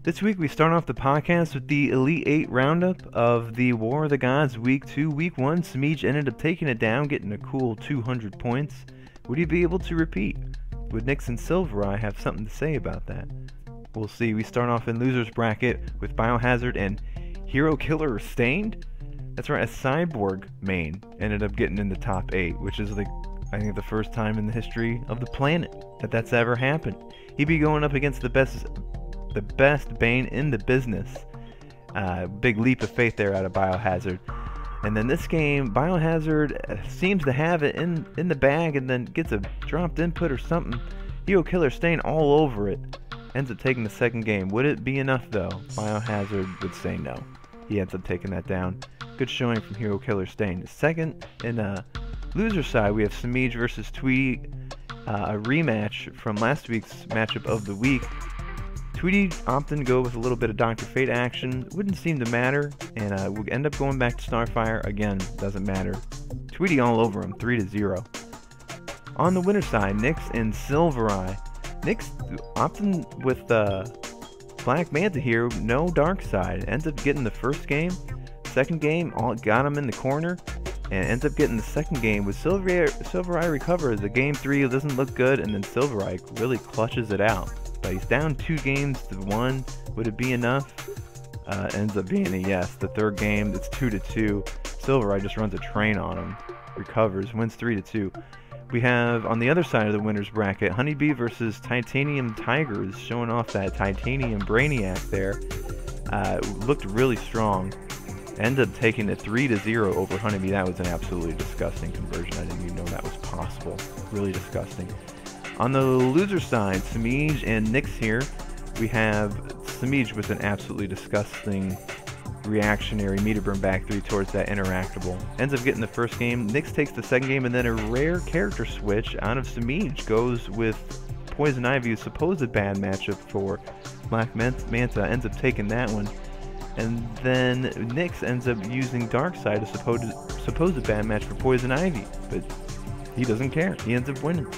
This week we start off the podcast with the Elite 8 roundup of the War of the Gods Week 2. Week 1, Smeej ended up taking it down, getting a cool 200 points. Would he be able to repeat? Would Nyx and Silvereye have something to say about that? We'll see. We start off in Losers Bracket with Biohazard and Hero Killer Stained. That's right, a Cyborg main ended up getting in the top 8, which is I think the first time in the history of the planet that's ever happened. He'd be going up against the best Bane in the business. Big leap of faith there out of Biohazard. And then this game, Biohazard seems to have it in the bag and then gets a dropped input or something. Hero Killer staying all over it. Ends up taking the second game. Would it be enough though? Biohazard would say no. He ends up taking that down. Good showing from Hero Killer Stain. Second, in loser side, we have Smeej versus Tweety. A rematch from last week's matchup of the week. Tweety opted to go with a little bit of Dr. Fate action. Wouldn't seem to matter, and we'll end up going back to Starfire. Again, doesn't matter. Tweety all over him, 3-0. On the winner side, Nyx and Silvereye. Nyx opting with Black Manta here, no dark side. Ends up getting the first game. Second game, got him in the corner, and ends up getting the second game with Silvereye recovers. The game 3 doesn't look good, and then Silvereye really clutches it out. But he's down 2-1. Would it be enough? Ends up being a yes. The third game, it's 2-2. Silvereye just runs a train on him, recovers, wins 3-2. We have on the other side of the winners bracket, Honeybee versus Titanium Tigers, showing off that Titanium Brainiac there. Looked really strong. Ended up taking it 3-0 over Honeybee. That was an absolutely disgusting conversion. I didn't even know that was possible. Really disgusting. On the loser side, Smeej and Nyx here. We have Smeej with an absolutely disgusting reactionary meter burn back 3 towards that interactable. Ends up getting the first game. Nyx takes the second game, and then a rare character switch out of Smeej goes with Poison Ivy's supposed bad matchup for Black Manta. Ends up taking that one. And then Nyx ends up using Darkseid, a supposed bad match for Poison Ivy, but he doesn't care. He ends up winning.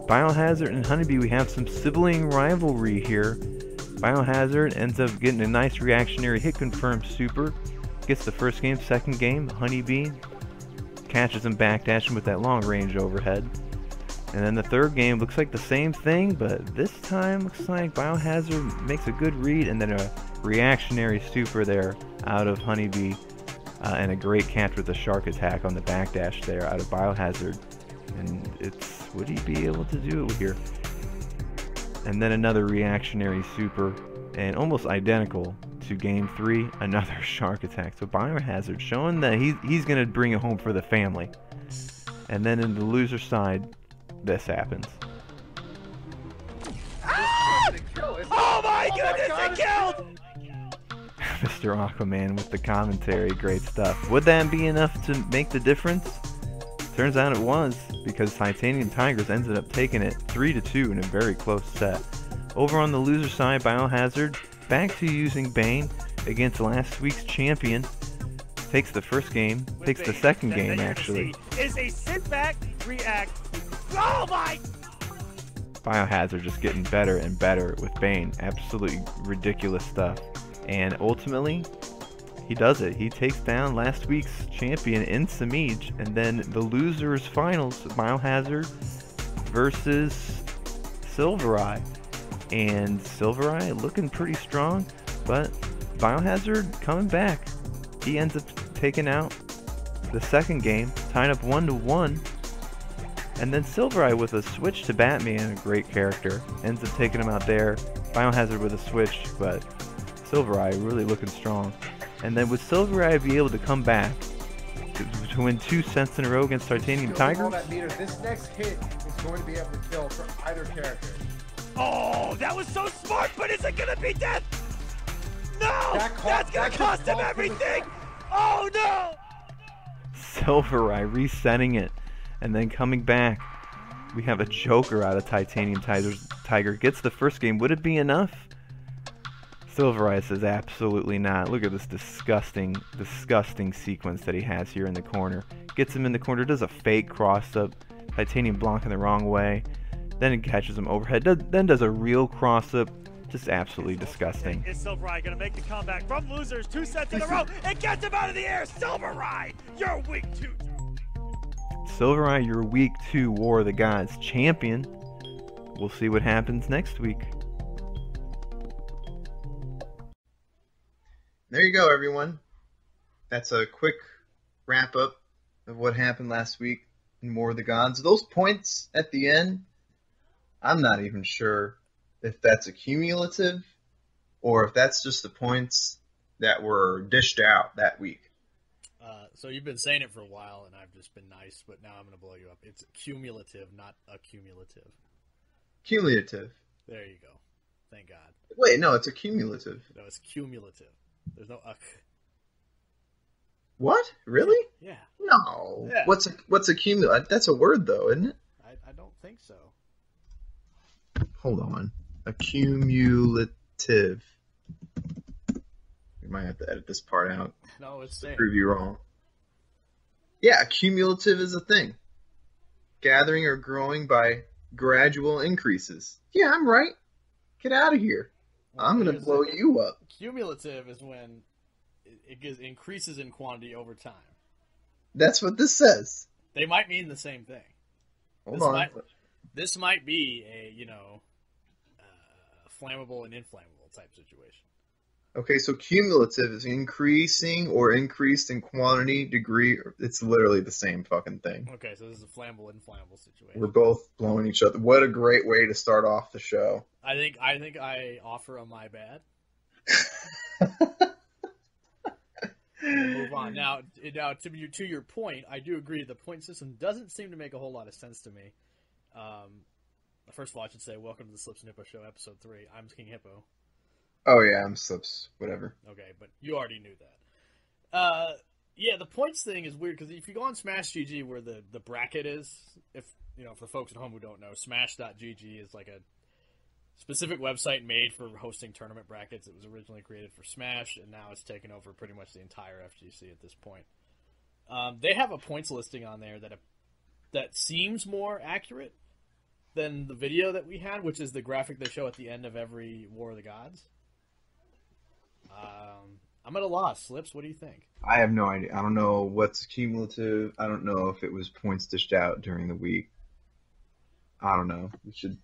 Biohazard and Honeybee, we have some sibling rivalry here. Biohazard ends up getting a nice reactionary hit confirmed super. Gets the first game, second game, Honeybee catches him backdashing with that long range overhead. And then the third game looks like the same thing, but this time looks like Biohazard makes a good read and then a reactionary super there out of Honeybee. And a great catch with a shark attack on the backdash there out of Biohazard. And would he be able to do it here? And then another reactionary super, and almost identical to game 3, another shark attack. So Biohazard showing that he's going to bring it home for the family. And then in the loser side, this happens. Ah! Oh my goodness, it killed! Mr. Aquaman with the commentary, great stuff. Would that be enough to make the difference? Turns out it was, because Titanium Tigers ended up taking it 3-2 in a very close set. Over on the loser side, Biohazard back to using Bane against last week's champion. Takes the first game, takes the second game actually. Is a sit back, react. Oh my! Biohazard just getting better and better with Bane. Absolutely ridiculous stuff. And ultimately, he does it. He takes down last week's champion in Smeej, and then the losers finals, Biohazard versus Silvereye. And Silvereye looking pretty strong, but Biohazard coming back. He ends up taking out the second game, tying up 1-1. And then Silvereye with a switch to Batman, a great character, ends up taking him out there. Biohazard with a switch, but Silvereye really looking strong. And then would Silvereye be able to come back to win 2 sets in a row against Titanium Tigers? This next hit is going to be able to kill for either character. Oh, that was so smart, but is it gonna be death? No! That's gonna cost him everything! Oh no! Silvereye resetting it and then coming back. We have a Joker out of Titanium Tiger. Gets the first game. Would it be enough? Silvereye says absolutely not. Look at this disgusting sequence that he has here in the corner. Gets him in the corner, does a fake cross-up. Titanium blocking the wrong way. Then he catches him overhead. Then does a real cross-up. Just absolutely disgusting. Is Silver Eye going to make the comeback from losers 2 sets in a row and gets him out of the air? Silver Eye, you're week 2. Silver Eye, your week 2 War of the Gods champion. We'll see what happens next week. There you go, everyone. That's a quick wrap-up of what happened last week in War of the Gods. Those points at the end, I'm not even sure if that's a cumulative or if that's just the points that were dished out that week. So you've been saying it for a while, and I've just been nice, but now I'm going to blow you up. It's cumulative, not accumulative. Cumulative. There you go. Thank God. Wait, no, it's a cumulative. No, it's cumulative. There's no What? Really? Yeah. No. Yeah. What's a cumulative? That's a word, though, isn't it? I don't think so. Hold on. A cumulative. We might have to edit this part out. No, it's to there. prove you wrong. Yeah, cumulative is a thing. Gathering or growing by gradual increases. Yeah, I'm right. Get out of here. Well, I'm going to blow you up. Cumulative is when it increases in quantity over time. That's what this says. They might mean the same thing. Hold on. This might be a, flammable and inflammable type situation. Okay, so cumulative is increasing or increased in quantity, degree. It's literally the same fucking thing. Okay, so this is a flammable, inflammable situation. We're both blowing each other. What a great way to start off the show. I think I offer a my bad. We'll move on. Now to your point, I do agree the point system doesn't seem to make a whole lot of sense to me. First of all, I should say, welcome to the Slips and Hippo Show, Episode 3. I'm King Hippo. Oh, yeah, I'm Slips. Whatever. Okay, but you already knew that. Yeah, the points thing is weird, because if you go on Smash GG, where the bracket is, for folks at home who don't know, Smash.gg is like a specific website made for hosting tournament brackets. It was originally created for Smash, and now it's taken over pretty much the entire FGC at this point. They have a points listing on there that seems more accurate than the video that we had, which is the graphic they show at the end of every War of the Gods. I'm at a loss. Slips, what do you think? I have no idea. I don't know what's cumulative. I don't know if it was points dished out during the week. I don't know. We should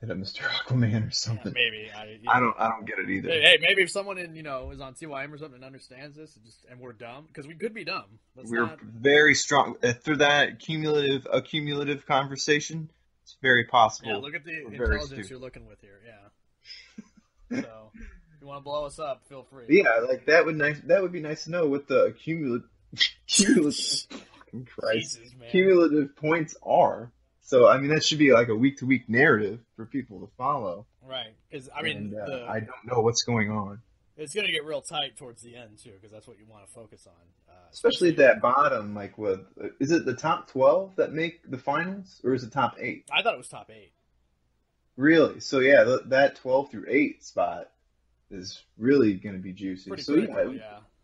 hit up Mr. Aquaman or something. Yeah, maybe. I don't get it either. Hey, maybe if someone is on TYM or something and understands this, and we're dumb, because we could be dumb. We're very strong through that cumulative conversation. It's very possible. Yeah, look at the intelligence you're looking with here. Yeah. So, if you want to blow us up, feel free. Yeah, like that would be nice to know what the cumulative cumulative points are. So, I mean, that should be like a week-to-week narrative for people to follow. Right, because I mean, I don't know what's going on. It's going to get real tight towards the end too, because that's what you want to focus on. Especially at that bottom, like is it the top 12 that make the finals, or is it top 8? I thought it was top 8. Really? So yeah, that 12 through 8 spot is really going to be juicy. Pretty so critical,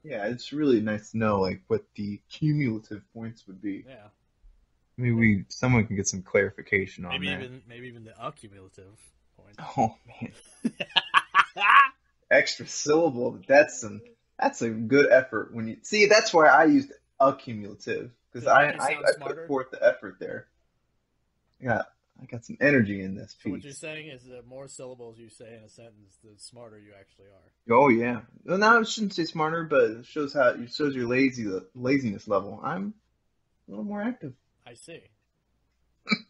yeah, it's really nice to know like what the cumulative points would be. Yeah. Maybe someone can get some clarification on that. Maybe even the accumulative points. Oh man. Extra syllable. That's a good effort when you see. That's why I used accumulative, because I put forth the effort there. Yeah, I got some energy in this piece. So what you're saying is the more syllables you say in a sentence, the smarter you actually are. Oh yeah. Well, no, I shouldn't say smarter, but it shows your laziness level. I'm a little more active. I see.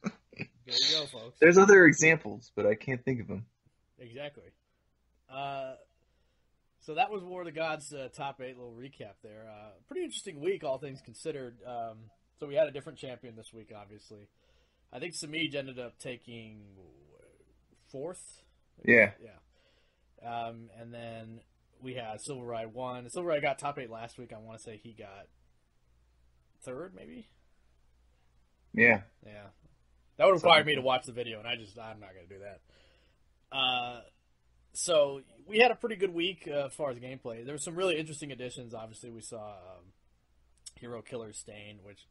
There you go, folks. There's other examples, but I can't think of them. Exactly. So that was War of the Gods top 8 little recap there. Pretty interesting week, all things considered. So we had a different champion this week, obviously. I think Samij ended up taking 4th. Yeah. Yeah. And then we had Silver Eye 1. Silver Eye got top 8 last week. I want to say he got 3rd, maybe? Yeah. Yeah. That would require me to watch the video, and I'm not going to do that. So we had a pretty good week as far as gameplay. There were some really interesting additions. Obviously, we saw Hero Killer Stain, which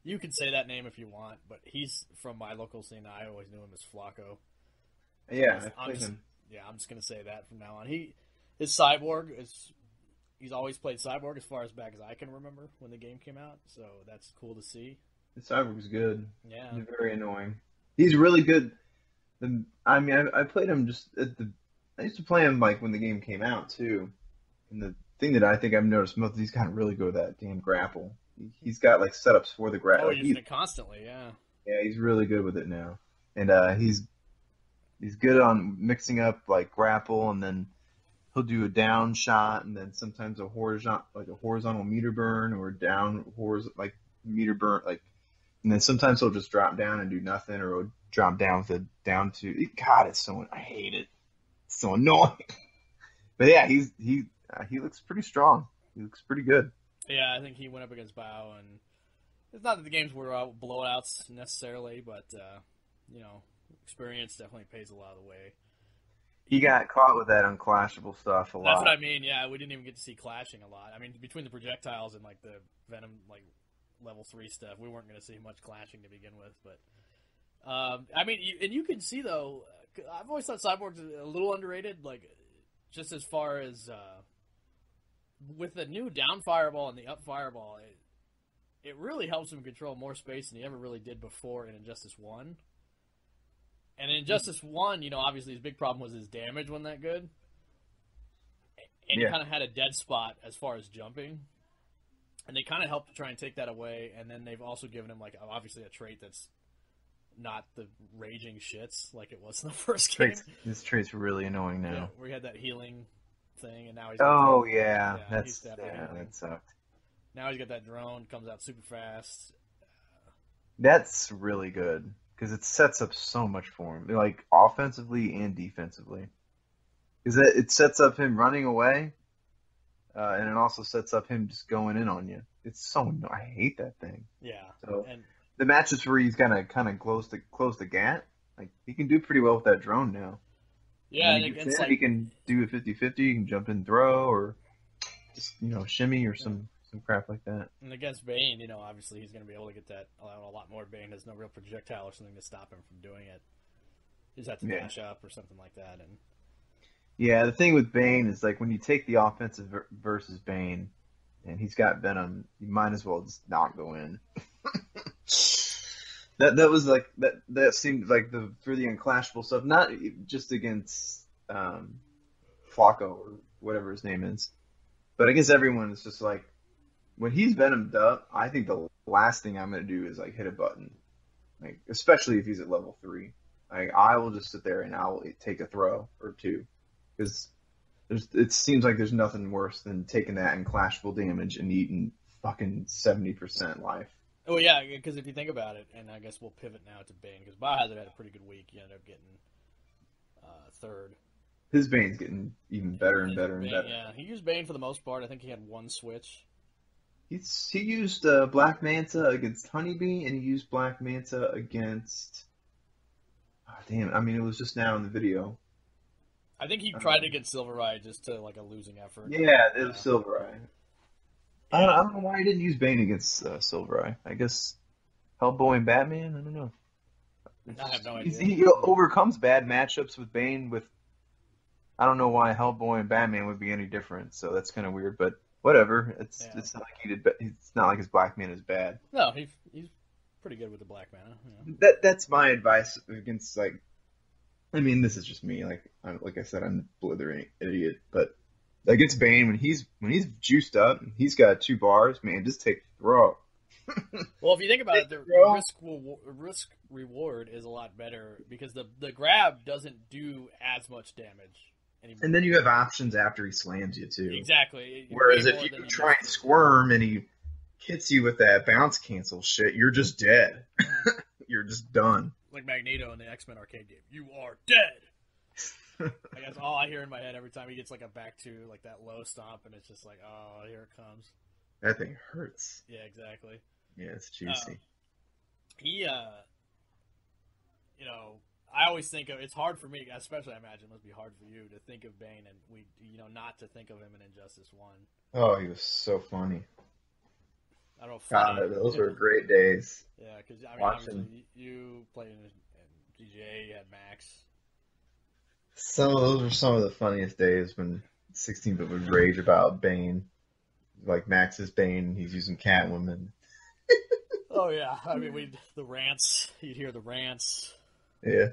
you can say that name if you want, but he's from my local scene. I always knew him as Flacco. Yeah, I played him. yeah, I'm just gonna say that from now on. His Cyborg is. He's always played Cyborg as far as back as I can remember when the game came out, so that's cool to see. The Cyborg's good. Yeah. He's very annoying. He's really good. I mean, I played him just at the. I used to play him like when the game came out too. And the thing that I think I've noticed most is he's gotten really good at that damn grapple. He's got like setups for the grapple. Oh, he's using it constantly, yeah. Yeah, he's really good with it now, and he's good on mixing up like grapple, and then he'll do a down shot, and then sometimes a horizontal meter burn or a down meter burn, like, and then sometimes he'll just drop down and do nothing, or he'll drop down with a down two. God, I hate it. It's so annoying. But yeah, he looks pretty strong. He looks pretty good. Yeah, I think he went up against Bao, and it's not that the games were blowouts necessarily, but experience definitely pays a lot of the way. He got caught with that unclashable stuff a lot. That's what I mean. Yeah, we didn't even get to see clashing a lot. I mean, between the projectiles and like the Venom level 3 stuff, we weren't going to see much clashing to begin with. But I mean, you can see though. I've always thought Cyborg's a little underrated. Like, just as far as with the new down fireball and the up fireball, it really helps him control more space than he ever really did before in Injustice 1. And in Injustice 1, obviously his big problem was his damage wasn't that good. And he kind of had a dead spot as far as jumping. And they kind of helped to try and take that away. And then they've also given him, obviously a trait that's not the raging shits like it was in the first game. This trait's really annoying now. Yeah, where he had that healing thing, and now he's... that sucked. Now he's got that drone, comes out super fast. That's really good. Because it sets up so much for him, like offensively and defensively. Because it sets up him running away, and it also sets up him just going in on you. It's so I hate that thing. Yeah. So the matches where he's gonna kind of close the gap, like he can do pretty well with that drone now. Yeah, and he can do a 50-50. He can jump and throw, or just shimmy or some crap like that. And against Bane, obviously he's going to be able to get that a lot more. Bane has no real projectile or something to stop him from doing it. He just has to dash up or something like that. And yeah, the thing with Bane is like when you take the offensive versus Bane, and he's got Venom, you might as well just not go in. that was like that seemed like for the unclashable stuff, not just against Flacco or whatever his name is, but against everyone. It's just like, when he's Venomed up, I think the last thing I'm going to do is like hit a button, like especially if he's at level 3. Like I will just sit there and I'll take a throw or two, because it seems like there's nothing worse than taking that unclashable damage and eating fucking 70% life. Oh yeah, because if you think about it, and I guess we'll pivot now to Bane, because Biohazard had a pretty good week. He ended up getting third. His Bane's getting even better and better and better. Yeah, he used Bane for the most part. I think he had one switch. He used Black Manta against Honeybee, and he used Black Manta against... Oh, damn, I mean, it was just now in the video. I think he tried to get Silver Eye just to, a losing effort. Yeah, it was Silver Eye. I don't know why he didn't use Bane against Silver Eye. I guess Hellboy and Batman? I don't know. I have no idea. He overcomes bad matchups with Bane with... I don't know why Hellboy and Batman would be any different, so that's kind of weird, but... Whatever. It's not like he did. It's not like his Black Man is bad. No, he's pretty good with the Black Mana. That's my advice against I mean, this is just me. Like I said, I'm a blithering idiot. But against Bane, when he's juiced up, and he's got 2 bars. Man, just take the throw. Well, if you think about it, the risk reward is a lot better because the grab doesn't do as much damage. Anymore. And then you have options after he slams you too. Exactly. Whereas if you try and squirm and he hits you with that bounce cancel shit, you're just dead. You're just done. Like Magneto in the X-Men arcade game. You are dead. I guess all I hear in my head every time he gets a back to that low stomp, and it's just like, oh, here it comes. That thing hurts. Yeah, exactly. Yeah, it's juicy. I always think of, it's hard for me, especially I imagine it must be hard for you to think of Bane and not to think of him in Injustice 1. Oh, he was so funny. I don't know. Funny. God, those were great days. Yeah, because obviously you played in GGA, you had Max. Those were some of the funniest days when 16-bit would rage about Bane. Like Max's Bane, he's using Catwoman. Oh yeah, I mean the rants. You'd hear the rants. Yeah.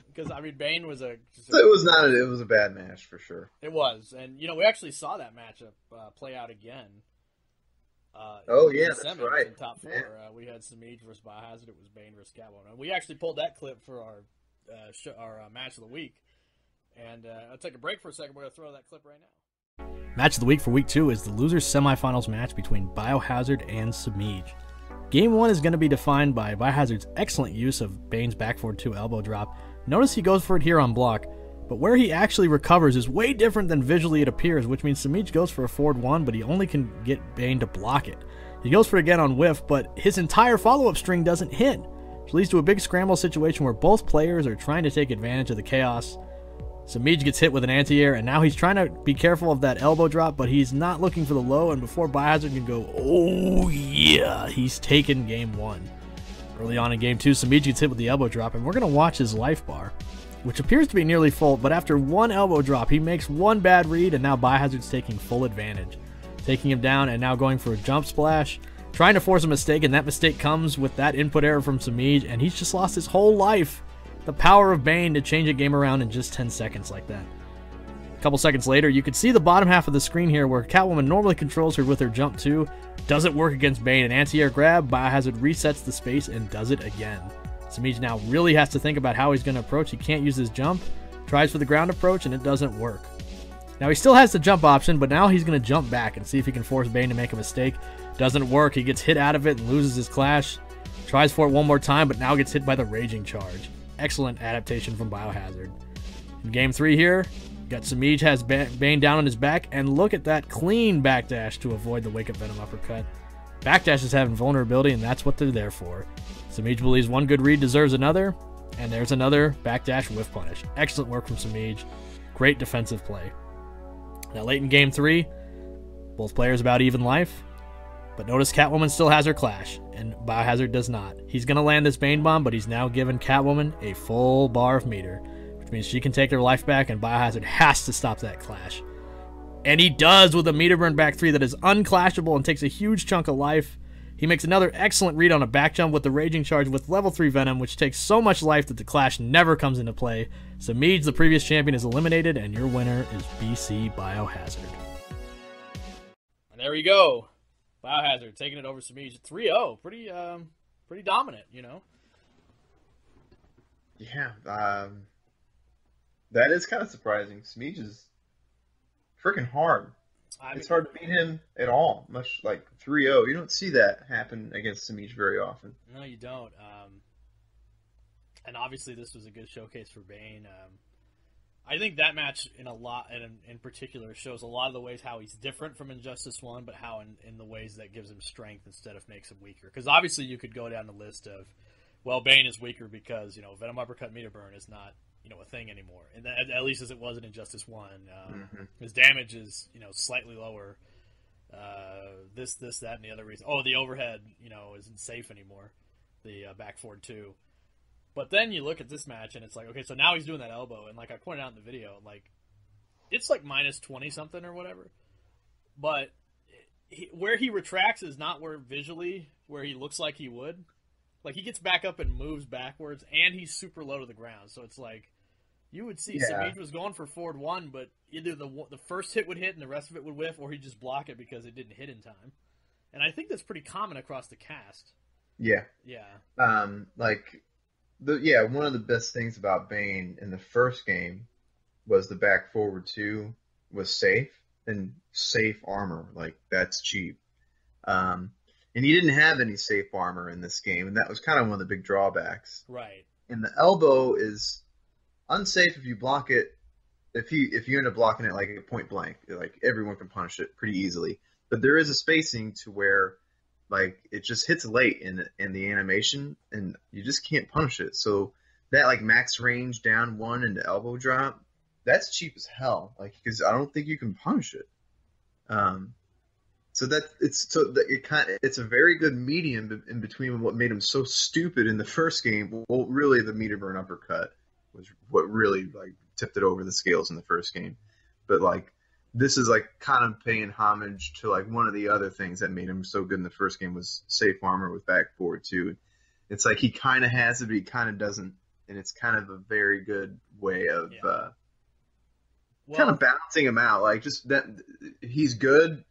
Because I mean Bane was It was a bad match for sure. It was, and we actually saw that matchup play out again. That's right. In top 4, we had Smeej versus Biohazard. It was Bane versus Catwoman. And we actually pulled that clip for our match of the week. And I'll take a break for a second. We're going to throw that clip right now. Match of the week for week 2 is the losers semifinals match between Biohazard and Smeej. Game 1 is going to be defined by Biohazard's excellent use of Bane's back forward 2 elbow drop. Notice he goes for it here on block, but where he actually recovers is way different than visually it appears, which means Smeej goes for a forward 1, but he only can get Bane to block it. He goes for it again on whiff, but his entire follow-up string doesn't hit, which leads to a big scramble situation where both players are trying to take advantage of the chaos. Smeej gets hit with an anti-air, and now he's trying to be careful of that elbow drop, but he's not looking for the low, and before Biohazard can go, oh yeah, he's taken game 1. Early on in game 2, Smeej gets hit with the elbow drop, and we're going to watch his life bar, which appears to be nearly full, but after one elbow drop, he makes one bad read, and now Biohazard's taking full advantage. Taking him down and now going for a jump splash, trying to force a mistake, and that mistake comes with that input error from Smeej, and he's just lost his whole life. The power of Bane to change a game around in just 10 seconds like that. A couple seconds later, you can see the bottom half of the screen here where Catwoman normally controls her with her jump 2. Doesn't work against Bane. An anti-air grab, Biohazard resets the space and does it again. Smeej now really has to think about how he's going to approach. He can't use his jump. Tries for the ground approach and it doesn't work. Now he still has the jump option, but now he's going to jump back and see if he can force Bane to make a mistake. Doesn't work. He gets hit out of it and loses his clash. Tries for it one more time, but now gets hit by the Raging Charge. Excellent adaptation from Biohazard. In game 3 here, got Smeej has Bane down on his back, and look at that clean backdash to avoid the wake-up Venom uppercut. Backdash is having vulnerability, and that's what they're there for. Smeej believes one good read deserves another, and there's another backdash whiff punish. Excellent work from Smeej. Great defensive play. Now late in game 3, both players about even life, but notice Catwoman still has her clash, and Biohazard does not. He's going to land this Bane Bomb, but he's now given Catwoman a full bar of meter, which means she can take her life back, and Biohazard has to stop that clash. And he does with a meter burn back 3 that is unclashable and takes a huge chunk of life. He makes another excellent read on a back jump with the Raging Charge with level 3 Venom, which takes so much life that the clash never comes into play. So Smeej, the previous champion, is eliminated, and your winner is BC Biohazard. And there we go. Biohazard taking it over Smeej 3-0. Pretty dominant, Yeah, that is kind of surprising. Smeej is freaking hard. It's hard to beat him at all, much like 3-0. You don't see that happen against Smeej very often. No, you don't. And obviously this was a good showcase for Bane. I think that match in particular shows a lot of the ways how he's different from Injustice 1, but how in the ways that gives him strength instead of makes him weaker. Because obviously you could go down the list of, well, Bane is weaker because, Venom Uppercut Meter Burn is not, a thing anymore. And at least as it was in Injustice 1. His damage is, slightly lower. This, that, and the other reason. Oh, the overhead, isn't safe anymore. The back forward 2. But then you look at this match, and it's like, okay, so now he's doing that elbow, and like I pointed out in the video, like, it's like minus 20-something or whatever. But where he retracts is not where he looks like he would. Like, he gets back up and moves backwards, and he's super low to the ground. So it's like, you would see Smeej was going for forward 1, but either the first hit would hit and the rest of it would whiff, or he'd just block it because it didn't hit in time. And I think that's pretty common across the cast. Yeah. Yeah. One of the best things about Bane in the first game was the back forward 2 was safe, and safe armor. Like, that's cheap. And he didn't have any safe armor in this game, and that was kind of one of the big drawbacks. Right. And the elbow is unsafe if you block it. If you end up blocking it like at point blank, like everyone can punish it pretty easily. But there is a spacing to where, like, it just hits late in the animation, and you just can't punish it. So that, like, max range down 1 into elbow drop, that's cheap as hell. Like, because I don't think you can punish it. It's a very good medium in between what made him so stupid in the first game. Well, really the meter burn uppercut was what really like tipped it over the scales in the first game. But like this is like kind of paying homage to like one of the other things that made him so good in the first game was safe armor with backboard too. It's like he kind of has it, but he kind of doesn't, and it's kind of a very good way of kind of balancing him out. Like just that he's good.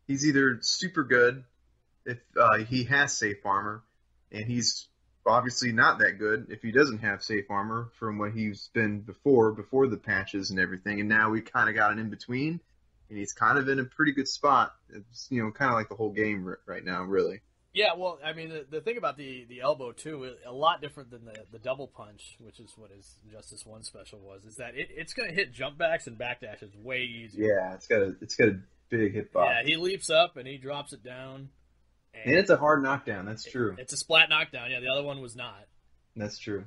He's either super good if he has safe armor, and he's obviously not that good if he doesn't have safe armor from what he's been before the patches and everything. And now we kind of got an in between, and he's kind of in a pretty good spot. It's kind of like the whole game right now, really. Yeah, well, I mean, the thing about the elbow too, a lot different than the double punch, which is what his Justice 1 special was, is that it's going to hit jump backs and backdashes way easier. Yeah, it's got a big hitbox. Yeah, he leaps up and he drops it down. And it's a hard knockdown. That's true. It's a splat knockdown. Yeah, the other one was not. That's true.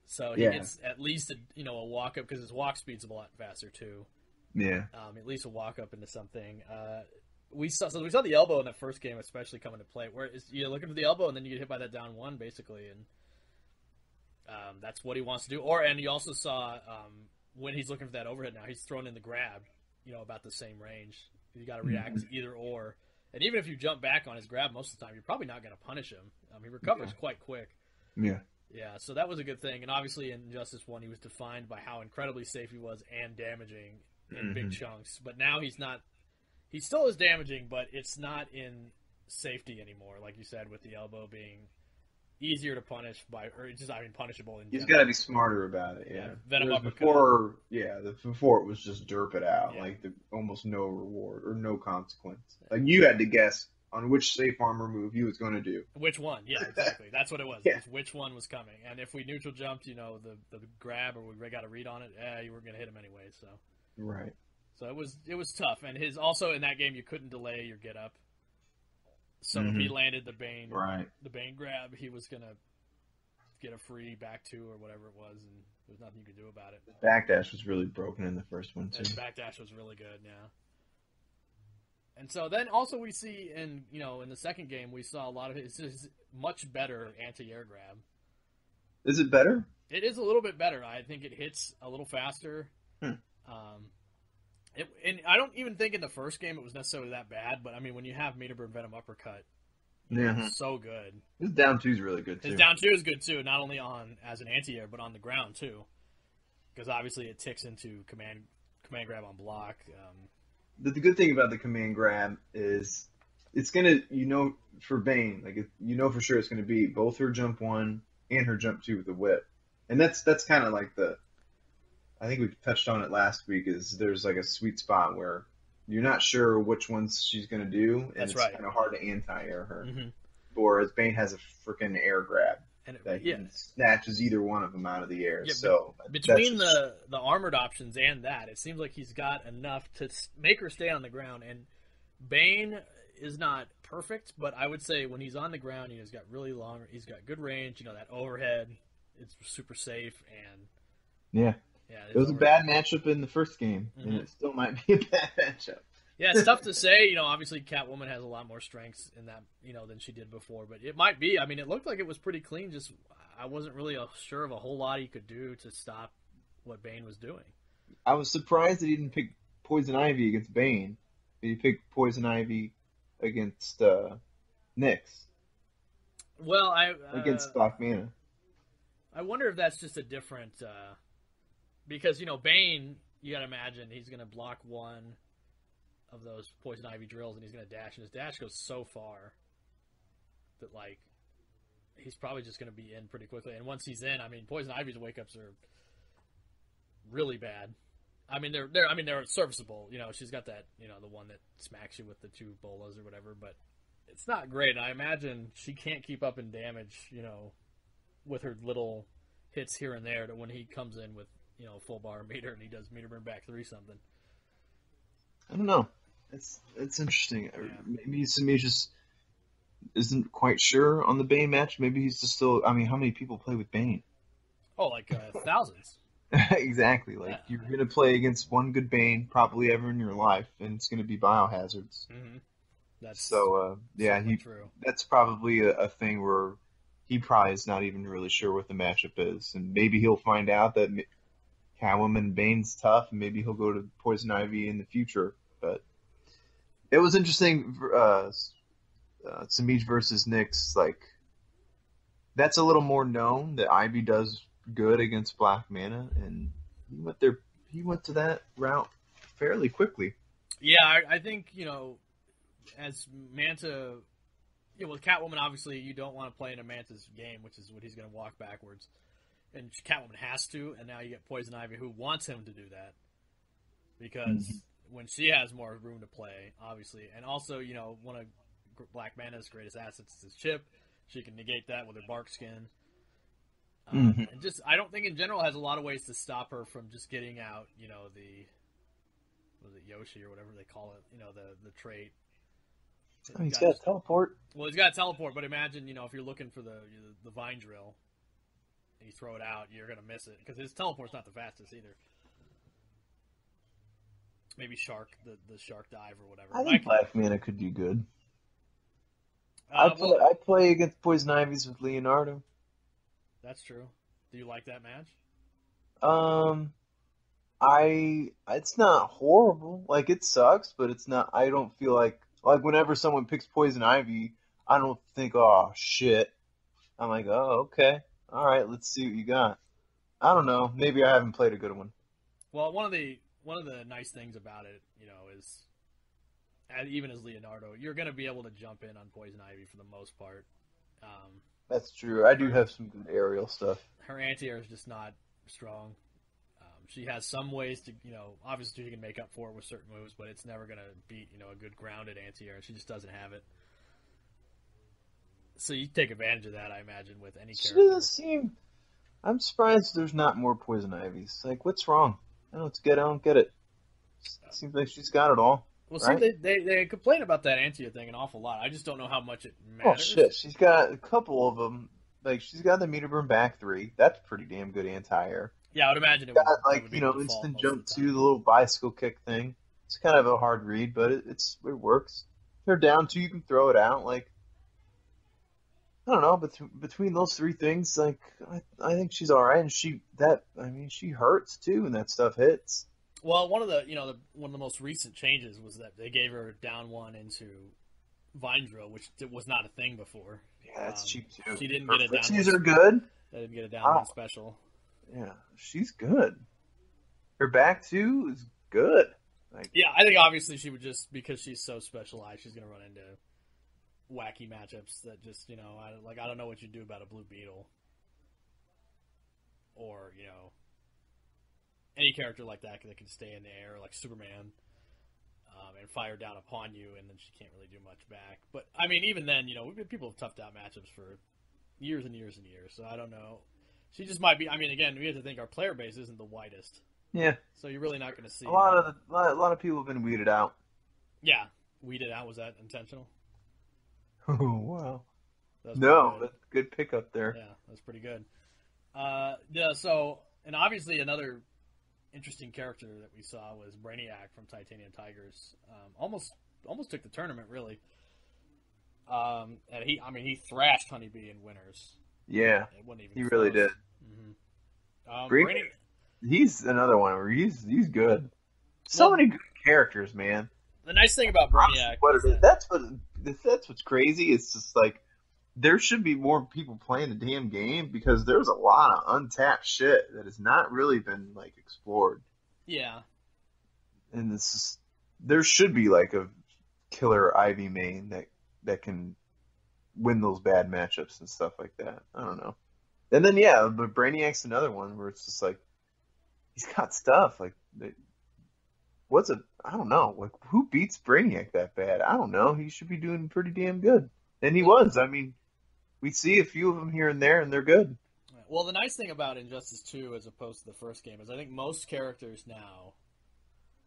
So he gets at least a walk up because his walk speed's a lot faster too. Yeah. At least a walk up into something. We saw the elbow in the first game, especially coming to play, where you're looking for the elbow and then you get hit by that down one basically, and that's what he wants to do. And you also saw when he's looking for that overhead now, he's throwing in the grab, about the same range. You got to react to either or. And even if you jump back on his grab most of the time, you're probably not going to punish him. He recovers quite quick. Yeah. Yeah, so that was a good thing. And obviously in Justice 1, he was defined by how incredibly safe he was and damaging in big chunks. But now he's not. He still is damaging, but it's not in safety anymore, like you said, with the elbow being easier to punish punishable in general. He's got to be smarter about it, yeah. Venom uppercut. Before it was just derp it out, like almost no reward or no consequence. Like you had to guess on which safe armor move he was going to do. Which one? Yeah, exactly. That's what it was. Yeah. It was which one was coming. And if we neutral jumped, the grab or we got a read on it, you were going to hit him anyway. So right. So it was tough. And also in that game you couldn't delay your get up. So if he landed the Bane grab, he was gonna get a free back two or whatever it was, and there's nothing you could do about it. The backdash was really broken in the first one too. And the backdash was really good, yeah. And so then also we see in the second game we saw a lot of his much better anti-air grab. Is it better? It is a little bit better. I think it hits a little faster. And I don't even think in the first game it was necessarily that bad, but I mean, when you have Meter Burn Venom Uppercut, it's so good. His down 2 is really good too. His down 2 is good too, not only as an anti-air, but on the ground too. Because obviously it ticks into command grab on block. The good thing about the command grab is it's going to, for Bane, like for sure it's going to be both her jump 1 and her jump 2 with the whip. And that's kind of like I think we touched on it last week, is there's like a sweet spot where you're not sure which ones she's going to do, and it's kind of hard to anti-air her. Whereas Bane has a freaking air grab that snatches either one of them out of the air. Yeah, so between the armored options and that, it seems like he's got enough to make her stay on the ground. And Bane is not perfect, but I would say when he's on the ground, he's got really long, he's got good range. That overhead, it's super safe, and yeah, it was a bad matchup in the first game, and it still might be a bad matchup. Yeah, it's tough to say. Obviously Catwoman has a lot more strengths in that, than she did before, but it might be. I mean, it looked like it was pretty clean. Just I wasn't really sure of a whole lot he could do to stop what Bane was doing. I was surprised that he didn't pick Poison Ivy against Bane. He picked Poison Ivy against Nyx. Well, against Black Mana. I wonder if that's just a different. Because, Bane, you got to imagine, he's going to block one of those Poison Ivy drills, and he's going to dash, and his dash goes so far that, he's probably just going to be in pretty quickly. And once he's in, I mean, Poison Ivy's wake-ups are really bad. I mean, they're serviceable. She's got that, the one that smacks you with the 2 bolas or whatever, but it's not great. I imagine she can't keep up in damage, with her little hits here and there, to when he comes in with full bar meter and he does meter burn back 3 something. I don't know. It's interesting. Yeah. Maybe Samir just isn't quite sure on the Bane match. Maybe he's just still. I mean, how many people play with Bane? Oh, thousands. Exactly. You're gonna play against one good Bane probably ever in your life, and it's gonna be Biohazards. That's so. True. That's probably a thing where he probably is not even really sure what the matchup is, and maybe he'll find out that Catwoman Bane's tough, and maybe he'll go to Poison Ivy in the future. But it was interesting. Samij versus Nyx, like that's a little more known that Ivy does good against Black Mana, and he went there. He went to that route fairly quickly. Yeah, I think as Manta, with Catwoman, obviously you don't want to play in a Manta's game, which is what he's going to walk backwards, and Catwoman has to, and now you get Poison Ivy who wants him to do that because when she has more room to play, obviously, and also one of Black Mana's greatest assets is his chip. She can negate that with her bark skin. And just, I don't think in general has a lot of ways to stop her from just getting out, was it Yoshi or whatever they call it, the trait. He's got to teleport. Well, he's got to teleport, but imagine, if you're looking for the vine drill and you throw it out, you're going to miss it because his teleport's not the fastest either. Maybe Shark, the Shark dive or whatever. I think Black Mana could do good. I play against Poison Ivies with Leonardo. That's true. Do you like that match? It's not horrible. Like, it sucks, but it's not. I don't feel like whenever someone picks Poison Ivy, I don't think, oh shit. I'm like, oh okay, all right, let's see what you got. I don't know. Maybe I haven't played a good one. Well, one of the nice things about it, is even as Leonardo, you're going to be able to jump in on Poison Ivy for the most part. That's true. I do have some good aerial stuff. Her anti-air is just not strong. She has some ways to, obviously she can make up for it with certain moves, but it's never going to beat, a good grounded anti-air. She just doesn't have it. So you take advantage of that, I imagine, with any character. She doesn't seem... I'm surprised there's not more Poison Ivies. Like, what's wrong? I don't get it. It seems like she's got it all. Well, right? see, they complain about that anti-air thing an awful lot. I just don't know how much it matters. Oh, shit. She's got a couple of them. Like, she's got the meter burn back 3. That's pretty damn good anti-air. Yeah, I would imagine it would. Would be Instant jump 2, the little bicycle kick thing. It's kind of a hard read, but it works. If they're down 2, you can throw it out. Like, I don't know, but between those 3 things, like, I think she's all right. And she hurts too, and that stuff hits. Well, one of the most recent changes was that they gave her down 1 into Vine Drill, which was not a thing before. Yeah, that's cheap too. She didn't get a down. These are good. They didn't get a down 1 special. Yeah, she's good. Her back 2 is good. Like, yeah, I think obviously she would just, because she's so specialized, she's going to run into wacky matchups that just, I don't know what you do about a Blue Beetle. Or, any character like that can stay in the air, like Superman, and fire down upon you, and then she can't really do much back. But, I mean, even then, people have toughed out matchups for years and years and years, so I don't know. She just might be, I mean, again, we have to think our player base isn't the widest. Yeah. So you're really not going to see... A lot of people have been weeded out. Yeah. Weeded out, was that intentional? Oh, wow. No, that's a good pickup there. Yeah, that's pretty good. Yeah, so, and obviously another interesting character that we saw was Brainiac from Titanium Tigers. Almost took the tournament, really. And he thrashed Honeybee in winners. Yeah, it wasn't even he close. really did. Brainiac, he's another one where he's good. So many good characters, man. The nice thing about Brainiac that's what's crazy. It's just like there should be more people playing the damn game because there's a lot of untapped shit that has not really been like explored. Yeah. And there should be like a killer Ivy main that can win those bad matchups and stuff like that. I don't know. And then but Brainiac's another one where it's just like he's got stuff like I don't know. Like who beats Brainiac that bad? I don't know. He should be doing pretty damn good. And he was. I mean, we see a few of them here and there and they're good. Well, the nice thing about Injustice 2 as opposed to the first game is I think most characters now,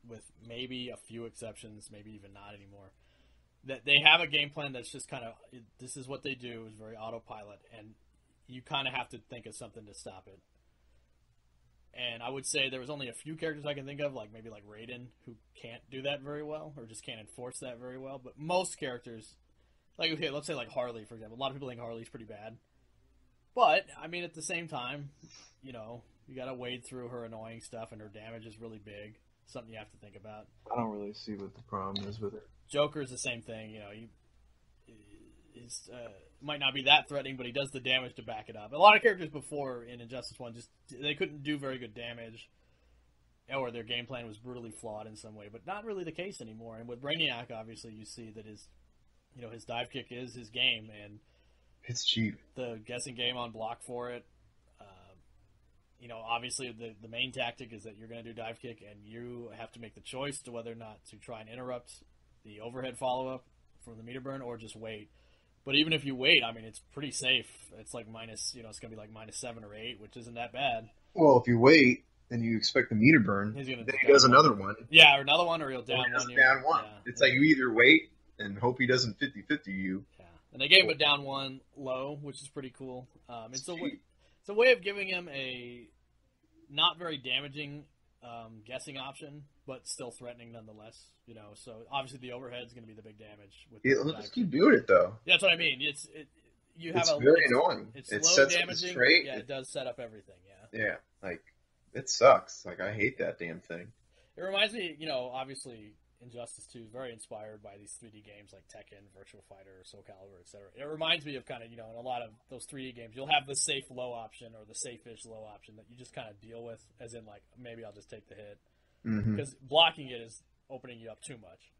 with maybe a few exceptions, maybe even not anymore, that they have a game plan that's just kind of, this is what they do, is very autopilot, and you kind of have to think of something to stop it. And I would say there was only a few characters I can think of, like maybe like Raiden, who can't do that very well, or just can't enforce that very well. But most characters, like, okay, let's say like Harley, for example. A lot of people think Harley's pretty bad. But, I mean, at the same time, you know, you got to wade through her annoying stuff, and her damage is really big. Something you have to think about. I don't really see what the problem is with it. Joker's the same thing. You know, he's might not be that threatening, but he does the damage to back it up. A lot of characters before in Injustice 1 they couldn't do very good damage, or their game plan was brutally flawed in some way, but not really the case anymore. And with Brainiac, obviously, you see that his dive kick is his game, and it's cheap. The guessing game on block for it. Obviously the main tactic is that you're going to do dive kick, and you have to make the choice to whether or not to try and interrupt the overhead follow-up from the meter burn or just wait. But even if you wait, I mean, it's pretty safe. It's like it's going to be like -7 or 8, which isn't that bad. Well, if you wait, then you expect the meter burn. Then he does another one. Yeah, or another one, or he'll down one. Down one. Yeah. It's like you either wait and hope he doesn't 50-50 you. Yeah, and they gave him a down one low, which is pretty cool. It's a way of giving him a not very damaging guessing option, but still threatening nonetheless. So obviously the overhead is going to be the big damage. Let's just keep doing it though. Yeah, that's what I mean. It's very annoying. It's it low sets damaging. Up straight. Yeah, it does set up everything. Yeah. Yeah, like it sucks. Like I hate that damn thing. It reminds me, obviously Injustice 2 is very inspired by these 3D games like Tekken, Virtua Fighter, Soul Calibur, etc. It reminds me of kind of, in a lot of those 3D games, you'll have the safe low option or the safe-ish low option that you just kind of deal with, as in, like, maybe I'll just take the hit. Because blocking it is opening you up too much.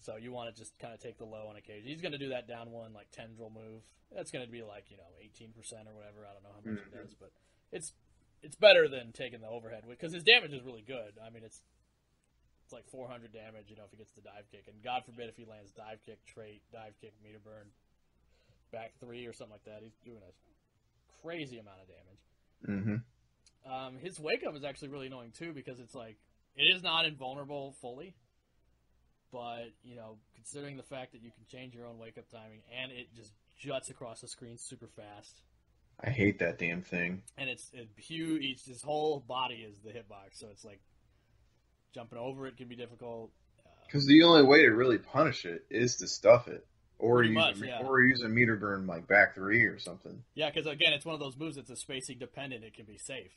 So you want to just kind of take the low on occasion. He's going to do that down one, like, tendril move. That's going to be like, 18% or whatever. I don't know how much it does, but it's better than taking the overhead, because his damage is really good. I mean, it's like 400 damage, if he gets the dive kick. And God forbid if he lands dive kick, trait, dive kick, meter burn, back 3 or something like that. He's doing a crazy amount of damage. His wake up is actually really annoying too, because it's like, it is not invulnerable fully. But, considering the fact that you can change your own wake up timing, and it just juts across the screen super fast. I hate that damn thing. And it's huge. His whole body is the hitbox, so it's like, jumping over it can be difficult. Because the only way to really punish it is to stuff it. Or use a meter burn like back 3 or something. Yeah, because again, it's one of those moves that's a spacing dependent. It can be safe.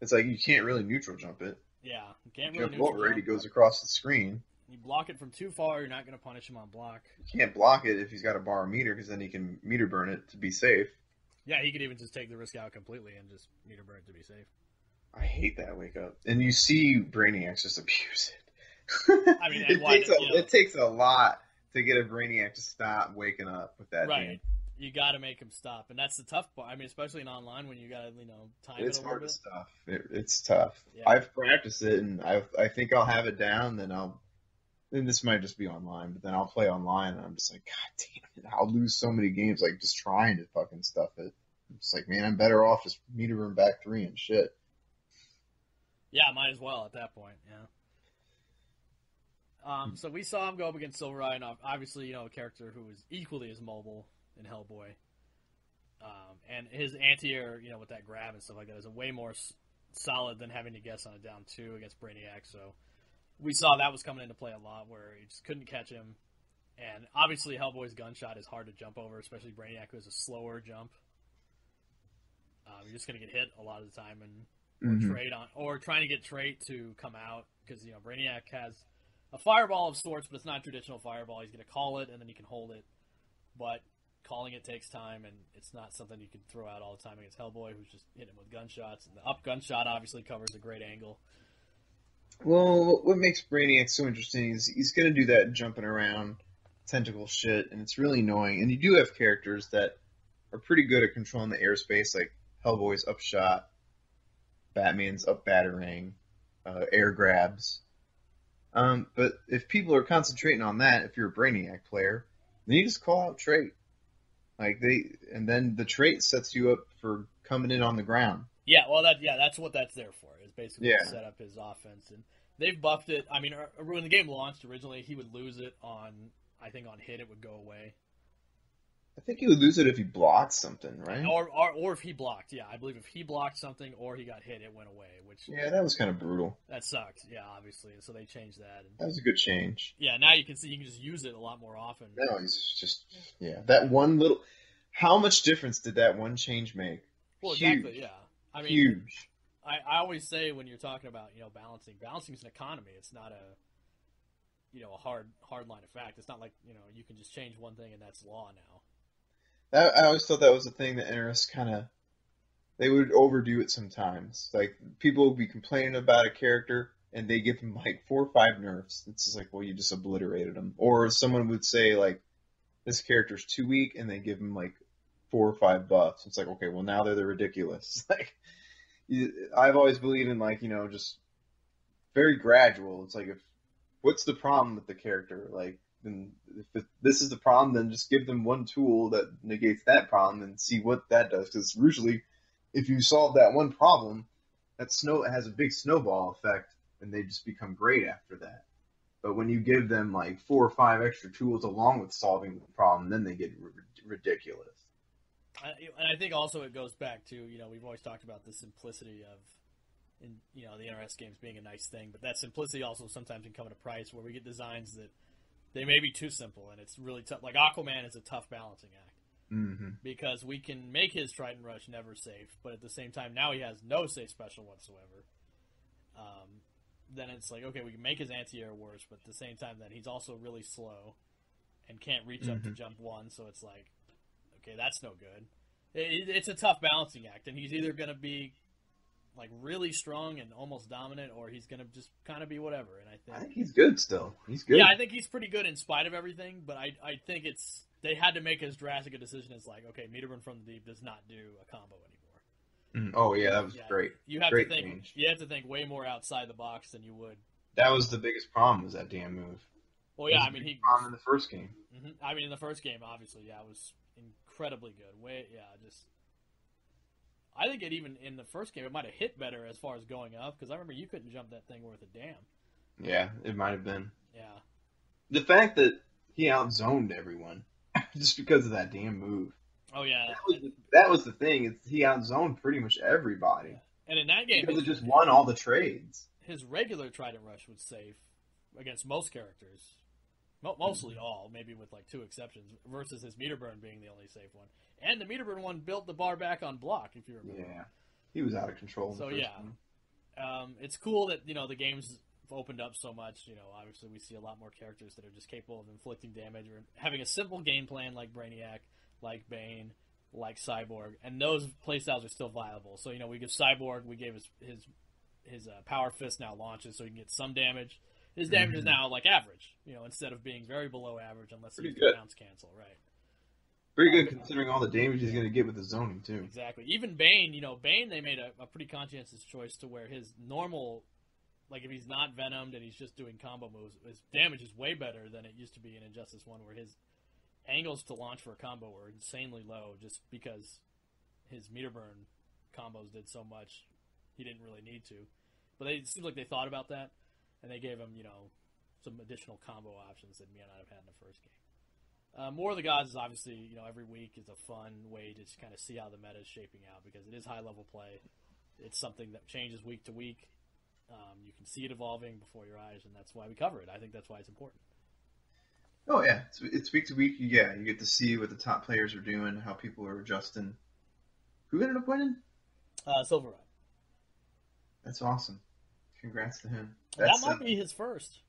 It's like you can't really neutral jump it. Yeah, you can't really neutral jump it. He goes across the screen. You block it from too far, you're not going to punish him on block. You can't block it if he's got a bar meter, because then he can meter burn it to be safe. Yeah, he could even just take the risk out completely and just meter burn it to be safe. I hate that wake up. And you see Brainiac just abuse it. I mean, it takes a lot to get a Brainiac to stop waking up with that. Right. You got to make him stop. And that's the tough part. I mean, especially in online when you got to, time it a little bit. It's hard to stuff. It's tough. Yeah. I've practiced it, and I think I'll have it down. Then this might just be online, but then I'll play online, and I'm just like, God damn it. I'll lose so many games, like, just trying to fucking stuff it. I'm just like, man, I'm better off just meter burn back 3 and shit. Yeah, might as well at that point, yeah. So we saw him go up against Silver Eye, and obviously, a character who is equally as mobile in Hellboy. And his anti-air, with that grab and stuff like that, is way more solid than having to guess on a down 2 against Brainiac. So we saw that was coming into play a lot, where he just couldn't catch him. And obviously, Hellboy's gunshot is hard to jump over, especially Brainiac, who has a slower jump. You're just going to get hit a lot of the time, or trying to get trait to come out, because Brainiac has a fireball of sorts, but it's not traditional fireball. He's going to call it, and then he can hold it, but calling it takes time, and it's not something you can throw out all the time against Hellboy, who's just hitting him with gunshots. And the up gunshot obviously covers a great angle. Well, what makes Brainiac so interesting is he's going to do that jumping around tentacle shit, and it's really annoying. And you do have characters that are pretty good at controlling the airspace, like Hellboy's upshot, Batman's up batarang, air grabs. But if people are concentrating on that, if you're a Brainiac player, then you just call out trait. And then the trait sets you up for coming in on the ground. Yeah, well, that's what that's there for. Is basically to set up his offense, and they've buffed it. I mean, when the game launched originally, he would lose it on hit, it would go away. I think he would lose it if he blocked something, right? Or if he blocked, yeah. I believe if he blocked something or he got hit, it went away. That was kind of brutal. That sucked, yeah, obviously. And so they changed that. That was a good change. Yeah, now you can see you can just use it a lot more often. No, he's just, that one little... How much difference did that one change make? Well, Huge. exactly, yeah. I mean, huge. I always say when you're talking about, balancing is an economy. It's not a hard line of fact. It's not like, you can just change one thing and that's law now. I always thought that was the thing that NRS kind of, they would overdo it sometimes. Like, people would be complaining about a character, and they give them like 4 or 5 nerfs. It's just like, well, you just obliterated them. Or someone would say, like, this character's too weak, and they give them like 4 or 5 buffs. It's like, okay, well, now they're ridiculous. Like, I've always believed in, like, just very gradual. It's like, what's the problem with the character? Like, then if this is the problem, then just give them one tool that negates that problem and see what that does. Because usually, if you solve that one problem, that has a big snowball effect, and they just become great after that. But when you give them like 4 or 5 extra tools along with solving the problem, then they get ridiculous. And I think also it goes back to, we've always talked about the simplicity of, the NRS games being a nice thing, but that simplicity also sometimes can come at a price where we get designs that they may be too simple, and it's really tough. Like Aquaman is a tough balancing act. Mm-hmm. Because we can make his Trident Rush never safe, but at the same time, now he has no safe special whatsoever. Then it's like, okay, we can make his anti-air worse, but at the same time, then he's also really slow and can't reach up to jump 1, so it's like, okay, that's no good. It's a tough balancing act, and he's either going to be like really strong and almost dominant, or he's going to just kind of be whatever. And I think he's good still. He's good. Yeah, I think he's pretty good in spite of everything, but I think they had to make as drastic a decision as like, okay, Meterburn from the Deep does not do a combo anymore. Oh yeah, that was great. You have great to think. change. You have to think way more outside the box than you would. That was the biggest problem, was that damn move. Well, yeah, I mean, he problem in the first game. I mean, in the first game, obviously, yeah, it was incredibly good. I think it even in the first game, it might have hit better as far as going up, because I remember you couldn't jump that thing worth a damn. Yeah, it might have been. Yeah. The fact that he outzoned everyone just because of that damn move. Oh yeah, that was the thing. He outzoned pretty much everybody. Yeah. And in that game, he just won all the trades. His regular Trident Rush was safe against most characters, mostly all, maybe with like 2 exceptions, versus his Meterburn being the only safe one. And the Meterburn one built the bar back on block, if you remember. Yeah, he was out of control. So yeah, it's cool that the game's opened up so much. Obviously we see a lot more characters that are just capable of inflicting damage or having a simple game plan, like Brainiac, like Bane, like Cyborg, and those playstyles are still viable. So we give Cyborg, we gave his Power Fist now launches, so he can get some damage. His damage is now like average, instead of being very below average, unless he can bounce cancel, right? Pretty good considering all the damage he's going to get with the zoning too. Exactly. Even Bane, Bane, they made a pretty conscientious choice to where his normal, like if he's not venomed and he's just doing combo moves, his damage is way better than it used to be in Injustice 1, where his angles to launch for a combo were insanely low just because his Meterburn combos did so much he didn't really need to. But it seems like they thought about that, and they gave him, some additional combo options that he may not have had in the first game. More of the Gods is obviously, every week is a fun way to just kind of see how the meta is shaping out, because it is high-level play. It's something that changes week to week. You can see it evolving before your eyes, and that's why we cover it. I think that's why it's important. Oh yeah, it's week to week. Yeah, you get to see what the top players are doing, how people are adjusting. Who ended up winning? Silver Rod. That's awesome. Congrats to him. That might be his first.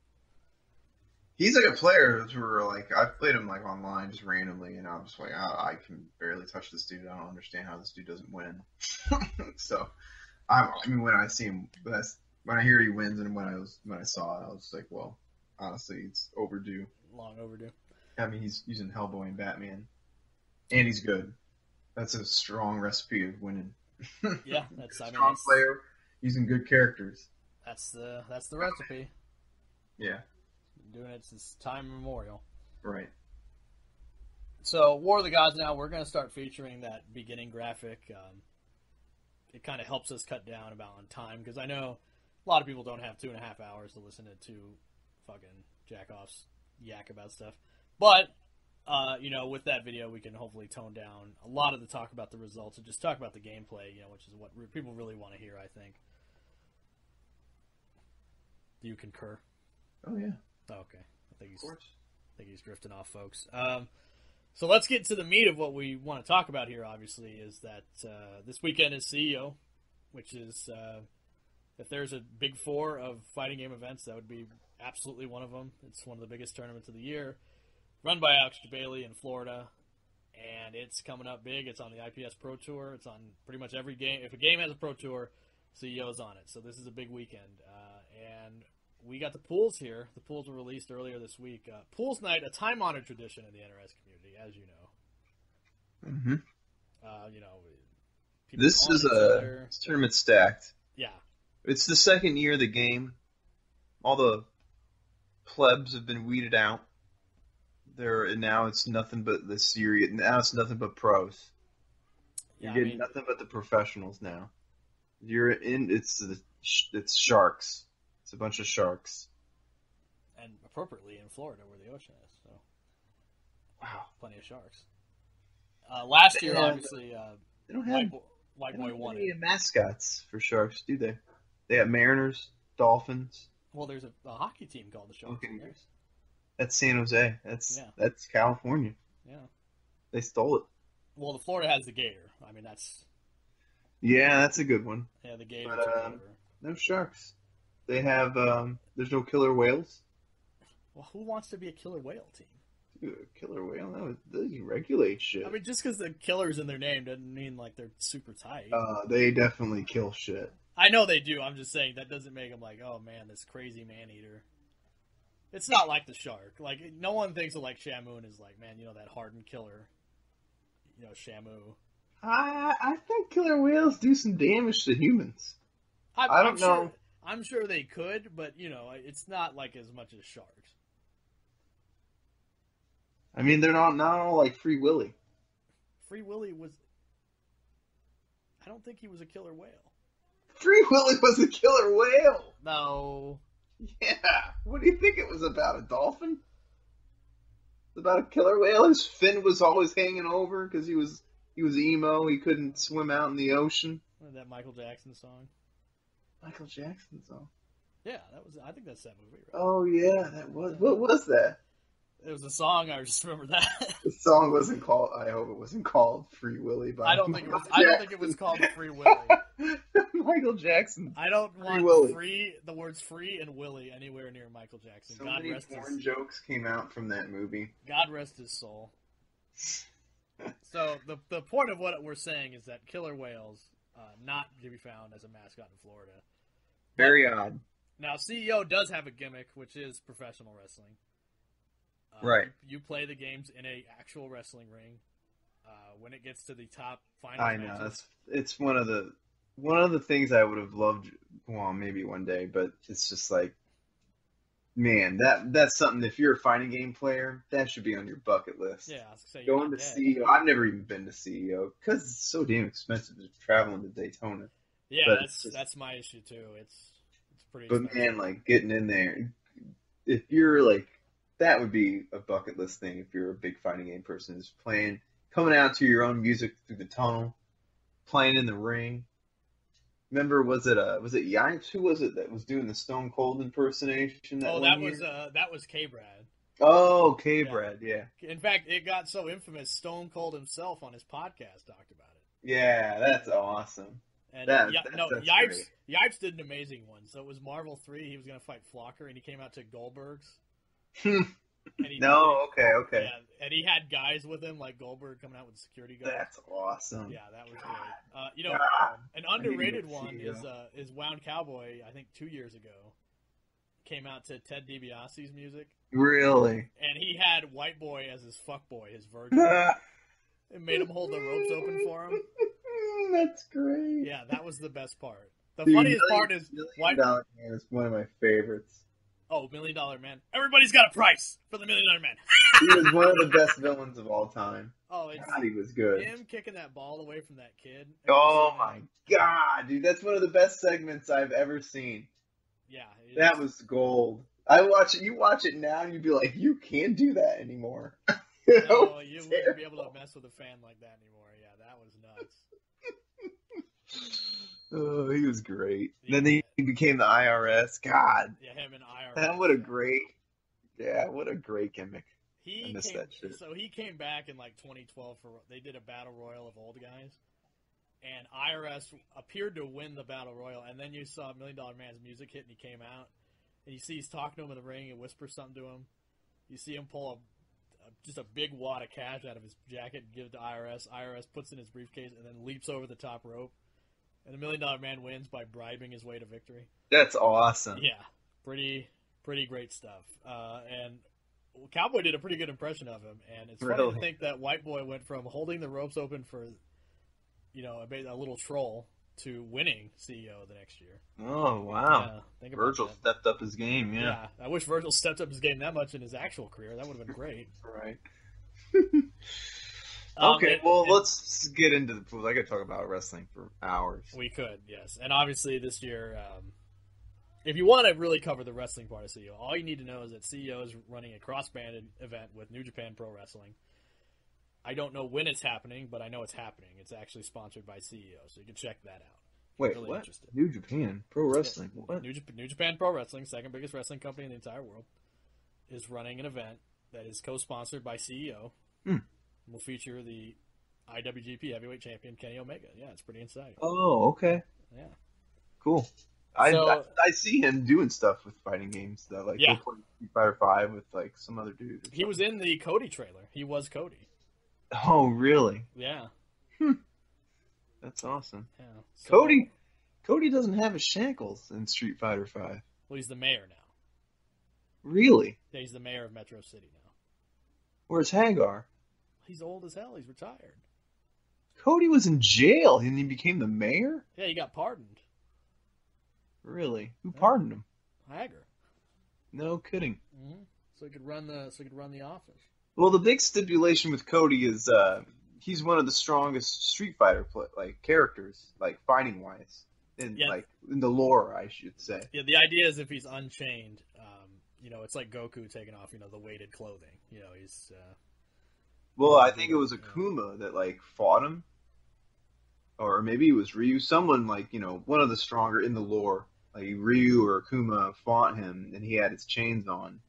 He's like a player who like I've played him like online just randomly, and I'm just like I can barely touch this dude. I don't understand how this dude doesn't win. So, I mean, when I see him, when I hear he wins, and when I saw it, I was like, well, honestly, it's overdue. Long overdue. I mean, he's using Hellboy and Batman, and he's good. That's a strong recipe of winning. Yeah, that's strong player using good characters. That's the recipe. Yeah. Been doing it since time immemorial. Right. So, War of the Gods now, we're going to start featuring that beginning graphic. It kind of helps us cut down on time, because I know a lot of people don't have 2.5 hours to listen to 2 fucking jack-offs yak about stuff. But, with that video, we can hopefully tone down a lot of the talk about the results and just talk about the gameplay, which is what people really want to hear, I think. Do you concur? Oh, yeah. Oh, okay. I think he's drifting off, folks. So let's get to the meat of what we want to talk about here, obviously, is that this weekend is CEO, which is, if there's a big four of fighting game events, that would be absolutely one of them. It's one of the biggest tournaments of the year, run by Alex Bailey in Florida, and it's coming up big. It's on the IPS Pro Tour. It's on pretty much every game. If a game has a Pro Tour, CEO's on it. So this is a big weekend. And we got the pools here. The pools were released earlier this week. Pools night, a time-honored tradition in the NRS community, as you know. Mm-hmm. You know, this is a tournament stacked. Yeah. It's the second year of the game. All the plebs have been weeded out. Now it's nothing but the series. Now it's nothing but pros. You're getting nothing but the professionals now. It's sharks. It's a bunch of sharks. And appropriately in Florida where the ocean is. So, wow, plenty of sharks. Last year, obviously, they don't have White Boy won any it. mascots for sharks, do they? They have Mariners, Dolphins. Well, there's a hockey team called the Sharks. That's San Jose. That's California. Yeah. They stole it. Well, the Florida has the Gator. I mean, that's... Yeah, that's a good one. Yeah, the Gator. But, no sharks. They have, there's no killer whales. Well, who wants to be a killer whale team? Dude, a killer whale? No, they regulate shit. I mean, just because the killer's in their name doesn't mean, like, they're super tight. They definitely kill shit. I know they do. I'm just saying that doesn't make them like, oh, man, this crazy man-eater. It's not like the shark. Like, no one thinks of, like, Shamoon as, like, man, you know, that hardened killer. You know, Shamu. I think killer whales do some damage to humans. I don't know. I'm sure they could, but, you know, it's not, like, as much as sharks. I mean, they're not all like Free Willy. Free Willy was... I don't think he was a killer whale. Free Willy was a killer whale! No. Yeah. What do you think it was about? A dolphin? It's about a killer whale? His fin was always hanging over because he was emo. He couldn't swim out in the ocean. That Michael Jackson song. Michael Jackson song? Yeah, I think that's that movie, right? Oh, yeah, that was... What was that? It was a song. I just remember that. The song wasn't called... I hope it wasn't called Free Willy. I don't think it was called Free Willy. Michael Jackson. I don't want the words free and Willy anywhere near Michael Jackson. So many porn jokes came out from that movie. God rest his soul. So the point of what we're saying is that killer whales not to be found as a mascot in Florida. Very odd. Now CEO does have a gimmick, which is professional wrestling. Right. You play the games in a actual wrestling ring. When it gets to the top final matches. It's one of the things I would have loved. Well, maybe one day, but it's just like, man, that's something. If you're a fighting game player, that should be on your bucket list. Yeah, I was gonna say, going to CEO. I've never even been to CEO because it's so damn expensive to travel to Daytona. Yeah, that's my issue too. It's pretty. But expensive. Man, like getting in there, if you're like. That would be a bucket list thing if you're a big fighting game person. Is coming out to your own music through the tunnel, playing in the ring. Remember, was it Yipes? Who was it that was doing the Stone Cold impersonation? That was K-Brad. Oh, K-Brad, yeah. In fact, it got so infamous. Stone Cold himself on his podcast talked about it. Yeah, that's awesome. And Yipes did an amazing one. So it was Marvel 3. He was going to fight Flocker, and he came out to Goldberg's. Okay. Yeah, and he had guys with him, like Goldberg coming out with security guards. That's awesome. Yeah, that was great. An underrated one is Wound Cowboy, I think 2 years ago. Came out to Ted DiBiase's music. Really? And he had White Boy as his fuckboy, his virgin. It made him hold the ropes open for him. That's great. Yeah, that was the best part. The funniest part is White Boy is one of my favorites. Oh, $1 Million Man. Everybody's got a price for the $1 Million Man. He was one of the best villains of all time. Oh, God, he was good. Him kicking that ball away from that kid. Oh, my God, dude. That's one of the best segments I've ever seen. Yeah. That was gold. You watch it now, and you'd be like, you can't do that anymore. No, you wouldn't be able to mess with a fan like that anymore. Yeah, that was nuts. Oh, he was great. Yeah. Then he became the IRS. God. Yeah, him and IRS. What a great gimmick. I missed that shit. So he came back in like 2012 they did a battle royal of old guys, and IRS appeared to win the battle royal, and then you saw $1 Million Man's music hit, and he came out, and you see he's talking to him in the ring and whispers something to him. You see him pull just a big wad of cash out of his jacket and give it to IRS. IRS puts it in his briefcase and then leaps over the top rope, and the $1 Million Man wins by bribing his way to victory. That's awesome. Yeah, pretty great stuff. And Cowboy did a pretty good impression of him, and it's funny to think that White Boy went from holding the ropes open for, a little troll to winning CEO the next year. Oh, wow. Yeah, Virgil stepped up his game, yeah. I wish Virgil stepped up his game that much in his actual career. That would have been great. Right. Okay, let's get into the pools. I could talk about wrestling for hours. We could, yes. And obviously this year, if you want to really cover the wrestling part of CEO, all you need to know is that CEO is running a cross-banded event with New Japan Pro Wrestling. I don't know when it's happening, but I know it's happening. It's actually sponsored by CEO, so you can check that out. Wait, really what? Interested. New Japan Pro Wrestling? What? New Japan Pro Wrestling, second biggest wrestling company in the entire world, is running an event that is co-sponsored by CEO. Will feature the IWGP Heavyweight Champion Kenny Omega. Yeah, it's pretty exciting. Oh, okay. Yeah. Cool. I see him doing stuff with fighting games, though. Like, he'll play Street Fighter 5 with, like, some other dude. He was in the Cody trailer. He was Cody. Oh, really? Yeah. That's awesome. Yeah. So, Cody doesn't have his shackles in Street Fighter 5. Well, he's the mayor now. Really? Yeah, he's the mayor of Metro City now. Where's Hagar? He's old as hell. He's retired. Cody was in jail and he became the mayor? Yeah, he got pardoned. Really? Who pardoned him? Hagar. No kidding. Mm-hmm. So he could run the office. Well, the big stipulation with Cody is he's one of the strongest Street Fighter characters, like fighting wise, in the lore, I should say. Yeah, the idea is if he's unchained, it's like Goku taking off, the weighted clothing. He's. Well, I think it was Akuma that fought him, or maybe it was Ryu. Someone one of the stronger in the lore, like Ryu or Akuma, fought him, and he had his chains on,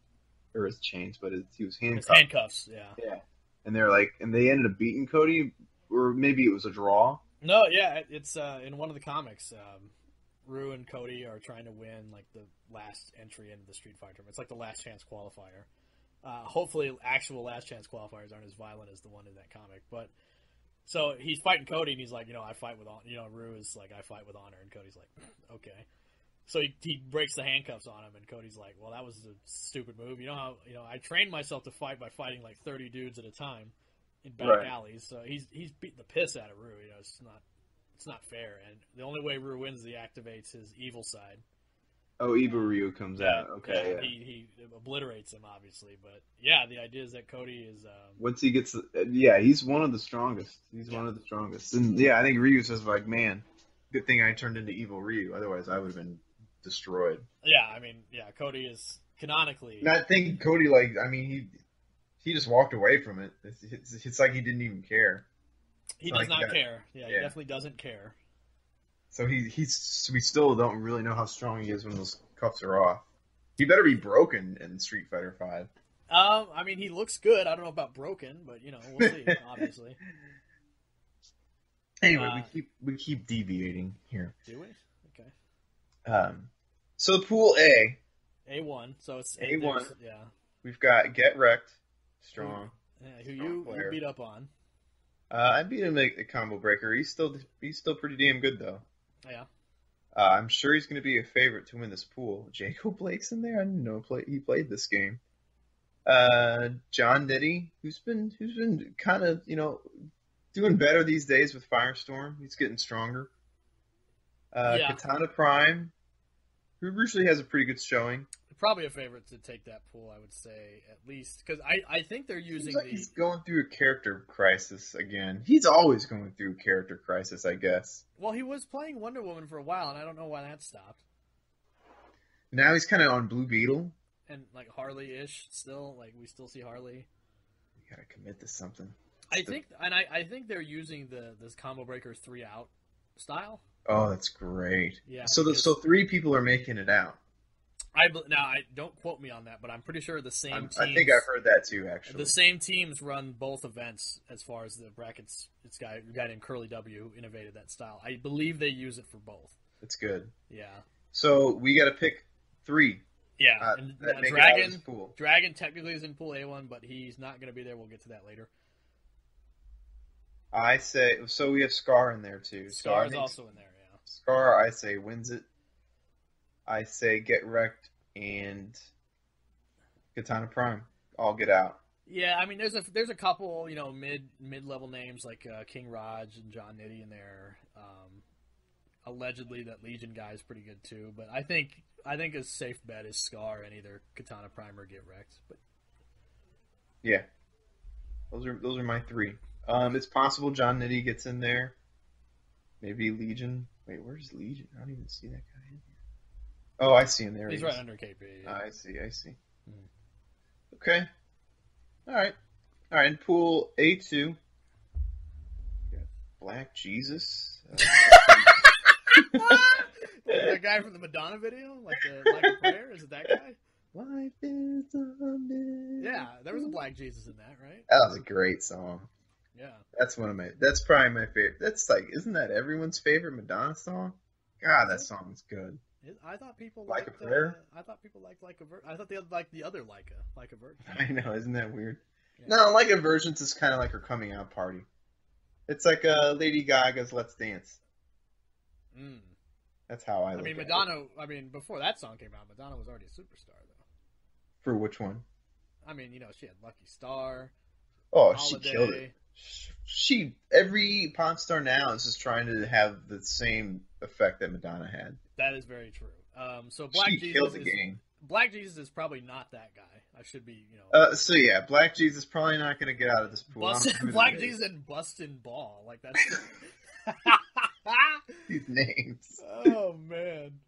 or his chains, but he was handcuffed. His handcuffs, yeah. Yeah, and they ended up beating Cody, or maybe it was a draw. No, yeah, it's in one of the comics. Ryu and Cody are trying to win the last entry into the Street Fighter tournament. It's like the last chance qualifier. Hopefully, actual last chance qualifiers aren't as violent as the one in that comic. But so he's fighting Cody, and he's like, I fight with honor. Ryu is like, I fight with honor, and Cody's like, okay. So he breaks the handcuffs on him, and Cody's like, well, that was a stupid move. I trained myself to fight by fighting 30 dudes at a time in back alleys. So he's beating the piss out of Ryu. It's not fair, and the only way Ryu wins is he activates his evil side. Oh, Evil Ryu comes out. Okay, yeah. He obliterates him, obviously, but yeah, the idea is that Cody is. Once he gets, he's one of the strongest. He's one of the strongest, and I think Ryu says man, good thing I turned into Evil Ryu. Otherwise, I would have been destroyed. Yeah, Cody is canonically. And I think Cody, he just walked away from it. It's like he didn't even care. He does not care. Yeah, he definitely doesn't care. So we still don't really know how strong he is when those cuffs are off. He better be broken in Street Fighter 5. He looks good. I don't know about broken, but we'll see. Obviously. Anyway, we keep deviating here. Do we? Okay. So Pool A. A1. So it's A1. Yeah. We've got Get Wrecked, strong. Who you beat up on? I beat him a combo breaker. He's still pretty damn good though. Yeah. I'm sure he's going to be a favorite to win this pool. Jacob Blake's in there. I didn't know he played this game. John Nitty, who's been kind of doing better these days with Firestorm. He's getting stronger. Katana Prime, who usually has a pretty good showing. Probably a favorite to take that pool, I would say, at least. Because I think they're using he's going through a character crisis again. He's always going through a character crisis, I guess. Well, he was playing Wonder Woman for a while, and I don't know why that stopped. Now he's kind of on Blue Beetle. And, Harley-ish still. We still see Harley. You gotta commit to something. I think they're using this Combo Breaker 3-out style. Oh, that's great. Yeah. So 3 people are making it out. Now, don't quote me on that, but I'm pretty sure the same teams. I think I've heard that too, actually. The same teams run both events as far as the brackets. It's a guy named Curly W innovated that style. I believe they use it for both. It's good. Yeah. So we got to pick 3. Yeah. Dragon technically is in Pool A1, but he's not going to be there. We'll get to that later. I say, so we have Scar in there too. Scar is also in there, yeah. Scar, I say, wins it. I say Get Wrecked and Katana Prime all get out. Yeah, I mean, there's a couple, mid-level names like King Raj and John Nitty in there. Allegedly, that Legion guy is pretty good too. But I think a safe bet is Scar and either Katana Prime or Get Wrecked. But yeah, those are my 3. It's possible John Nitty gets in there. Maybe Legion. Wait, where's Legion? I don't even see that guy in here. Oh, I see him there. He's right under KP. Yeah. I see. Okay. All right. In Pool A2, got Black Jesus. That guy from the Madonna video? Like a prayer? Is it that guy? Life is a miracle. Yeah, there was a Black Jesus in that, right? That was a great song. Yeah. That's probably my favorite. That's isn't that everyone's favorite Madonna song? God, that song's good. I thought people Like a Prayer? I thought people liked Like a Virgin. I thought they liked the other Like a Virgin. I know, isn't that weird? Yeah. No, Like a Virgin's is kind of like her coming out party. It's like Lady Gaga's Let's Dance. That's how I look at Madonna, it. Before that song came out, Madonna was already a superstar, though. For which one? She had Lucky Star. Oh, Holiday. She killed it. Every pop star now is just trying to have the same effect that Madonna had. That is very true. So Black Jesus is probably not that guy. I should be, So yeah, Black Jesus probably not going to get out of this pool. Black Jesus and Bustin' Ball, like that's these names. Oh man.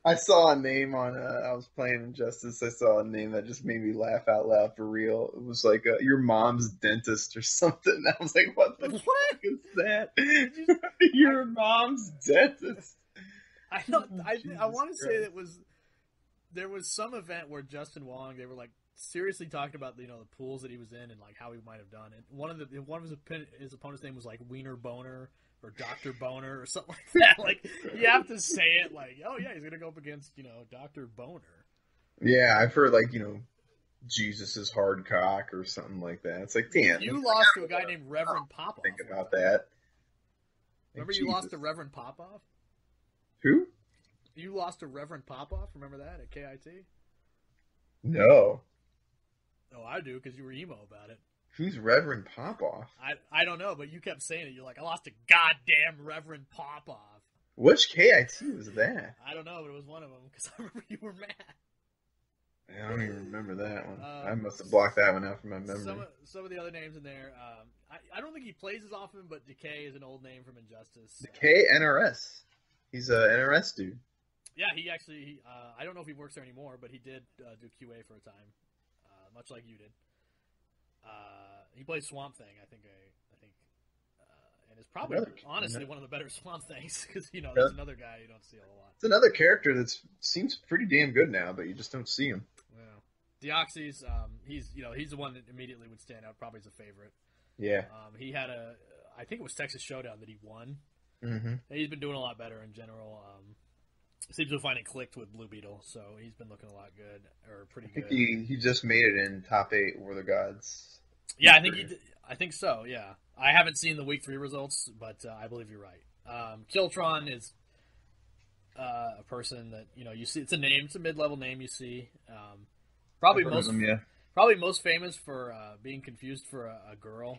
I saw a name on. I was playing Injustice. I saw a name that just made me laugh out loud for real. It was like your mom's dentist or something. I was like, "What the fuck is that? Your mom's dentist?" I want to say there was some event where Justin Wong, they were like seriously talking about the pools that he was in and like how he might have done it. One of his opponent's name was like Wiener Boner or Dr. Boner or something like that. Like you have to say it like, oh yeah, he's gonna go up against Dr. Boner. Yeah, I've heard like Jesus's hard cock or something like that. It's like, damn, you lost to a guy named Reverend Popoff. Think about that. Remember you lost to Reverend Popoff? Who? You lost to Reverend Popoff. Remember that at KIT? No. Oh, I do because you were emo about it. Who's Reverend Popoff? I don't know, but you kept saying it. You're like, I lost to goddamn Reverend Popoff. Which KIT was that? I don't know, but it was one of them because I remember you were mad. I don't even remember that one. I must have blocked that one out from my memory. Some of the other names in there, I don't think he plays as often, but Decay is an old name from Injustice. Decay NRS. He's a NRS dude. Yeah, he actually, I don't know if he works there anymore, but he did do QA for a time, much like you did. He plays Swamp Thing, I think, and is probably honestly one of the better Swamp Things because there's another guy you don't see a whole lot. It's another character that seems pretty damn good now, but you just don't see him. Yeah, Deoxys, he's the one that immediately would stand out, probably as a favorite. Yeah. He had I think it was Texas Showdown that he won. Mm-hmm. He's been doing a lot better in general. Seems to find it clicked with Blue Beetle, so he's been looking a lot good, or pretty good. I think he just made it in top 8 War of the Gods. Yeah, I think he did. I think so. Yeah, I haven't seen the week 3 results, but I believe you're right. Kiltron is a person that you see. It's a name. It's a mid-level name you see. Probably most famous for being confused for a girl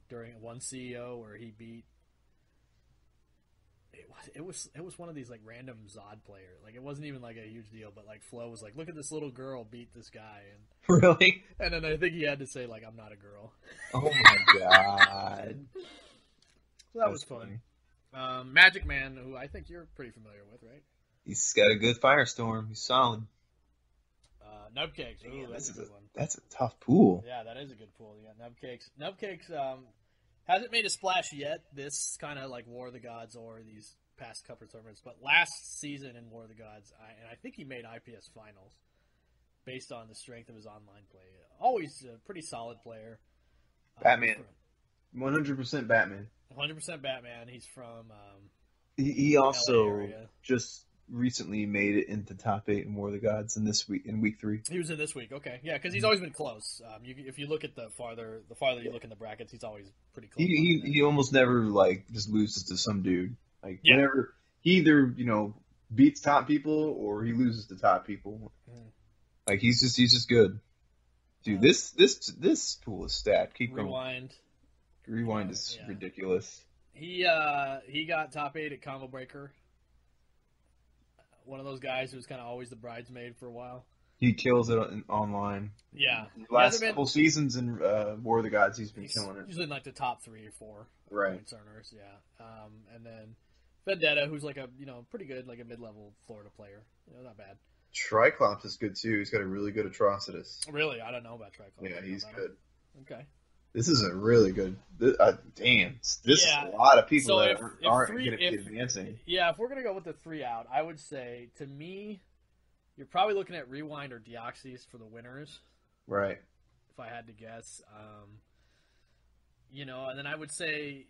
during one CEO where he beat. It was one of these like random Zod player. Like it wasn't even like a huge deal, but like Flo was like, "Look at this little girl beat this guy," and really. And then I think he had to say like, "I'm not a girl." Oh my god. So that was fun. Magic Man, who I think you're pretty familiar with, right? He's got a good firestorm. He's solid. Nubcakes. Ooh, that's a good one. That's a tough pool. Yeah, that is a good pool. Yeah, Nubcakes hasn't made a splash yet. This kind of like War of the Gods or these past couple of tournaments, but last season in War of the Gods, I think he made IPS finals based on the strength of his online play. Always a pretty solid player. Batman. 100% Batman. 100% Batman. He's from He also LA area. just recently made it into top 8 in War of the Gods in week 3. He was in this week. Okay, yeah, because he's always been close. If you look at the farther you look in the brackets, he's always pretty close. He almost never like just loses to some dude. Like whenever he either beats top people or he loses to top people. Like he's just good. Dude, this pool is stacked. Keep going. Rewind is ridiculous. He got top 8 at Combo Breaker. One of those guys who's kind of always the bridesmaid for a while. He kills it online. Yeah. Last couple seasons in War of the Gods, he's been killing it. Usually in like the top 3 or 4 points earners. Yeah. And then Vendetta, who's like a pretty good like a mid-level Florida player. Not bad. Triclops is good too. He's got a really good Atrocitus. Really, I don't know about Triclops. Yeah, he's good. Okay. This is a really good. Damn, this is a lot of people that aren't going to be advancing. Yeah, if we're going to go with the 3 out, I would say, to me, you're probably looking at Rewind or Deoxys for the winners. Right. If I had to guess. And then I would say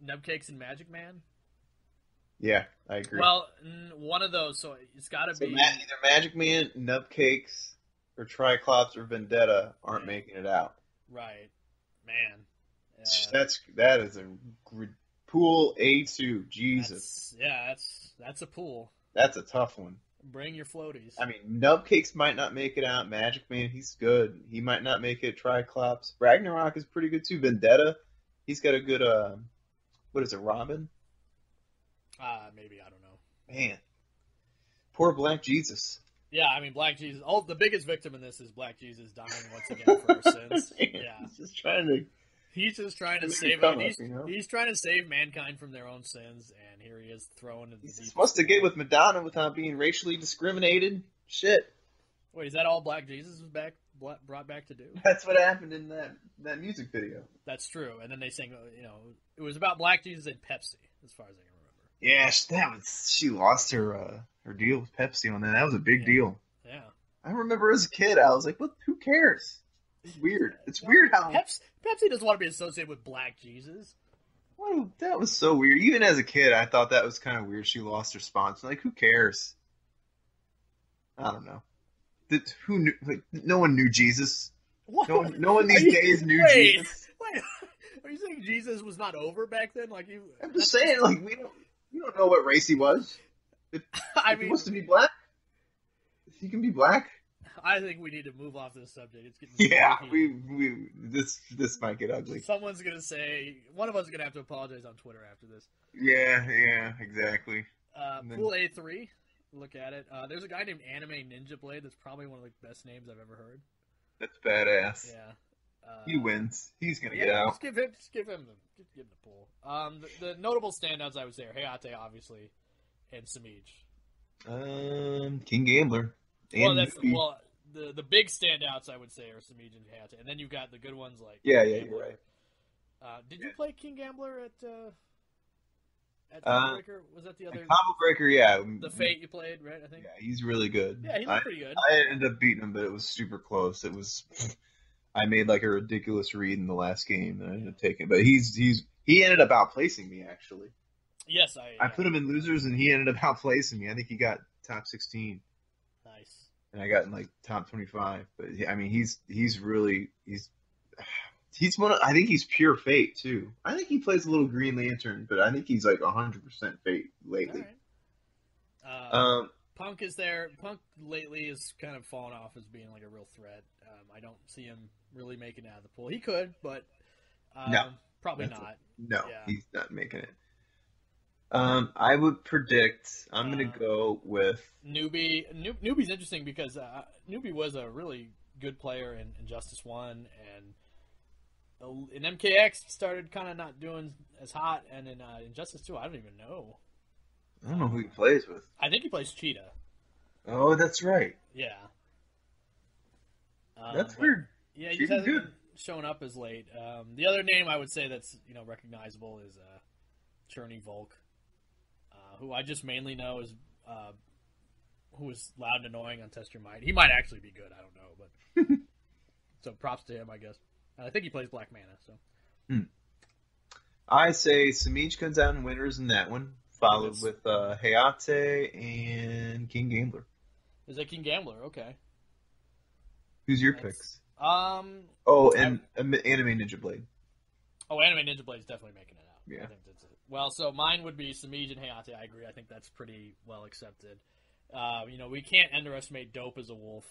Nubcakes and Magic Man. Yeah, I agree. Well, one of those, so it's got to be... either Magic Man, Nubcakes, or Triclops or Vendetta aren't making it out. Right. Man. That is a pool A2. Jesus. That's a pool. That's a tough one. Bring your floaties. I mean, Nubcakes might not make it out. Magic Man, he's good. He might not make it. Triclops. Ragnarok is pretty good too. Vendetta, he's got a good, what is it, Robin? Maybe, I don't know. Man. Poor Black Jesus. Yeah, I mean, Black Jesus. The biggest victim in this is Black Jesus dying once again for our sins. Yeah, he's just trying to save. He's trying to save mankind from their own sins, and here he is thrown in the deep. He's supposed to get with Madonna without being racially discriminated. Shit. Wait, is that all Black Jesus was brought back to do? That's what happened in that music video. That's true, and then they sang. It was about Black Jesus and Pepsi, as far as I can remember. Yeah, she lost her deal with Pepsi on that. That was a big deal. Yeah. I remember as a kid, I was like, "What? Who cares?" It's weird. It's weird how Pepsi doesn't want to be associated with Black Jesus. Well, that was so weird. Even as a kid, I thought that was kind of weird. She lost her sponsor. Like, who cares? I don't know. Who knew? Like, no one knew Jesus. What? No one these days knew Jesus. Wait, are you saying Jesus was not over back then? Like I'm just saying, like we don't know what race he was. If he wants to be black, he can be black. I think we need to move off this subject. It's getting this might get ugly. Someone's gonna say one of us is gonna have to apologize on Twitter after this. Yeah, exactly. Pool A3. Look at it. There's a guy named Anime Ninja Blade. That's probably one of the best names I've ever heard. That's badass. Yeah. He wins. He's gonna get out. Just give him the pool. The notable standouts I would say are Hayate, obviously, and Samij. King Gambler. The big standouts I would say are Samij and Hayate, and then you've got the good ones like you're right. Did you play King Gambler at Combo Breaker? Was that the other Combo Breaker? Yeah, the Fate you played, right? I think. Yeah, he's really good. Yeah, he looked pretty good. I ended up beating him, but it was super close. It was. I made like a ridiculous read in the last game that I ended up taking, but he ended up outplacing me actually. Yes, I put him in losers and he ended up outplacing me. I think he got top 16. Nice. And I got in like top 25. But I mean, he's one of, I think he's pure Fate too. I think he plays a little Green Lantern, but I think he's like 100% Fate lately. All right. Punk is there. Punk lately has kind of fallen off as being like a real threat. I don't see him really making it out of the pool. He could, but probably not. He's not making it. I would predict I'm going to go with Newbie. Newbie's interesting because Newbie was a really good player in Injustice 1, and in MKX started kind of not doing as hot, and in Injustice 2, I don't even know. I don't know who he plays with. I think he plays Cheetah. Oh, that's right. Yeah. That's weird. Yeah, he just hasn't been showing up as late. The other name I would say that's recognizable is Churny Volk, who I just mainly know is who is loud and annoying on Test Your Might. He might actually be good. I don't know, but so props to him, I guess. I think he plays Black Mana. So I say Smeej comes out and winners in that one, followed with Hayate and King Gambler. Is that King Gambler? Okay. Who's your picks? Anime Ninja Blade. Oh, Anime Ninja Blade's definitely making it out. Yeah. I think that's it. Well, so mine would be Smeej and Hayate. I agree. I think that's pretty well accepted. We can't underestimate Dope as a wolf.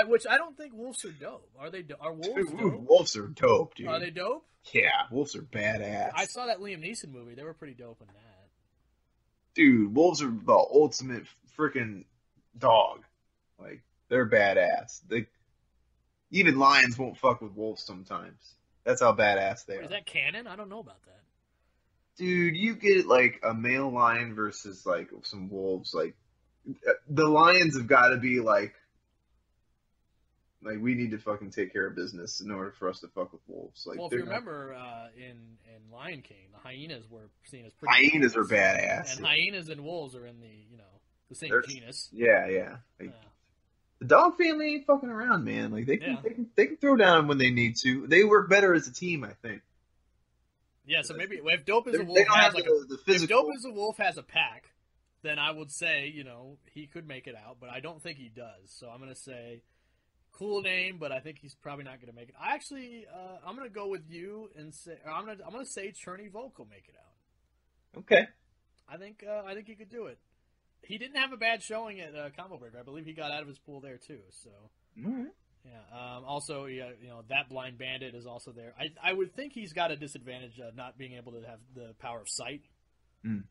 Which I don't think wolves are dope. Are they? Are wolves dope? Wolves are dope, dude. Are they dope? Yeah, wolves are badass. I saw that Liam Neeson movie. They were pretty dope in that. Dude, wolves are the ultimate freaking dog. Like, they're badass. Even lions won't fuck with wolves sometimes. That's how badass they are. Is that canon? I don't know about that. Dude, you get like a male lion versus like some wolves. Like, the lions have got to be like we need to fucking take care of business in order for us to fuck with wolves. Like, well, if you remember in Lion King, the hyenas were seen as pretty. Hyenas are badass, and hyenas and wolves are in the same genus. Yeah. The dog family ain't fucking around, man. Like they can throw down when they need to. They work better as a team, I think. Yeah, so maybe if Dope as a Wolf has if Dope as a Wolf has a pack, then I would say he could make it out, but I don't think he does. So I'm gonna say cool name, but I think he's probably not gonna make it. I'm gonna go with you and say I'm gonna say Cherny Volk will make it out. Okay. I think he could do it. He didn't have a bad showing at Combo Breaker. I believe he got out of his pool there too. So. All right. Yeah. Also, that Blind Bandit is also there. I would think he's got a disadvantage not being able to have the power of sight. Mm.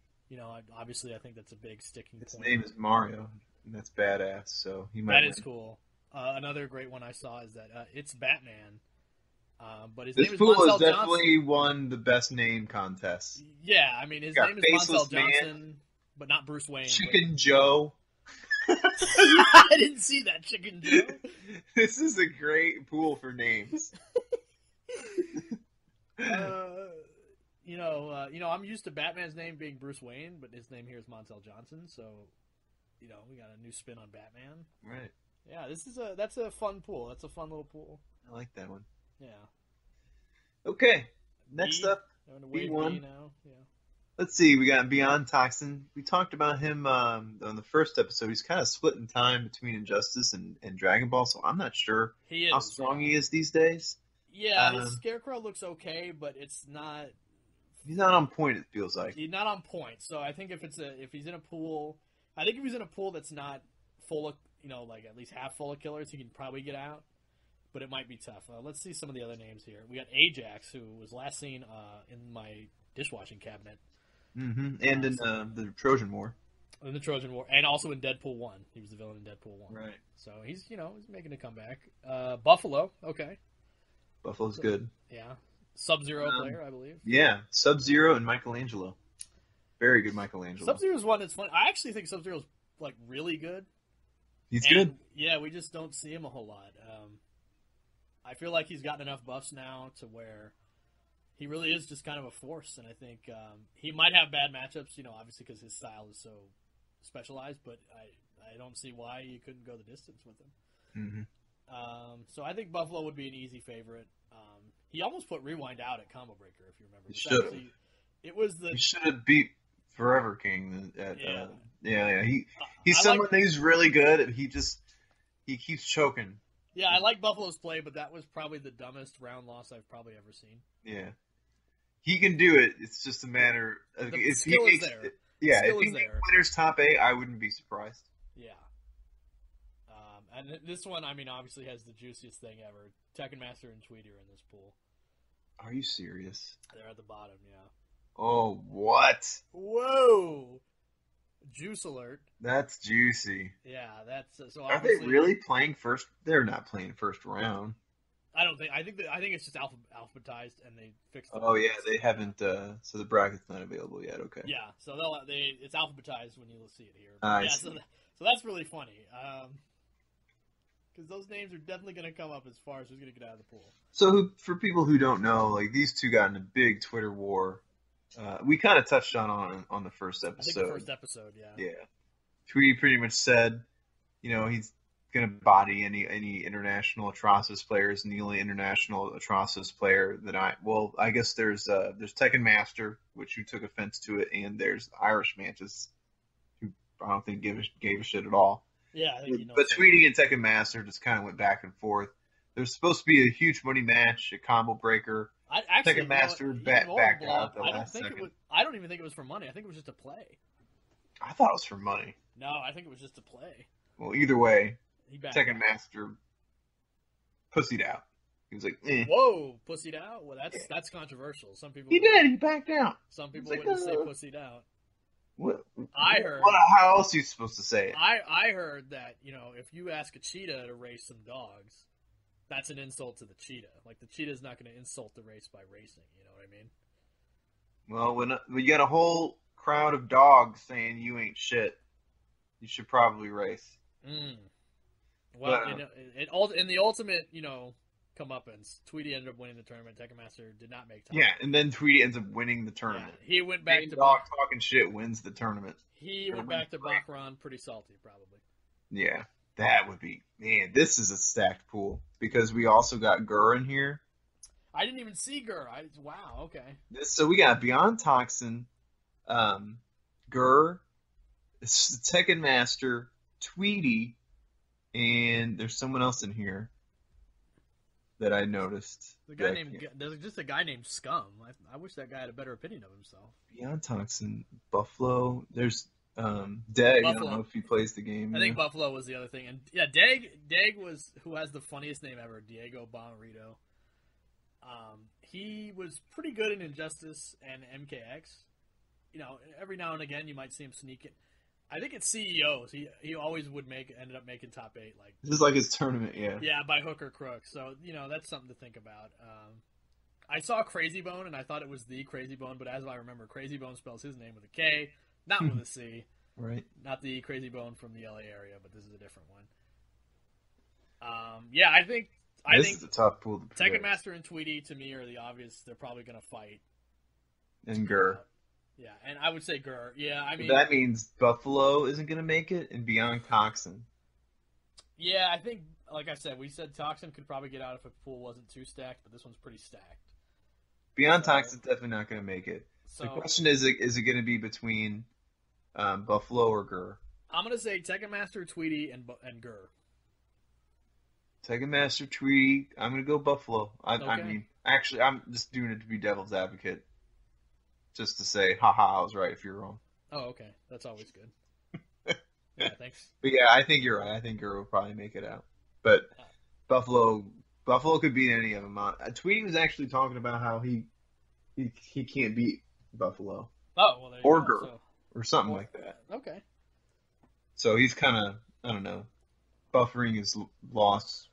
Obviously, I think that's a big sticking point. His name is Mario, and that's badass. So he might. That win. is cool. Another great one I saw is that it's Batman, but his this name is pool Montel has definitely Johnson. won the best name contest. Yeah, I mean his name is Montel Johnson, but not Bruce Wayne. Chicken Joe. I didn't see that, Chicken Joe. This is a great pool for names. I'm used to Batman's name being Bruce Wayne, but his name here is Montel Johnson, so we got a new spin on Batman. Right. Yeah, that's a fun pool. That's a fun little pool. I like that one. Yeah. Okay. Next up, B1. Now. Yeah. Let's see, we got Beyond Toxin. We talked about him on the first episode. He's kind of split in time between Injustice and Dragon Ball, so I'm not sure how strong he is these days. Yeah, his Scarecrow looks okay, but it's not... He's not on point, it feels like. He's not on point, so I think if he's in a pool... I think if he's in a pool that's not full of, at least half full of killers, he can probably get out, but it might be tough. Let's see some of the other names here. We got Ajax, who was last seen in my dishwashing cabinet. Mm-hmm. And in the Trojan War. In the Trojan War, and also in Deadpool 1. He was the villain in Deadpool 1. Right. So he's making a comeback. Buffalo, okay. Buffalo's good. Yeah. Sub-Zero player, I believe. Yeah, Sub-Zero and Michelangelo. Very good Michelangelo. Sub-Zero's one that's fun. I actually think Sub-Zero's, really good. He's good. Yeah, we just don't see him a whole lot. I feel like he's gotten enough buffs now to where he really is just kind of a force, and I think he might have bad matchups, obviously because his style is so specialized, but I don't see why you couldn't go the distance with him. Mm-hmm. So I think Buffalo would be an easy favorite. He almost put Rewind out at Combo Breaker, if you remember. He should have beat Forever King. Yeah. He's someone who's really good. He keeps choking. Yeah, I like Buffalo's play, but that was probably the dumbest round loss I've probably ever seen. Yeah. He can do it. It's just a matter of... The skill is there. Yeah, if he makes winners top 8, I wouldn't be surprised. Yeah. And this one, obviously has the juiciest thing ever. Tekken Master and Tweety are in this pool. Are you serious? They're at the bottom, yeah. Oh, what? Whoa! Juice alert. That's juicy. Yeah, that's... So are they really playing first? They're not playing first round. I don't think... I think it's just alphabetized, and they fixed it. Oh, yeah, they haven't... so the bracket's not available yet, okay. Yeah, so it's alphabetized when you see it here. So that's really funny. Because those names are definitely going to come up as far as who's going to get out of the pool. So for people who don't know, these two got in a big Twitter war we kind of touched on the first episode. I think the first episode, yeah. Yeah. Tweety pretty much said, he's going to body any international Atrocitus players, and the only international Atrocitus player that I guess there's Tekken Master, which you took offense to it, and there's Irish Mantis, who I don't think gave a shit at all. Yeah, I think But Tweety and Tekken Master just kind of went back and forth. There's supposed to be a huge money match, a combo breaker. Tekken Master backed out the last second. I don't even think it was for money. I think it was just a play. I thought it was for money. No, I think it was just a play. Well, either way, Tekken out. Master pussied out. He was like, eh. Whoa, pussied out? Well, that's controversial. Some people He did. He backed out. Some people wouldn't say pussied out. What? I heard. How else are you supposed to say it? I heard that, if you ask a cheetah to race some dogs, that's an insult to the cheetah. Like, the cheetah's not going to insult the race by racing. You know what I mean? Well, when you got a whole crowd of dogs saying you ain't shit, you should probably race. Well, in the ultimate, comeuppance, Tweety ended up winning the tournament. Tekken Master did not make time. Yeah, and then Tweety ends up winning the tournament. Yeah, he went back to dog talking shit wins the tournament. He went back to Baccarat pretty salty, probably. Yeah, that would be, man. This is a stacked pool because we also got Gur in here. I didn't even see Gur. Wow, okay. So we got Beyond Toxin, Gur, Tekken Master, Tweety, and there's someone else in here that I noticed. There's just a guy named Scum. I wish that guy had a better opinion of himself. Beyond Toxin, Buffalo. There's Dag. Buffalo. I don't know if he plays the game. I think Buffalo was the other thing, and yeah, Dag was who has the funniest name ever, Diego Bonarito. He was pretty good in Injustice and MKX. Every now and again you might see him sneak it. I think it's CEOs. He always ended up making top 8. Like this is like his tournament, yeah. Yeah, by hook or crook. So that's something to think about. I saw Crazy Bone and I thought it was the Crazy Bone, but as I remember, Crazy Bone spells his name with a K, not with a C. Right. Not the Crazy Bone from the LA area, but this is a different one. Yeah, I think this is a tough pool to Tekken Master and Tweety to me are the obvious. They're probably going to fight. And Gur. Yeah, and I would say Gur. Yeah, I mean that means Buffalo isn't going to make it, and Beyond Toxin. Yeah, I think, like I said, we said Toxin could probably get out if a pool wasn't too stacked, but this one's pretty stacked. Beyond Toxin's definitely not going to make it. So, the question is it going to be between Buffalo or Gur? I'm going to say Tekken Master, Tweety, and Gur. Tekken Master, Tweety. I'm going to go Buffalo. Okay. I mean, actually, I'm just doing it to be devil's advocate. Just to say, haha, I was right if you're wrong. Oh, okay. That's always good. Yeah, thanks. But yeah, I think you're right. I think Gur will probably make it out. But Buffalo could beat any of them. Tweety was actually talking about how he can't beat Buffalo. Oh, well, there you or go. Gur. Or something like that. Okay. So he's kind of, I don't know, buffering his loss.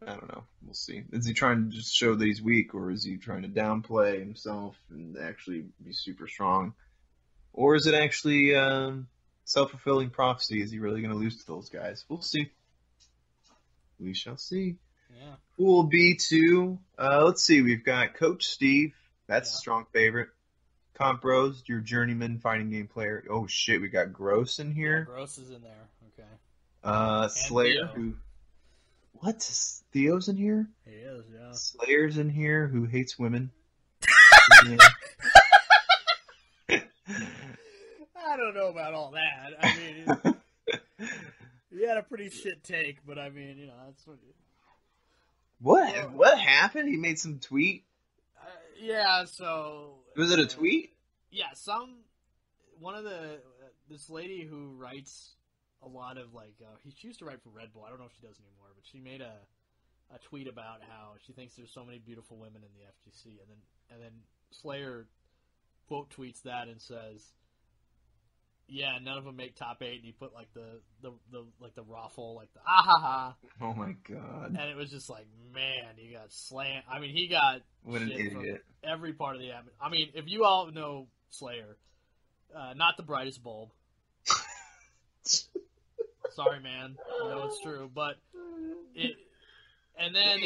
I don't know. We'll see. Is he trying to just show that he's weak, or is he trying to downplay himself and actually be super strong? Or is it actually self-fulfilling prophecy? Is he really going to lose to those guys? We'll see. We shall see. Yeah. Pool B2. Let's see. We've got Coach Steve. That's a strong favorite. Comp Bros, your journeyman fighting game player. Oh, shit. We got Gross in here. Yeah, Gross is in there. Okay. Slayer, who... What? Theo's in here? He is, yeah. Slayer's in here, who hates women. I don't know about all that. I mean, he had a pretty shit take, but I mean, that's what... What happened? He made some tweet? Yeah, so... Was it a tweet? Yeah, this lady who writes a lot of, she used to write for Red Bull. I don't know if she does anymore, but she made a tweet about how she thinks there's so many beautiful women in the FGC, and then Slayer quote tweets that and says, "Yeah, none of them make top 8." And he put the raffle, the ah ha ha. Oh my god! And it was just like, man, he got slammed. I mean, he got what an idiot. Every part of the admin. I mean, if you all know Slayer, not the brightest bulb. Sorry, man. I know it's true, but and then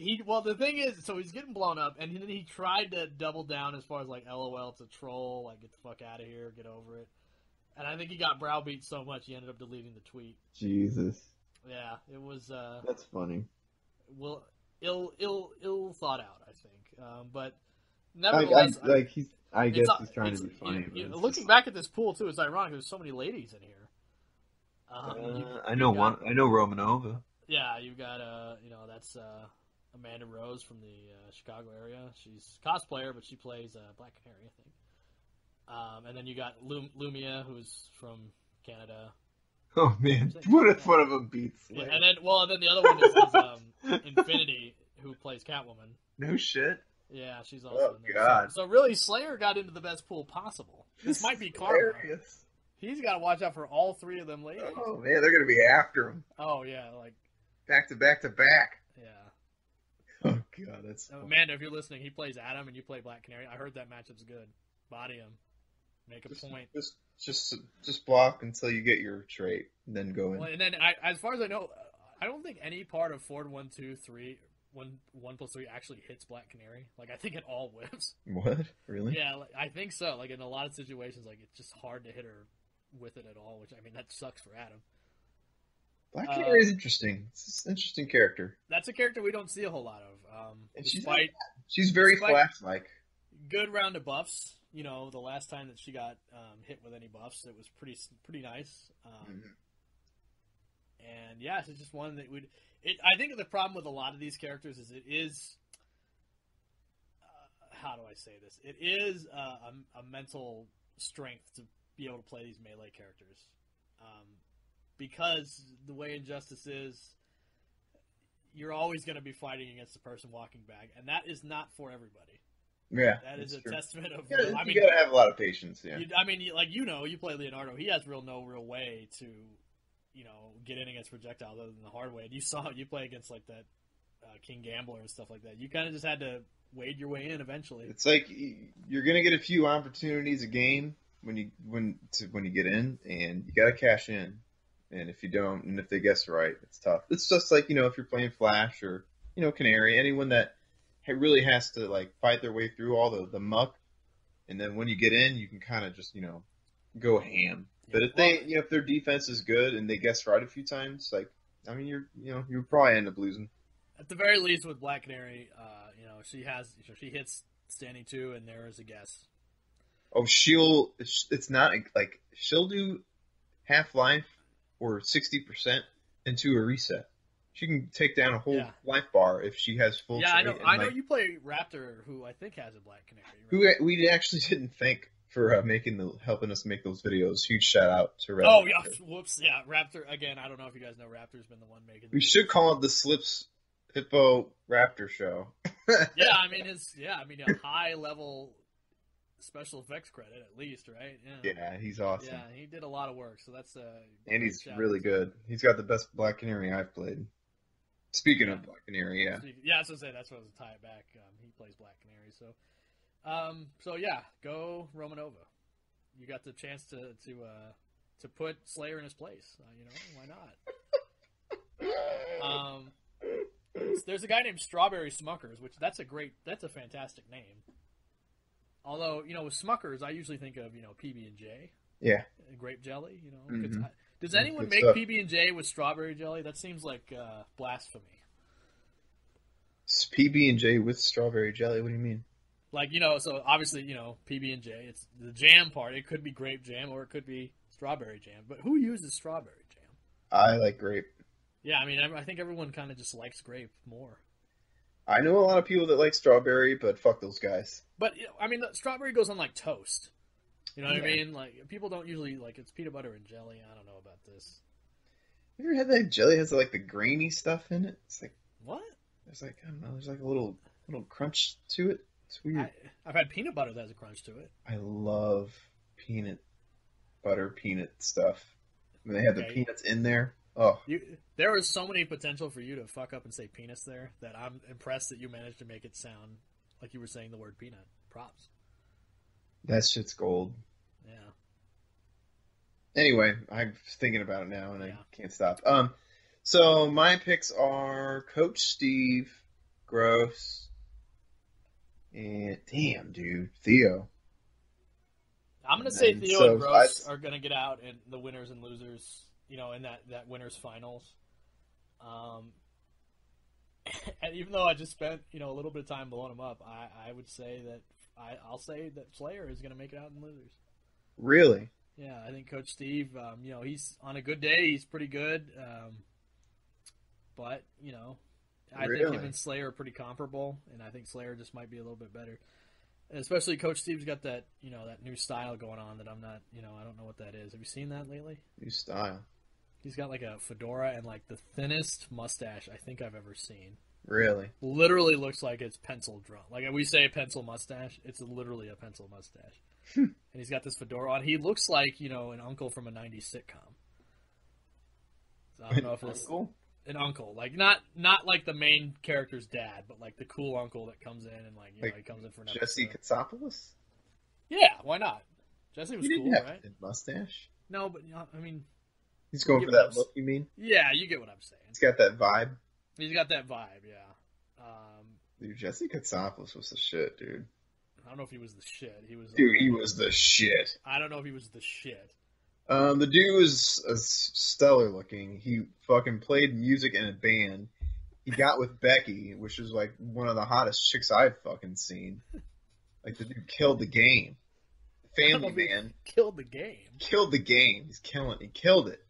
the thing is, so he's getting blown up, and then he tried to double down as far as like, LOL, it's a troll, like get the fuck out of here, get over it. And I think he got browbeat so much he ended up deleting the tweet. Jesus. Yeah, it was. That's funny. Well, ill thought out, I think. But nevertheless, I guess he's trying to be funny. Looking back at this pool too, it's ironic. There's so many ladies in here. I know Romanova. Yeah, you've got that's Amanda Rose from the Chicago area. She's a cosplayer, but she plays Black Canary, I think. And then you got Lumia, who's from Canada. Oh man, what if one of them beats Slayer? Yeah, and then the other one is Infinity, who plays Catwoman. No shit. Yeah, she's also in there. God. So really, Slayer got into the best pool possible. This might be karma. He's got to watch out for all three of them ladies. Oh man, they're gonna be after him. Oh yeah, like back to back to back. Yeah. Oh god, that's Amanda, if you're listening, he plays Adam and you play Black Canary. I heard that matchup's good. Body him. Make a point. Just block until you get your trait, and then go in. Well, and then as far as I know, I don't think any part of Ford 1, 2, 3, 1+3 actually hits Black Canary. Like I think it all whips. What? Really? Yeah, like, I think so. Like in a lot of situations, like it's just hard to hit her with it at all. Which I mean, that sucks for Adam. Black Canary is interesting. It's an interesting character. That's a character we don't see a whole lot of. And she's very Flash-like. Good round of buffs. You know, the last time that she got hit with any buffs, it was pretty nice. And yeah, it's just one that would. I think the problem with a lot of these characters is it is. How do I say this? It is a mental strength to be able to play these melee characters, because the way Injustice is, you're always going to be fighting against the person walking back, and that is not for everybody. Yeah, that is a testament of. Yeah, you gotta have a lot of patience. Yeah, you play Leonardo. He has no real way to, get in against projectiles other than the hard way. And you play against like that King Gambler and stuff like that. You kind of just had to wade your way in eventually. It's like you're gonna get a few opportunities a game when you get in, and you gotta cash in. And if you don't, and if they guess right, it's tough. It's just like if you're playing Flash or Canary, anyone that really has to like fight their way through all the muck, and then when you get in, you can kind of just go ham. But if if their defense is good and they guess right a few times, you'll probably end up losing. At the very least, with Black Canary, she hits standing 2, and there is a guess. Oh, it's not like she'll do half life or 60% into a reset. She can take down a whole life bar if she has full. Yeah, I know. I know you play Raptor, who I think has a Black Canary. Right? Who we actually didn't thank for helping us make those videos. Huge shout out to Raptor. Oh yeah, whoops, yeah, Raptor again. I don't know if you guys know Raptor's been the one making. We should call it the Slips Hippo Raptor show. Yeah, I mean a high level special effects credit at least, right? Yeah, he's awesome. Yeah, he did a lot of work, so that's and he's really good. He's got the best Black Canary I've played. Speaking of Black Canary, yeah. Yeah, I was gonna say that's what I was tie it back. He plays Black Canary, so yeah, go Romanova. You got the chance to put Slayer in his place. Why not? There's a guy named Strawberry Smuckers, which that's a fantastic name. Although with Smuckers, I usually think of PB&J. Yeah. Grape jelly. Mm-hmm. Does anyone make PB&J with strawberry jelly? That seems like blasphemy. It's PB&J with strawberry jelly? What do you mean? Like, so obviously, PB&J, it's the jam part. It could be grape jam or it could be strawberry jam. But who uses strawberry jam? I like grape. Yeah, I mean, I think everyone kind of just likes grape more. I know a lot of people that like strawberry, but fuck those guys. But, I mean, strawberry goes on like toast. You know what I mean? Like, people don't usually, like, it's peanut butter and jelly. I don't know about this. You ever had that jelly has, like, the grainy stuff in it? It's like... What? There's, like, I don't know, there's, like, a little crunch to it. It's weird. I've had peanut butter that has a crunch to it. I love peanut stuff. When they have the peanuts in there. Oh. There was so many potential for you to fuck up and say penis there that I'm impressed that you managed to make it sound like you were saying the word peanut. Props. That shit's gold. Yeah. Anyway, I'm thinking about it now and I can't stop. So my picks are Coach Steve, Gross. And damn, dude, Theo. I'm going to say And Theo so and Gross are going to get out in the winners and losers, in that winners finals. And even though I just spent, a little bit of time blowing them up, I would say that I'll say that Slayer is going to make it out in losers. Really? Yeah, I think Coach Steve, he's on a good day. He's pretty good. But, I think him and Slayer are pretty comparable, and I think Slayer just might be a little bit better. And especially Coach Steve's got that, that new style going on that I'm not, I don't know what that is. Have you seen that lately? New style. He's got like a fedora and like the thinnest mustache I think I've ever seen. Really? Literally looks like it's pencil drawn. Like we say pencil mustache, it's literally a pencil mustache. And he's got this fedora on. He looks like, an uncle from a 90s sitcom. So I don't know if it's an uncle. Like not like the main character's dad, but like the cool uncle that comes in and like he comes in for an Jesse episode. Katsopoulos? Yeah, why not? Jesse was cool, right? Mustache? No, but I mean, he's going for that look, you mean? Yeah, you get what I'm saying. He's got that vibe. He's got that vibe, yeah. Dude, Jesse Katsopoulos was the shit, dude. I don't know if he was the shit. He was the shit. I don't know if he was the shit. The dude was stellar looking. He fucking played music in a band. He got with Becky, which was like one of the hottest chicks I've fucking seen. Like the dude killed the game. Family Man killed the game. Killed the game. He killed it.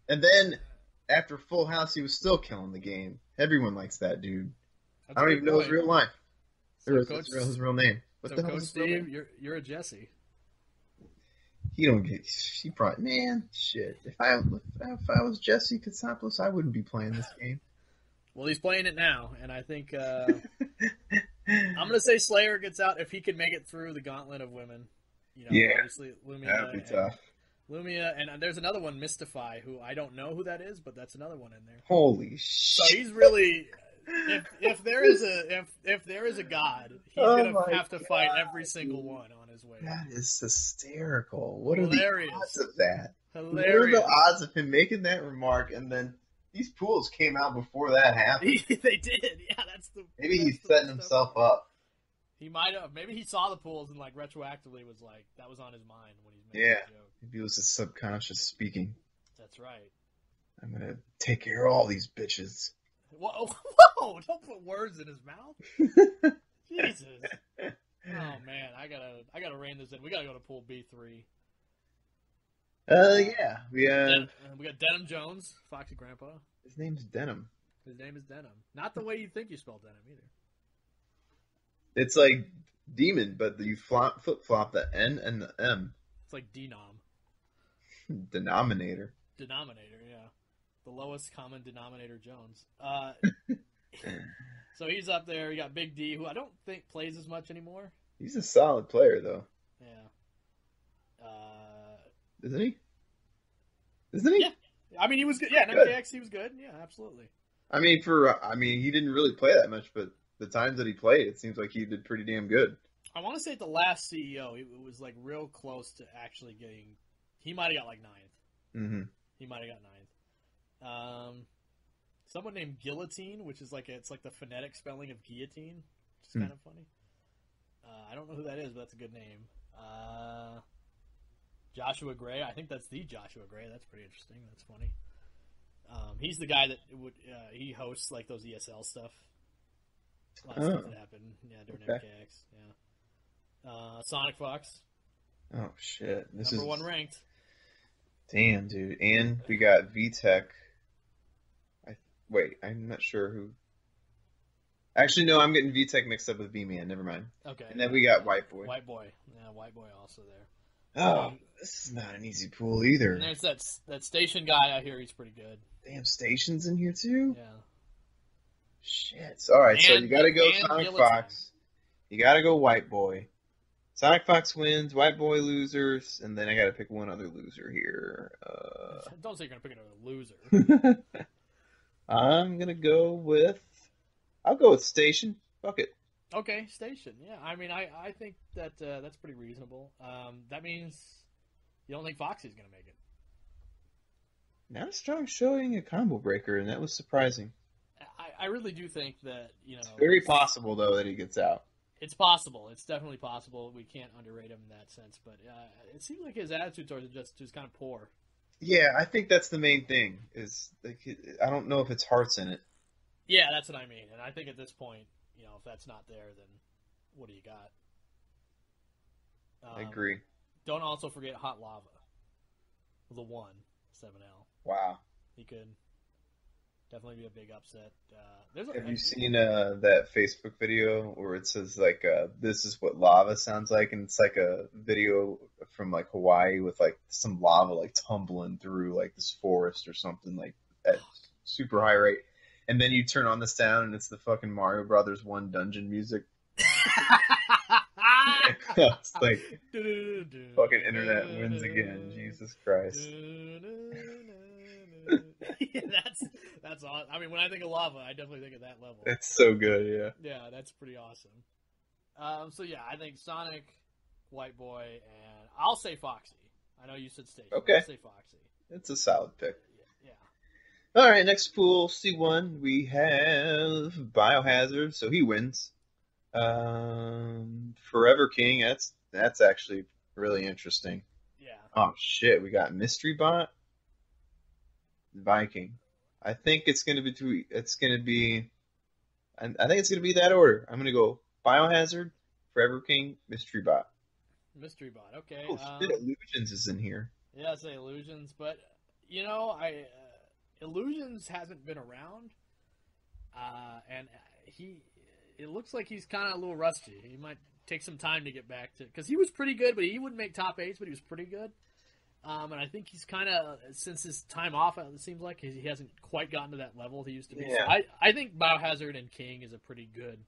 And then after Full House, he was still killing the game. Everyone likes that dude. I don't even know his real life. His real name. What the hell Coach is his real Steve, name? you're a Jesse. He probably, man, shit. If I was Jesse Katsopoulos, I wouldn't be playing this game. Well, he's playing it now, and I think I'm gonna say Slayer gets out if he can make it through the gauntlet of women. Obviously Lumia. That'd be tough. Lumia, and there's another one, Mystify, who I don't know who that is, but that's another one in there. Holy shit! So he's really, if there is a god, he's gonna have to fight every single one on his way. That is hysterical. What Hilarious. are the odds of that? Hilarious. What are the odds of him making that remark and then these pools came out before that happened? They did. Yeah, maybe he's setting himself up. He might have. Maybe he saw the pools and like retroactively was like that was on his mind when he's making the joke. Maybe it was his subconscious speaking. That's right. I'm gonna take care of all these bitches. Whoa! Don't put words in his mouth. Jesus. Oh man, I gotta rein this in. We gotta go to pool B3. Yeah, we got Denim Jones, Foxy Grandpa. His name's Denim. His name is Denim. Not the way you think you spell Denim either. It's like demon, but you flip flop the N and the M. It's like denom. Denominator. Denominator, yeah. The lowest common denominator Jones. So he's up there. You got Big D, who I don't think plays as much anymore. He's a solid player, though. Yeah. Isn't he? Isn't he? Yeah. I mean, he was good. Yeah, in MKX, he was good. Yeah, absolutely. I mean, he didn't really play that much, but the times that he played, it seems like he did pretty damn good. I want to say at the last CEO, it was like real close to actually getting. He might have got like 9th. Mm-hmm. He might have got 9th. Someone named Guillotine, which is it's like the phonetic spelling of guillotine, which is kind of funny. I don't know who that is, but that's a good name. Joshua Gray, I think that's the Joshua Gray. That's pretty interesting. That's funny. He's the guy that he hosts like those ESL stuff. A lot of stuff that happened, during MKX. Yeah. Sonic Fox. Oh shit! Number 1 ranked. Damn, dude. And we got VTech. Wait, I'm not sure who. Actually, no, I'm getting VTech mixed up with V-Man. Never mind. Okay. And then we got White Boy. White Boy. Yeah, White Boy also there. Oh, this is not an easy pool either. And there's that Station guy out here. He's pretty good. Damn, Station's in here too? Yeah. Shit. All right, so you got to go Sonic Fox. You got to go White Boy. Sonic Fox wins, White Boy losers, and then I got to pick one other loser here. Don't say you're going to pick another loser. I'm going to go with... I'll go with Station. Fuck it. Okay, Station. Yeah, I mean, I think that that's pretty reasonable. That means you don't think Foxy's going to make it. Not a strong showing a combo breaker, and that was surprising. I really do think that, Very possible, though, that he gets out. It's possible. It's definitely possible. We can't underrate him in that sense. But it seems like his attitude towards it just is kind of poor. Yeah, I think that's the main thing. Is like, I don't know if it's heart's in it. Yeah, that's what I mean. And I think at this point, if that's not there, then what do you got? I agree. Don't also forget Hot Lava. The 7L. Wow. He could definitely be a big upset. Have you seen that Facebook video where it says, like, this is what lava sounds like? And it's like a video from, like, Hawaii with, like, some lava, like, tumbling through, like, this forest or something, like, at super high rate. And then you turn on the sound and it's the fucking Mario Brothers 1 dungeon music. It's like, fucking internet wins again. Jesus Christ. Yeah, that's awesome. I mean, when I think of lava, I definitely think of that level. It's so good, yeah. Yeah, that's pretty awesome. So yeah, I think Sonic, White Boy, and I'll say Foxy. I know you said Station. Okay. I'll say Foxy. It's a solid pick. Yeah. All right, next pool, C1, we have Biohazard, so he wins. Forever King, that's actually really interesting. Yeah. Oh shit, we got Mystery Bot, Viking. I think it's gonna be that order. I'm gonna go Biohazard, Forever King, Mystery Bot. Mystery Bot, okay. Oh shit, Illusions is in here. Yeah, I'd say Illusions, but Illusions hasn't been around, and it looks like he's kind of a little rusty. He might take some time to get back to, because he was pretty good, but he wouldn't make top 8s, but he was pretty good. And I think he's kind of, since his time off, it seems like he hasn't quite gotten to that level he used to be. Yeah. So I think Biohazard and King is a pretty good.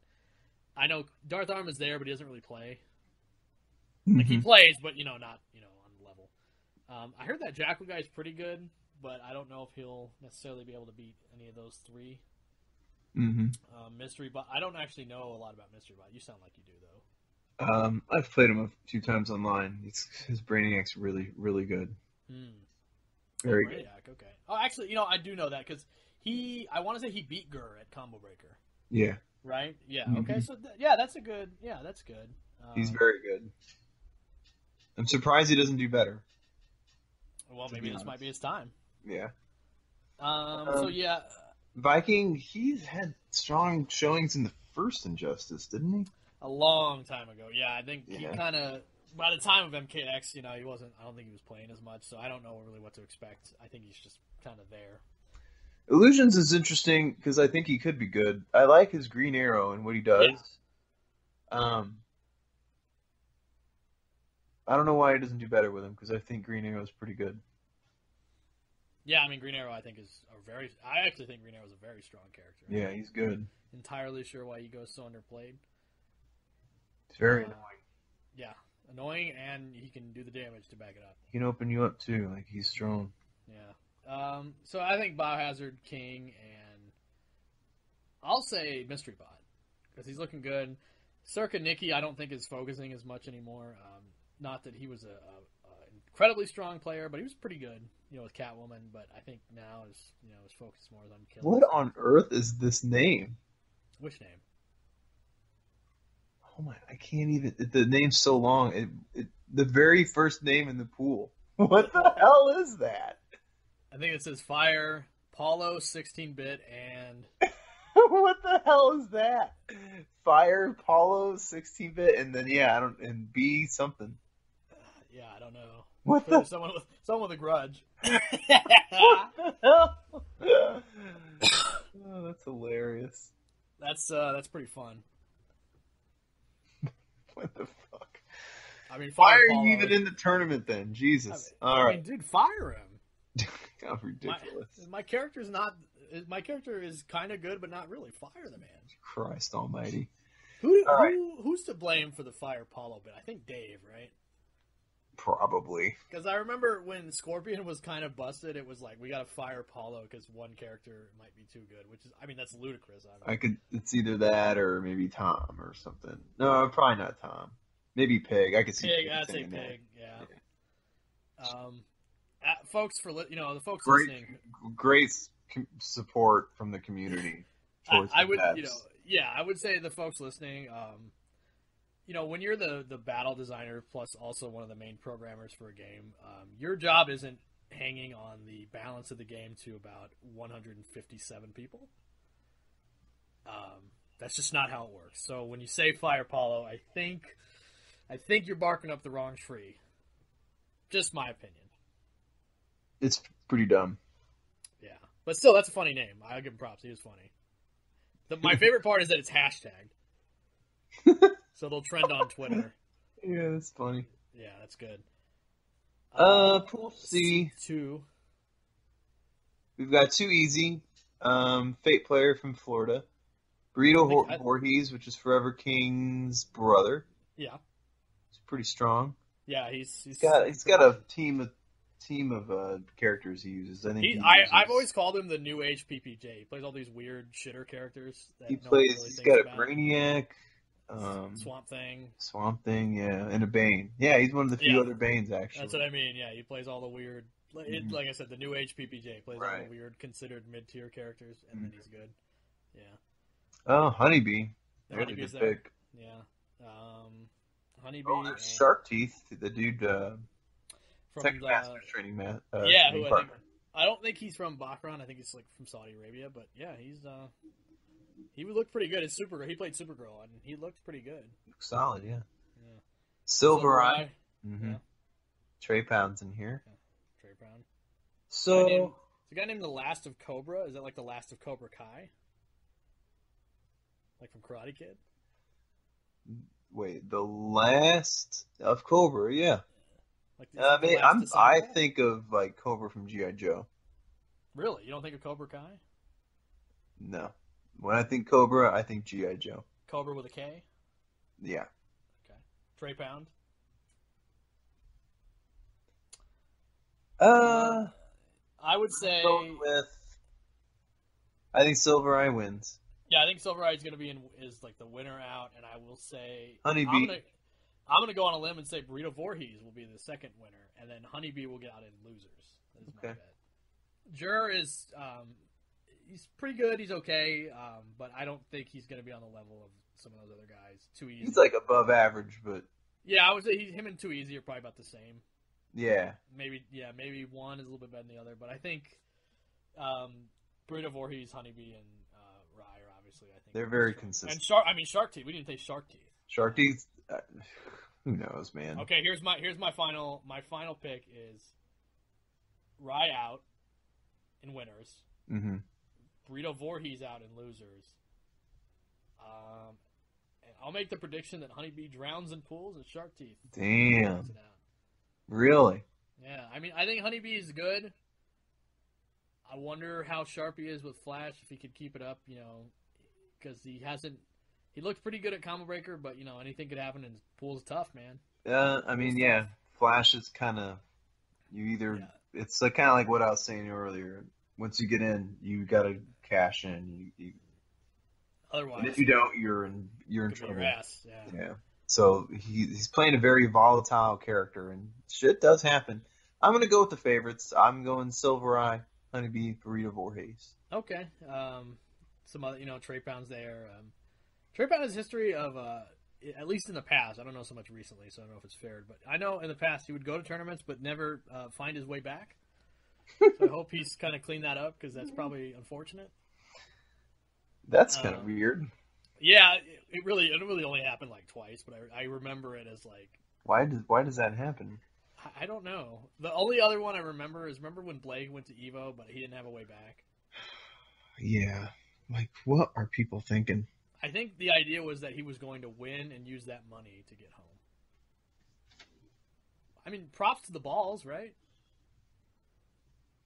I know Darth Arm is there, but he doesn't really play. Like, he plays, but not on the level. I heard that Jackal guy is pretty good, but I don't know if he'll necessarily be able to beat any of those three. Mystery Bot. I don't actually know a lot about Mystery Bot. You sound like you do, though. I've played him a few times online. His Brainiac's really, really good. Very good. Okay. Oh, actually, I do know that because I want to say he beat Gur at Combo Breaker. Yeah. Right? Yeah. Okay. So that's good. He's very good. I'm surprised he doesn't do better. Well, maybe this might be his time. Yeah. So yeah. Viking, he's had strong showings in the first Injustice, didn't he? A long time ago. Yeah, I think he kind of, by the time of MKX, he wasn't, I don't think he was playing as much, so I don't know really what to expect. I think he's just kind of there. Illusions is interesting because I think he could be good. I like his Green Arrow and what he does. Yeah. I don't know why he doesn't do better with him because I think Green Arrow is pretty good. Yeah, I mean, Green Arrow I think I actually think Green Arrow is a very strong character. Yeah, he's good. Entirely sure why he goes so underplayed. It's very annoying. Yeah, annoying, and he can do the damage to back it up. He can open you up too, like he's strong. Yeah. So I think Biohazard, King, and I'll say Mystery Bot because he's looking good. Circa Nikki, I don't think is focusing as much anymore. Not that he was a incredibly strong player, but he was pretty good, with Catwoman. But I think now his focus more on killing. What on earth is this name? Which name? Oh my! I can't even. The name's so long. The very first name in the pool. What the hell is that? I think it says Fire, Paulo, 16-bit, and. What the hell is that? Fire, Paulo, 16-bit, and then and B something. Yeah, I don't know. What the? Someone with a grudge. What the hell? Oh, that's hilarious. That's pretty fun. What the fuck? I mean, why are you even in the tournament then? Jesus. All right, dude, fire him. How ridiculous. My character is kind of good, but not really. Fire the man. Christ Almighty. Who's to blame for the Fire Paulo bit? I think Dave, right? Probably. Because I remember when Scorpion was kind of busted, it was like, we got to fire Paulo because one character might be too good, which is, I mean, that's ludicrous. It's either that or maybe Tom or something. No, probably not Tom. Maybe Pig. I could see Pig. I'd say Pig, yeah. Folks, the folks great, listening. Great support from the community. choice. I would, I would say the folks listening, when you're the battle designer plus also one of the main programmers for a game, your job isn't hanging on the balance of the game to about 157 people. That's just not how it works. So when you say Fire Apollo, I think you're barking up the wrong tree. Just my opinion. It's pretty dumb. Yeah, but still, that's a funny name. I'll give him props. He was funny. My favorite part is that it's hashtagged, so they'll trend on Twitter. Yeah, that's funny. Yeah, that's good. Pool C. 2. We've got 2 easy. Fate player from Florida. Burrito Voorhees, which is Forever King's brother. Yeah. He's pretty strong. Yeah, he's got a team of characters he uses. I think I've always called him the new age PPJ. He plays all these weird shitter characters. He's got a Brainiac, Swamp Thing, yeah, and a Bane. Yeah, he's one of the few other Banes actually. That's what I mean. Yeah, he plays all the weird. Like I said, the new age PPJ plays all the weird, considered mid tier characters, and then he's good. Yeah. Oh, Honeybee. Honeybee's good there. pick. Yeah. Honeybee. Oh, there's Shark Teeth, the dude from Tech Master's training man. I don't think he's from Bahrain. I think he's like from Saudi Arabia. But yeah, he looked pretty good. He played Supergirl, and he looked pretty good. Solid, yeah. Silver Eye. Mm-hmm. Yeah. Trey Pound's in here. Yeah. Trey Pound. So there's a guy named the Last of Cobra. Is that like the Last of Cobra Kai? Like from Karate Kid? Wait, the Last of Cobra, yeah. Like I think of like Cobra from G.I. Joe. Really? You don't think of Cobra Kai? No. When I think Cobra, I think G.I. Joe. Cobra with a K? Yeah. Okay. Trey Pound? I would say... I think Silver Eye wins. Yeah, I think Silver Eye is going to be is like the winner out, and I will say... Honeybee. I'm going to go on a limb and say Burrito Voorhees will be the second winner, and then Honeybee will get out in losers. That is my bet. Jur is... he's pretty good. He's okay, but I don't think he's going to be on the level of some of those other guys. Too easy. He's like above average, but... Yeah, I would say him and Too Easy are probably about the same. Yeah. Maybe one is a little bit better than the other, but I think Burrito Voorhees, Honeybee, and Rye are obviously, I think... They're very consistent. And Shark Teeth. We didn't say Shark Teeth. Shark Teeth? Who knows, man? Okay, here's my final pick is Rye out in winners. Mm-hmm. Burrito Voorhees out in losers. And I'll make the prediction that Honeybee drowns in pools and Shark Teeth. Damn. Really? Yeah, I mean, I think Honeybee is good. I wonder how sharp he is with Flash, if he could keep it up, because he looked pretty good at Combo Breaker, but, anything could happen, and pool's tough, man. I mean, yeah, Flash is kind of, it's like, kind of like what I was saying earlier. Once you get in, you got to cash in. Otherwise, and if you don't, you're in trouble. Your ass. Yeah. So he's playing a very volatile character, and shit does happen. I'm gonna go with the favorites. I'm going Silver Eye, Honeybee, Burrito Voorhees. Okay. Some other, Trey Pound's there. Trey Pound has a history of, at least in the past. I don't know so much recently, so I don't know if it's fair, but I know in the past he would go to tournaments but never find his way back. So I hope he's kind of cleaned that up, because that's probably unfortunate. That's kind of weird. Yeah, it really only happened like twice, but I remember it as like... Why does that happen? I don't know. The only other one I remember is when Blake went to EVO, but he didn't have a way back. Yeah. Like, what are people thinking? I think the idea was that he was going to win and use that money to get home. I mean, props to the balls, right?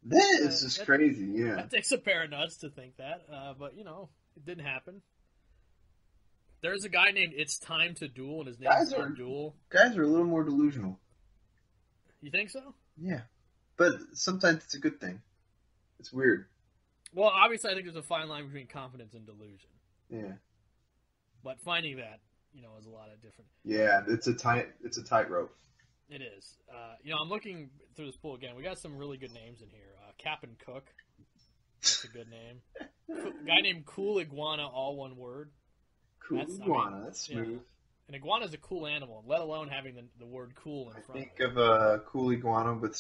That is just crazy, yeah. That takes a pair of nuts to think that, but, it didn't happen. There's a guy named It's Time to Duel, and his name is Duel. Guys are a little more delusional. You think so? Yeah. But sometimes it's a good thing. It's weird. Well, obviously, I think there's a fine line between confidence and delusion. Yeah. But finding that, is a lot of different... Yeah, it's a tightrope. It is. I'm looking through this pool again. We got some really good names in here. Cap and Cook. That's a good name. Guy named Cool Iguana, all one word. Cool iguana. That's smooth. Yeah. An iguana is a cool animal, let alone having the word cool in front Think of it. of a cool iguana with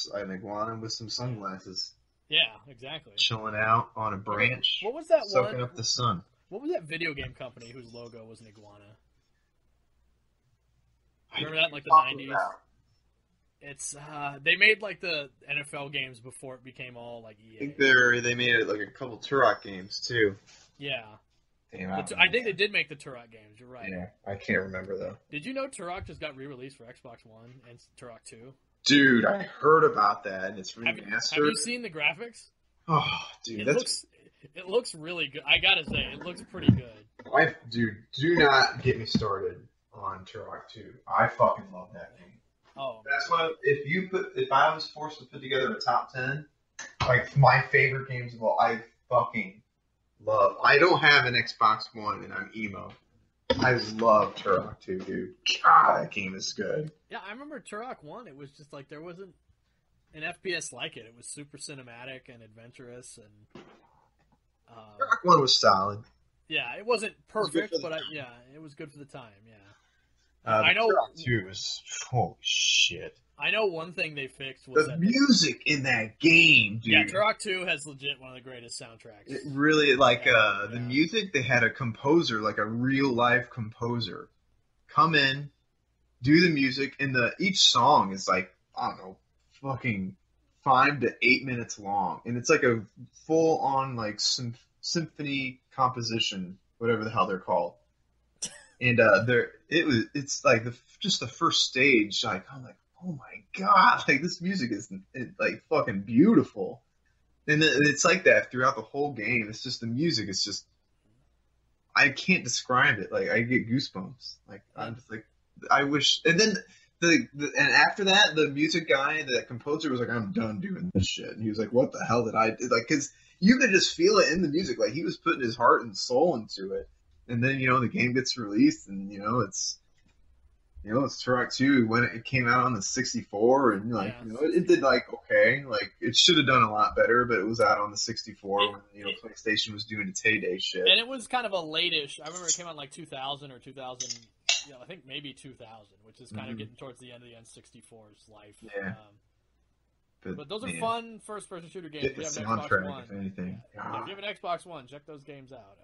some sunglasses. Yeah, exactly. Chilling out on a branch. What was that soaking one? Up the sun. What was that video game company whose logo was an iguana? Remember that in like the 90s? About. It's they made like the NFL games before it became all like EA. I think they made it like a couple Turok games too. Yeah. Damn, I think they did make the Turok games. You're right. Yeah, I can't remember though. Did you know Turok just got re-released for Xbox One and Turok 2? Dude, I heard about that, and it's remastered. Have you seen the graphics? Oh, dude, it looks really good. I gotta say, it looks pretty good. Dude, do not get me started on Turok 2. I fucking love that game. Oh, that's one. If I was forced to put together a top 10, like my favorite games of all, I fucking love. I don't have an Xbox One, and I'm emo. I love Turok 2, dude. God, that game is good. Yeah, I remember Turok 1. It was just like there wasn't an FPS like it. It was super cinematic and adventurous, and Turok 1 was solid. Yeah, it wasn't perfect, but it was good for the time. Yeah. I know Turok 2 was holy shit. I know one thing they fixed was the music in that game, dude. Yeah, Turok 2 has legit one of the greatest soundtracks. It really, the music, they had a composer, like a real life composer, come in, do the music, and each song is like, I don't know, fucking 5 to 8 minutes long. And it's like a full on like symphony composition, whatever the hell they're called. And it's like just the first stage, like I'm like, oh my god, like this music is like fucking beautiful. And it's like that throughout the whole game. It's just the music is just, I can't describe it. Like I get goosebumps. Like I'm just like, I wish. And then and after that, the music guy, the composer was like, I'm done doing this shit. And he was like, what the hell did I do? Like, cause you could just feel it in the music. Like he was putting his heart and soul into it. And then, the game gets released and, it's Turok 2 when it came out on the 64 and it did like, okay, like it should have done a lot better, but it was out on the 64 when, PlayStation was doing its heyday shit. And it was kind of a late-ish, I remember it came out in like 2000 or 2000, I think maybe 2000, which is kind of getting towards the end of the N64's life. Yeah. But those are fun first-person shooter games. Get the soundtrack, if anything. Yeah, if you have an Xbox One, check those games out.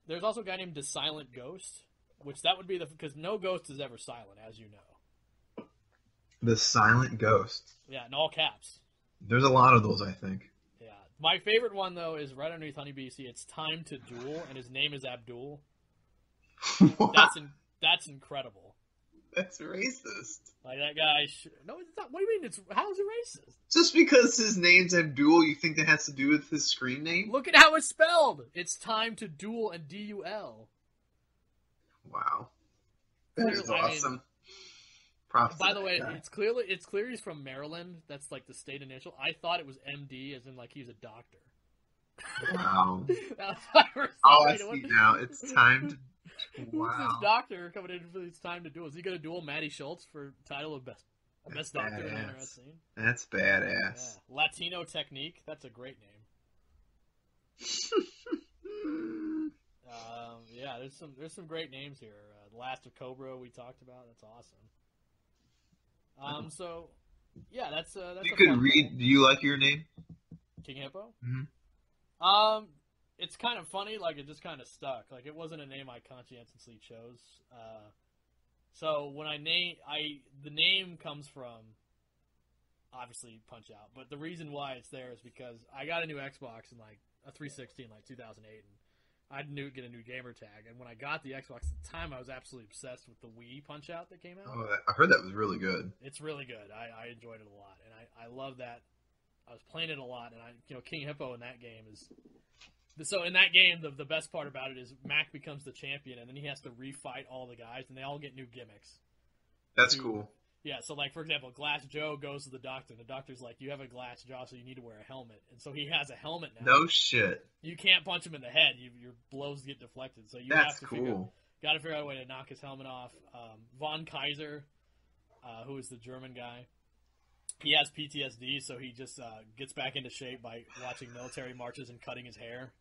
There's also a guy named The Silent Ghost, which that would be because no ghost is ever silent, as you know. The Silent Ghost. Yeah, in all caps. There's a lot of those, I think. Yeah. My favorite one, though, is right underneath Honey BC. It's Time to Duel, and his name is Abdul. That's incredible. That's racist. Like that guy. No, it's not. What do you mean? How is it racist? Just because his name's Abdul, you think that has to do with his screen name? Look at how it's spelled. It's Time to Duel and DUL. Wow, that is awesome. Props. By the way, it's clear he's from Maryland. That's like the state initial. I thought it was MD, as in like he's a doctor. Wow. That was my first I see now. It's time to. Wow. Who's this doctor coming in for It's Time to Duel? Is he going to duel Matty Schultz for title of best doctor in the internet scene? That's badass. Yeah. Latino Technique. That's a great name. Yeah, there's some great names here. The Last of Cobra we talked about. That's awesome. So yeah, that's you could read. Do you like your name? King Hippo? Mm-hmm. It's kind of funny, like it just kind of stuck. Like it wasn't a name I conscientiously chose. So when the name comes from obviously Punch Out, but the reason why it's there is because I got a new Xbox in like a 360 in like 2008, and I didn't get a new gamer tag. And when I got the Xbox at the time, I was absolutely obsessed with the Wii Punch Out that came out. Oh, I heard that was really good. It's really good. I enjoyed it a lot, and I love that. I was playing it a lot, and King Hippo in that game is. So in that game, the best part about it is Mac becomes the champion, and then he has to refight all the guys, and they all get new gimmicks. That's cool. Yeah, so like for example, Glass Joe goes to the doctor, and the doctor's like, "You have a glass jaw, so you need to wear a helmet." And so he has a helmet now. No shit. You can't punch him in the head; your blows get deflected. So you That's have to cool. Got to figure out a way to knock his helmet off. Von Kaiser, who is the German guy, he has PTSD, so he just gets back into shape by watching military marches and cutting his hair.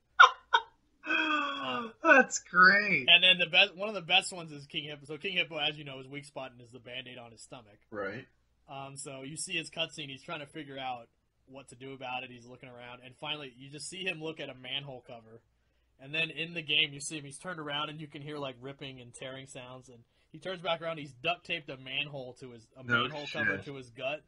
That's great. And then one of the best ones is King Hippo. So King Hippo, as you know, his weak spot is the Band-Aid on his stomach. Right. So you see his cutscene. He's trying to figure out what to do about it. He's looking around, and finally, you just see him look at a manhole cover. And then in the game, you see him. He's turned around, and you can hear like ripping and tearing sounds. And he turns back around. He's duct taped a manhole cover to his gut.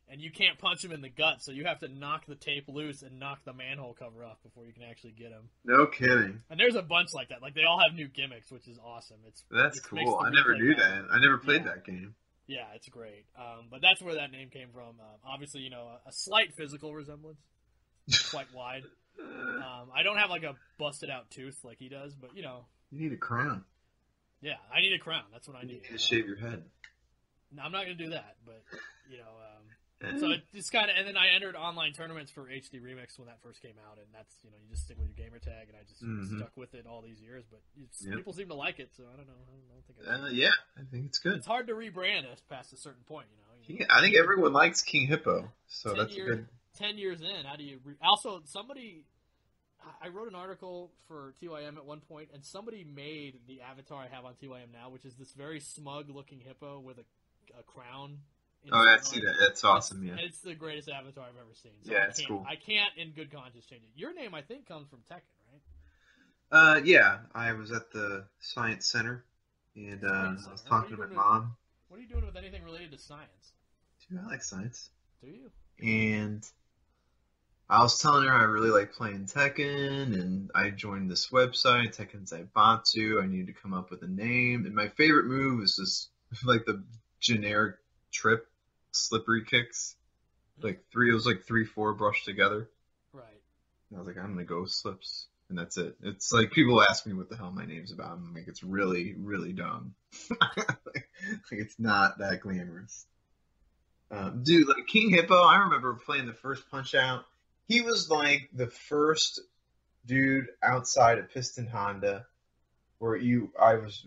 And you can't punch him in the gut, so you have to knock the tape loose and knock the manhole cover off before you can actually get him. No kidding. And there's a bunch like that. Like, they all have new gimmicks, which is awesome. That's cool. I never knew that. I never played that game. Yeah, it's great. But that's where that name came from. Obviously, a slight physical resemblance. Quite wide. I don't have, like, a busted-out tooth like he does, but, You need a crown. Yeah, I need a crown. That's what I need. You need to shave your head. No, I'm not going to do that, but, so it's kind of, and then I entered online tournaments for HD Remix when that first came out, and that's, you just stick with your gamer tag, and I just stuck with it all these years, but people seem to like it, so I don't know. I don't think yeah, I think it's good. It's hard to rebrand it past a certain point, I think everyone likes King Hippo, so that's good. 10 years in, how do you... Also, I wrote an article for TYM at one point, and somebody made the avatar I have on TYM now, which is this very smug-looking hippo with a crown. Oh, I see that. That's awesome, yeah. It's the greatest avatar I've ever seen. So yeah, it's cool. I can't, in good conscience, change it. Your name, I think, comes from Tekken, right? Yeah. I was at the Science Center, and I was talking to my mom. What are you doing with anything related to science? Dude, I like science. Do you? And I was telling her I really like playing Tekken, and I joined this website, Tekken Zaibatsu. I needed to come up with a name, and my favorite move was just like the generic trip slippery kicks, like 3-4 brushed together. Right. And I was like, I'm gonna go Slips, and that's it. It's like people ask me what the hell my name's about. I'm like, it's really, really dumb. like it's not that glamorous. Dude, like King Hippo, I remember playing the first Punch Out. He was like the first dude outside of Piston Honda where it was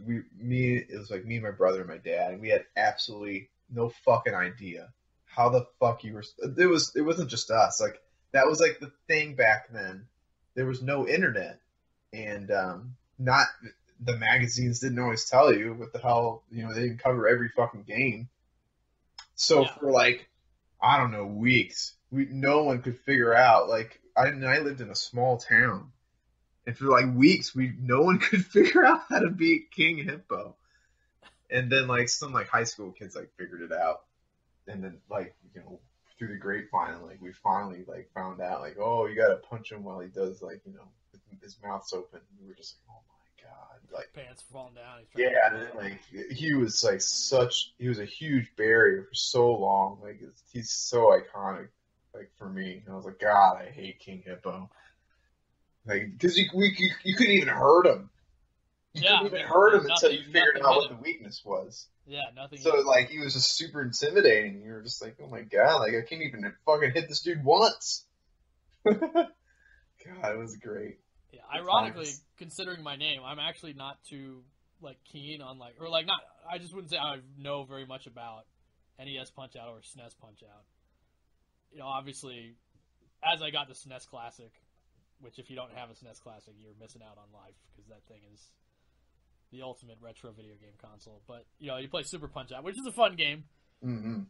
like me and my brother and my dad, and we had absolutely no fucking idea how the fuck you were. It wasn't just us. Like that was like the thing back then. There was no internet, and not the magazines didn't always tell you what the hell. They didn't cover every fucking game. So for like, I don't know, weeks, no one could figure out. Like I lived in a small town, and for like weeks, no one could figure out how to beat King Hippo. And then like some like high school kids like figured it out, and then like through the grapevine, like we finally like found out like, oh, you gotta punch him while he does like his mouth's open. We were just like, oh my god, like pants falling down. Like he was like he was a huge barrier for so long. Like he's so iconic, like for me. And I was like, God, I hate King Hippo. Like because you couldn't even hurt him. You couldn't even hurt him until you figured out what the weakness was. Yeah, nothing. So like he was just super intimidating. You were just like, oh my god, like I can't even fucking hit this dude once. God, it was great. Yeah, ironically, considering my name, I'm actually not too like keen on like, or like not. I just wouldn't say I know very much about NES Punch Out or SNES Punch Out. Obviously, as I got the SNES Classic, which if you don't have a SNES Classic, you're missing out on life because that thing is the ultimate retro video game console. But you play Super Punch Out, which is a fun game. Mm-hmm.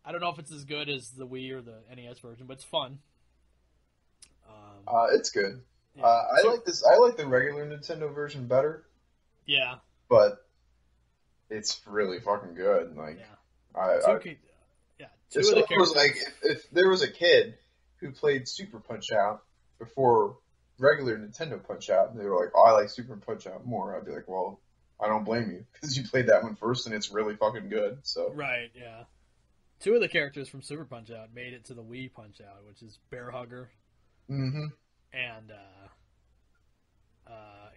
I don't know if it's as good as the Wii or the NES version, but it's fun. It's good. Yeah. I like the regular Nintendo version better. Yeah, but it's really fucking good. Like, two of the characters. Like if there was a kid who played Super Punch Out before regular Nintendo Punch Out, and they were like, "Oh, I like Super Punch Out more," I'd be like, "Well, I don't blame you because you played that one first, and it's really fucking good." So right, yeah. Two of the characters from Super Punch Out made it to the Wii Punch Out, which is Bear Hugger, and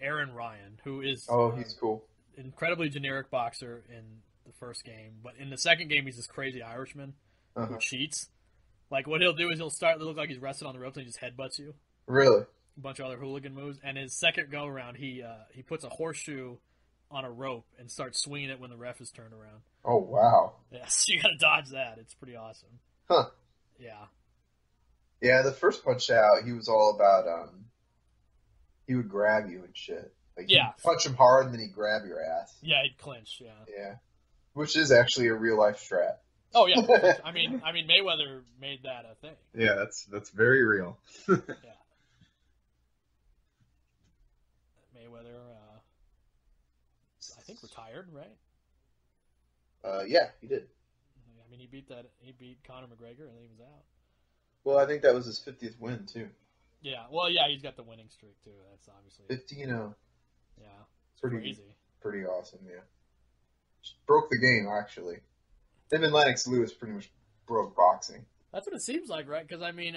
Aaron Ryan, who is he's cool, incredibly generic boxer in the first game, but in the second game he's this crazy Irishman who cheats. Like what he'll do is he'll start to look like he's resting on the ropes and he just headbutts you. Really? A bunch of other hooligan moves, and his second go around he puts a horseshoe on a rope and starts swinging it when the ref is turned around. Oh wow! Yeah, so you gotta dodge that. It's pretty awesome. Huh. Yeah. Yeah, the first Punch Out, he was all about, he would grab you and shit. Like, Yeah. he'd punch him hard and then he'd grab your ass. Yeah, he'd clinch, yeah. Yeah. Which is actually a real life strat. Oh, yeah. I mean, Mayweather made that a thing. Yeah, that's very real. Yeah. Mayweather, I think retired, right? Yeah, he did. I mean, he beat Conor McGregor and then he was out. Well, I think that was his 50th win, too. Yeah, well, yeah, he's got the winning streak, too. That's obviously... 15-0. Yeah, Pretty crazy. Pretty awesome, yeah. Just broke the game, actually. Him and Lennox-Lewis pretty much broke boxing. That's what it seems like, right? Because, I mean,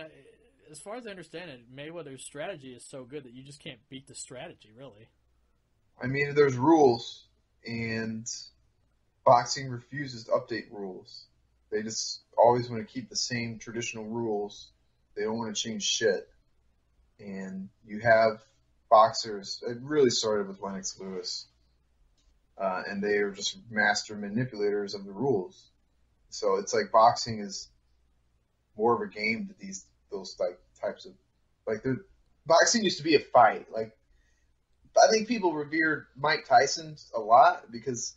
as far as I understand it, Mayweather's strategy is so good that you just can't beat the strategy, really. I mean, there's rules, and boxing refuses to update rules. They just always want to keep the same traditional rules. They don't want to change shit. And you have boxers, it really started with Lennox-Lewis, and they are just master manipulators of the rules. So it's like boxing is more of a game to those types of, like, boxing used to be a fight. Like, I think people revered Mike Tyson a lot because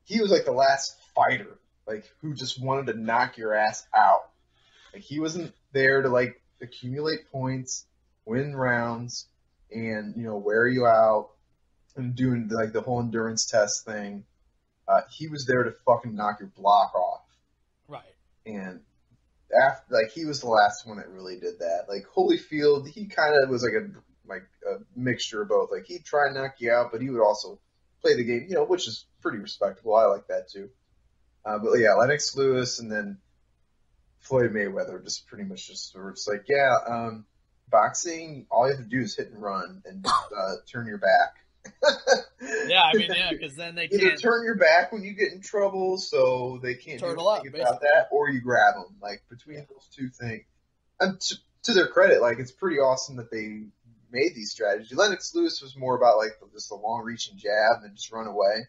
he was like the last fighter, like, who just wanted to knock your ass out. Like, he wasn't there to, like, accumulate points, win rounds, and, you know, wear you out and doing, like, the whole endurance test thing. He was there to fucking knock your block off. Right. And after, like, he was the last one that really did that. Like, Holyfield, he kind of was like a mixture of both. Like, he'd try and knock you out, but he would also play the game, you know, which is pretty respectable. I like that too. But yeah, Lennox-Lewis and then Floyd Mayweather just pretty much just were just like, yeah, boxing, all you have to do is hit and run and turn your back. Yeah, I mean, yeah, because then they either can't turn your back when you get in trouble, so they can't do anything about that, or you grab them. Like, between those two things. And to their credit, like, it's pretty awesome that they made these strategies. Lennox-Lewis was more about, like, just the long-reaching jab and just run away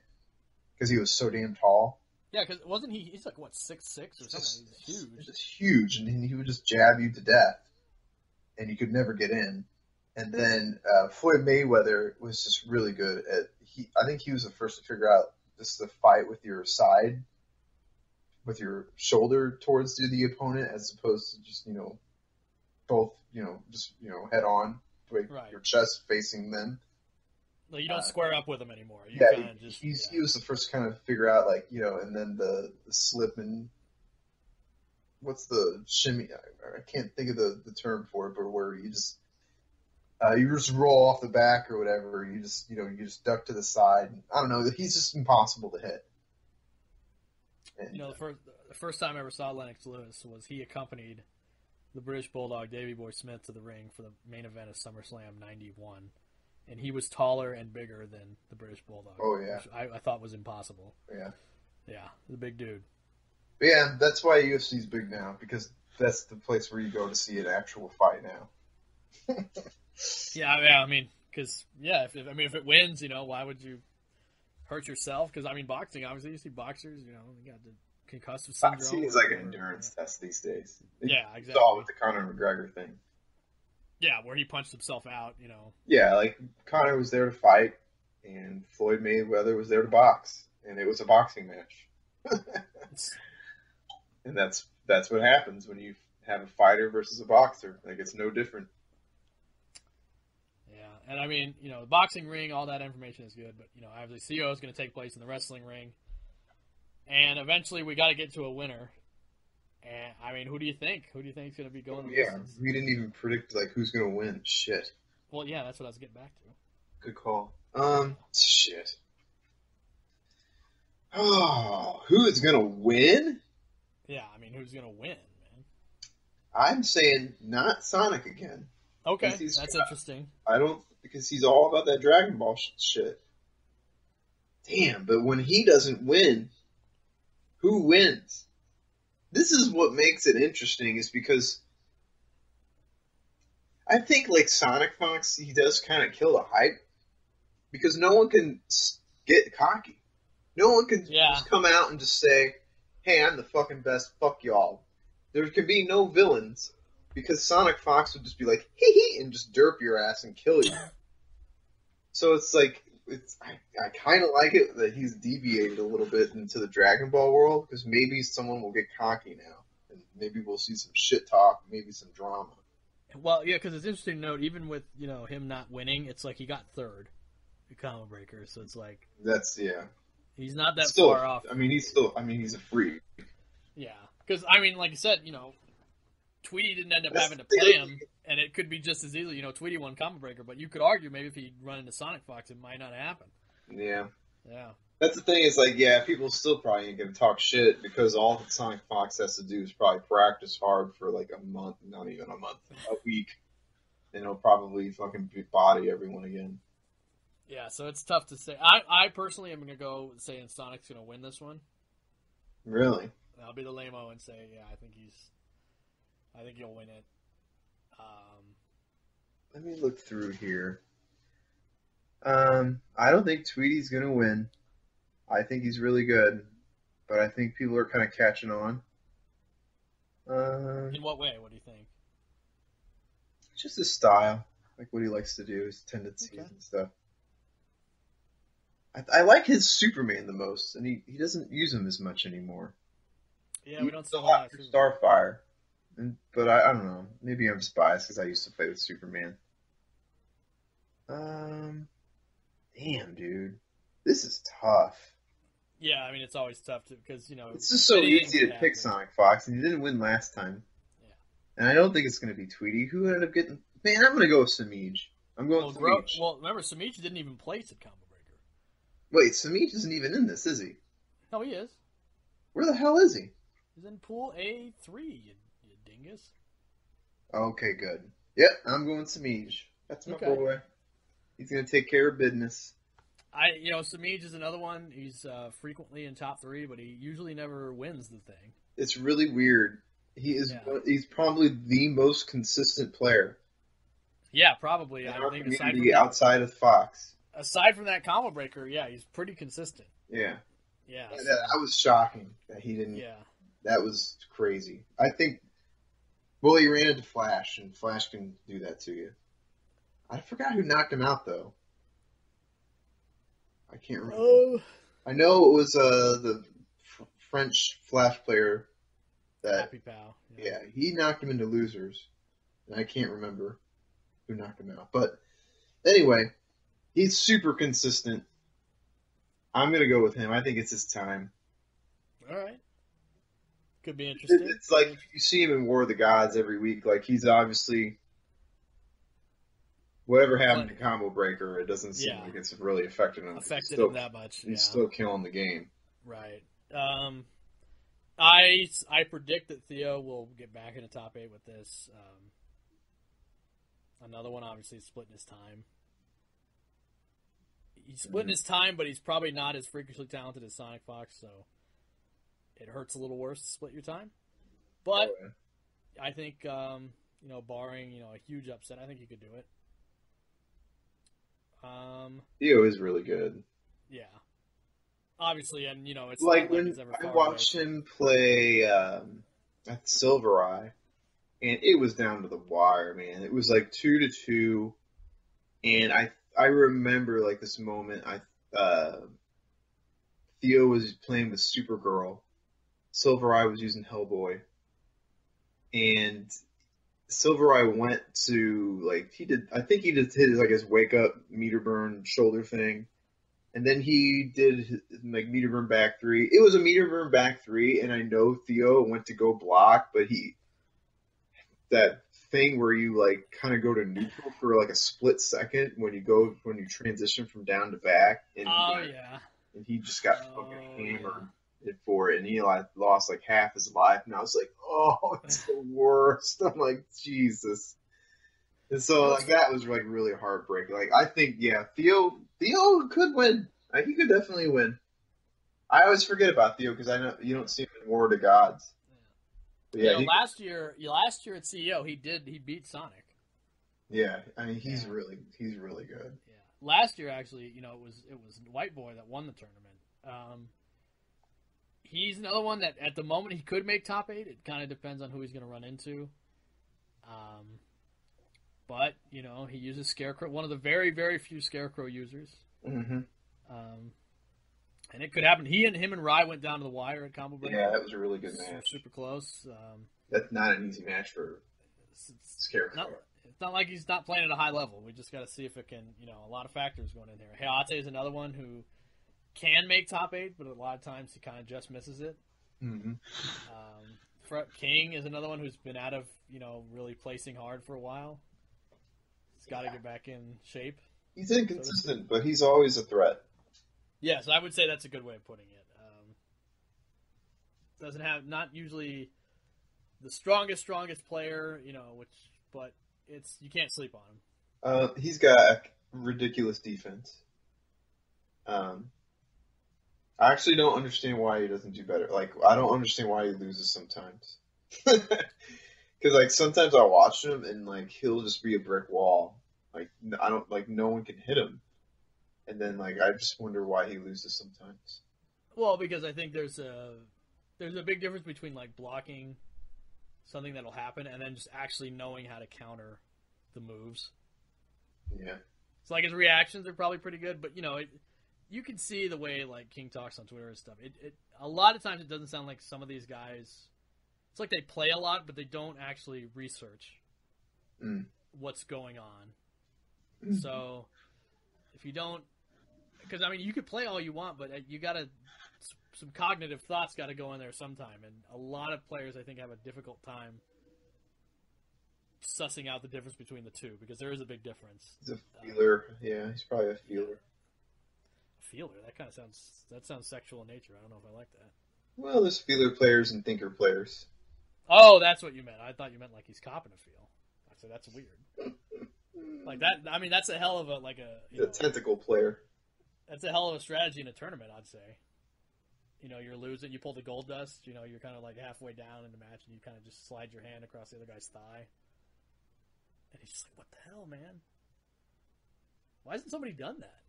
because he was so damn tall. Yeah, because wasn't he? He's like, what, 6'6" or something? He's huge. Just huge, and he would just jab you to death, and you could never get in. And then Floyd Mayweather was just really good at. I think he was the first to figure out just the fight with your side, with your shoulder towards the opponent, as opposed to just, you know, both, you know, just, you know, head on, like right. Your chest facing them. Like, you don't square up with him anymore. You yeah, just, he was the first to kind of figure out, like, you know, and then the slip and what's the shimmy? I can't think of the term for it, but where you just roll off the back or whatever. You just duck to the side. I don't know. He's just impossible to hit. And, you know, the first time I ever saw Lennox-Lewis was he accompanied the British Bulldog Davey Boy Smith to the ring for the main event of SummerSlam '91, and he was taller and bigger than the British Bulldog. Oh yeah, which I thought was impossible. Yeah, the big dude. But yeah, that's why UFC's big now, because that's the place where you go to see an actual fight now. Yeah, I mean, because if it wins, you know, why would you hurt yourself? Because I mean, boxing, obviously, you see boxers, you know, you got the concussive syndrome. Boxing is like an endurance test these days. Yeah, exactly. It's all with the Conor McGregor thing. Yeah, where he punched himself out, you know. Yeah, like Conor was there to fight, and Floyd Mayweather was there to box, and it was a boxing match. And that's what happens when you have a fighter versus a boxer. Like, it's no different. Yeah, and I mean, you know, the boxing ring, all that information is good, but, you know, obviously CO is going to take place in the wrestling ring, and eventually we got to get to a winner. And I mean, who do you think? Who do you think is going to be going? Oh, yeah, we didn't even predict like who's going to win. Shit. Well, yeah, that's what I was getting back to. Good call. Shit. Oh, who is going to win? Yeah, I mean, who's going to win, man? I'm saying not Sonic again. Okay, that's interesting. Because he's all about that Dragon Ball shit. Damn, but when he doesn't win, who wins? This is what makes it interesting, is because I think, like, Sonic Fox, he does kind of kill the hype, because no one can get cocky. No one can just come out and just say, hey, I'm the fucking best, fuck y'all. there could be no villains because Sonic Fox would just be like hee hee and just derp your ass and kill you. So it's like I kind of like it that he's deviated a little bit into the Dragon Ball world because maybe someone will get cocky now and maybe we'll see some shit talk, maybe some drama. Well, yeah, because it's interesting to note, even with him not winning, it's like he got third, the Combo Breaker. So it's like he's not that far off. I mean, he's a freak. Yeah, because like you said, Tweety didn't end up having to play him, and it could be just as easily. Tweety won Combo Breaker, but you could argue maybe if he'd run into Sonic Fox, it might not happen. Yeah. Yeah. That's the thing is, like, yeah, people still probably ain't going to talk shit because all that Sonic Fox has to do is probably practice hard for, like, a month, not even a month, a week, and he'll probably fucking body everyone again. Yeah, so it's tough to say. I personally am going to go saying Sonic's going to win this one. Really? I'll be the lame-o and say, yeah, I think he'll win it. Let me look through here. I don't think Tweety's going to win. I think he's really good, but I think people are kind of catching on. In what way? What do you think? Just his style, like what he likes to do, his tendencies and stuff. I like his Superman the most, and he doesn't use him as much anymore. Yeah, we don't see a lot for Starfire, but I don't know. Maybe I'm just biased because I used to play with Superman. Damn, dude, this is tough. Yeah, I mean, it's always tough because it's just so easy to pick Sonic Fox, and he didn't win last time. Yeah, and I don't think it's going to be Tweety. Who ended up getting? Man, I'm going to go with Samij. I'm going with Samij. Well, remember, Samij didn't even place at Combo Breaker. Wait, Samij isn't even in this, is he? No, he is. Where the hell is he? He's in Pool A3, you dingus. Okay, good. Yep, I'm going Samij. That's my boy. He's going to take care of business. Samij is another one. He's frequently in top 3, but he usually never wins the thing. It's really weird. He's probably the most consistent player. Yeah, probably. In our community outside of Fox. Aside from that Combo Breaker, yeah, he's pretty consistent. Yeah. Yeah. That was shocking that he didn't. Yeah. That was crazy. I think. Well, he ran into Flash, and Flash can do that to you. I forgot who knocked him out, though. I can't remember. I know it was the French Flash player that. Happy Pal. Yeah, he knocked him into losers, and I can't remember who knocked him out. But anyway, he's super consistent. I'm gonna go with him. I think it's his time. All right. Could be interesting. It's like you see him in War of the Gods every week. Like he's obviously. Whatever happened to Combo Breaker, it doesn't seem like it's really affected him. Him that much. He's still killing the game. Right. I predict that Theo will get back in the top 8 with this. Another one, obviously, is splitting his time. He's splitting his time, but he's probably not as freakishly talented as Sonic Fox, so it hurts a little worse to split your time. But I think, barring a huge upset, I think he could do it. Theo is really good. Yeah. Obviously, and it's like when I watched him play at Silvereye, and it was down to the wire, man. It was like 2-2, and I remember like this moment. Theo was playing with Supergirl, Silvereye was using Hellboy, and Silvereye went to I think he just hit his wake up meter burn shoulder thing, and then he did his, meter burn back 3. It was a meter burn back 3, and I know Theo went to go block, but that thing where you kind of go to neutral for a split second when you transition from down to back, and and he just got fucking hammered. For it, and he lost half his life, and I was like, "Oh, it's the worst." I'm like, Jesus. And so that was really heartbreaking. I think Theo could win. He could definitely win. I always forget about Theo because I know you don't see him in War of the Gods. But last year at CEO he beat Sonic. Yeah, I mean he's really good. Yeah, last year actually, it was White Boy that won the tournament. he's another one that at the moment he could make top 8. It kind of depends on who he's going to run into. But, you know, he uses Scarecrow, one of the very, very few Scarecrow users. Mm-hmm. And it could happen. Him and Rye went down to the wire at Combo Breaker. Yeah, that was a really good match. Super close. That's not an easy match for Scarecrow. It's not like he's not playing at a high level. We just got to see if it can, you know, a lot of factors going in there. Hayate is another one who can make top 8, but a lot of times he kind of just misses it. Mm-hmm. King is another one who's been out of, you know, really placing hard for a while. He's got to get back in shape. He's inconsistent, but he's always a threat. Yes, I would say that's a good way of putting it. Doesn't have, not usually the strongest player, you know, but you can't sleep on him. He's got a ridiculous defense. I actually don't understand why he doesn't do better. Like, I don't understand why he loses sometimes. Because, like, sometimes I watch him and, like, he'll just be a brick wall. Like, no one can hit him. And then, like, I just wonder why he loses sometimes. Well, because I think there's a big difference between, like, blocking something that'll happen and then just actually knowing how to counter the moves. Yeah. So, like, his reactions are probably pretty good, but, you know, you can see the way, like, King talks on Twitter and stuff. A lot of times it doesn't sound like some of these guys, it's like they play a lot, but they don't actually research what's going on. So, if you don't, because, I mean, you could play all you want, but you got to, some cognitive thoughts got to go in there sometime. And a lot of players, I think, have a difficult time sussing out the difference between the two, because there is a big difference. He's a feeler. Yeah, he's probably a feeler. Feeler? That sounds sexual in nature. I don't know if I like that. Well, there's feeler players and thinker players. Oh, that's what you meant. I thought you meant like he's copping a feel. I said that's weird. Like that. I mean, that's a hell of a tentacle player. That's a hell of a strategy in a tournament, I'd say. You know, you're losing. You pull the gold dust. You know, you're kind of like halfway down in the match, and you kind of just slide your hand across the other guy's thigh. And he's just like, "What the hell, man? Why hasn't somebody done that?"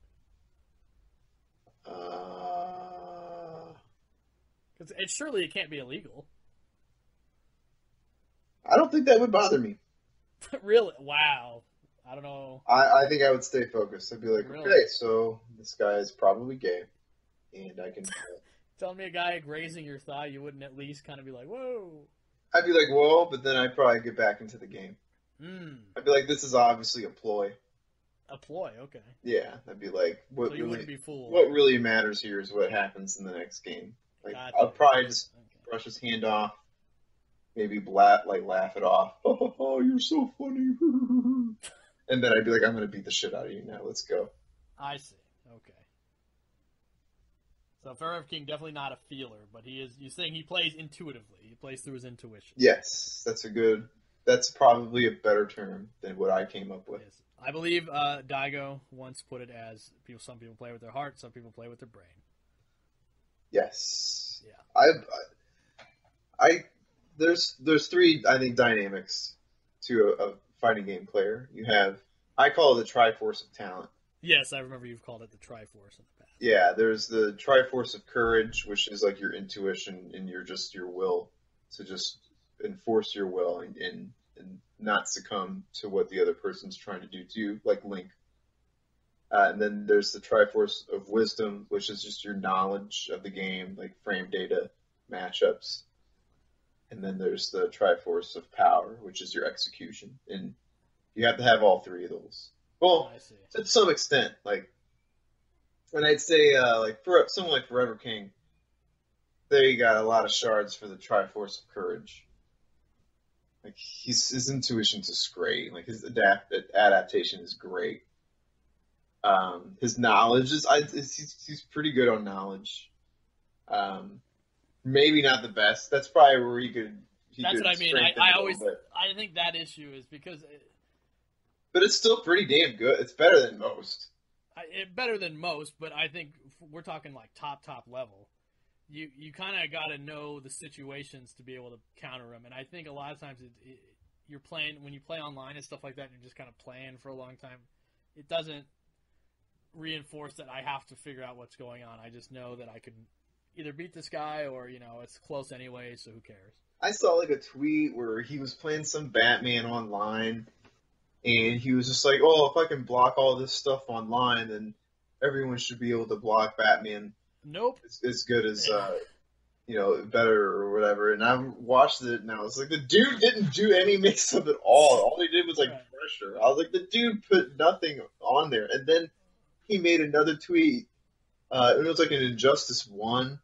Because surely it can't be illegal. I don't think that would bother me. Really? Wow. I don't know. I think I would stay focused. I'd be like, Really? okay, so this guy is probably gay, and I can. Telling me a guy grazing your thigh, you wouldn't at least kind of be like, "Whoa." I'd be like, whoa, but then I'd probably get back into the game. I'd be like, this is obviously a ploy. A ploy, okay. Yeah, I'd be like, so you wouldn't be fooled. What really matters here is what happens in the next game. Like, Gotcha. I'll probably just brush his hand off, maybe laugh it off. Oh, you're so funny. And then I'd be like, I'm going to beat the shit out of you now. Let's go. I see. Okay. So Forever King, definitely not a feeler, but he is. You're saying he plays intuitively. He plays through his intuition. Yes, that's probably a better term than what I came up with. Yes. I believe Daigo once put it as some people play with their heart, some people play with their brain. Yes. Yeah. There's three, I think, dynamics to a fighting game player. You have, I call it the Triforce of talent. Yes, I remember you've called it the Triforce in the past. Yeah, there's the Triforce of courage, which is like your intuition and your will to just enforce your will and not succumb to what the other person's trying to do to you, like Link. And then there's the Triforce of wisdom, which is just your knowledge of the game, like frame data, matchups. And then there's the Triforce of power, which is your execution. And you have to have all three of those. Well, to some extent, like, and I'd say, like, for someone like Forever King, there you got a lot of shards for the Triforce of courage. Like, his intuition's just great. Like, his adaptation is great. His knowledge is, he's pretty good on knowledge. Maybe not the best. That's probably where he could. That's what I mean. I think that issue is because. But it's still pretty damn good. It's better than most. Better than most, but I think we're talking like top level. You kind of got to know the situations to be able to counter them, and I think a lot of times you're playing when you play online and stuff like that, and you're just kind of playing for a long time. It doesn't reinforce that I have to figure out what's going on. I just know that I can. either beat this guy or, it's close anyway, so who cares? I saw like a tweet where he was playing some Batman online, and he was just like, "Oh, if I can block all this stuff online, then everyone should be able to block Batman." Nope. As good as better or whatever. And I watched it, and I was like, the dude didn't do any mix-up at all. All he did was pressure. I was like, the dude put nothing on there. And then he made another tweet. It was like an Injustice 1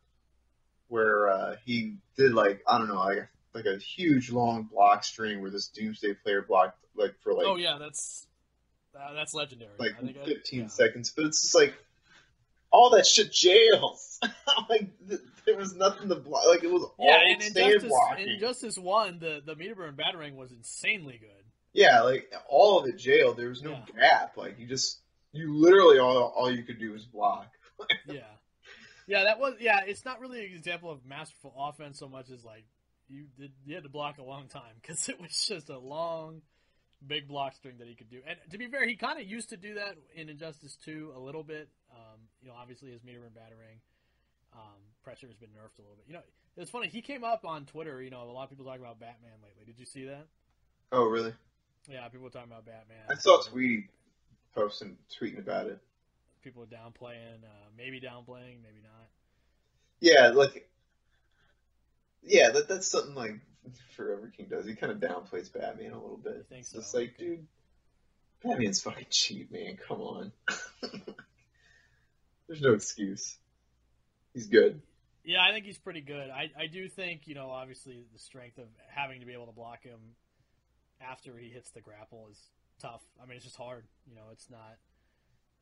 where he did like a huge long block string where this Doomsday player blocked for Oh yeah, that's legendary. Like I think 15 seconds, but it's just like all that shit jails. Like there was nothing to block. Like it was all stand blocking. In Injustice 1, the meter burn battering was insanely good. Yeah, like all of it jailed. There was no gap. Like you literally all you could do was block. It's not really an example of masterful offense so much as like you had to block a long time because it was just a long, big block string that he could do. And to be fair, he kind of used to do that in Injustice 2 a little bit. Obviously his meter and battering pressure has been nerfed a little bit. It's funny. He came up on Twitter. A lot of people talking about Batman lately. Did you see that? Oh, really? Yeah, people were talking about Batman. I saw a tweet tweeting about it. People were downplaying, maybe not. Yeah, that's something like Forever King does. He kind of downplays Batman a little bit. You think so? It's like, dude, Batman's fucking cheap, man. Come on. There's no excuse. He's good. Yeah, I think he's pretty good. I do think, obviously the strength of having to be able to block him after he hits the grapple is tough. I mean, it's just hard. It's not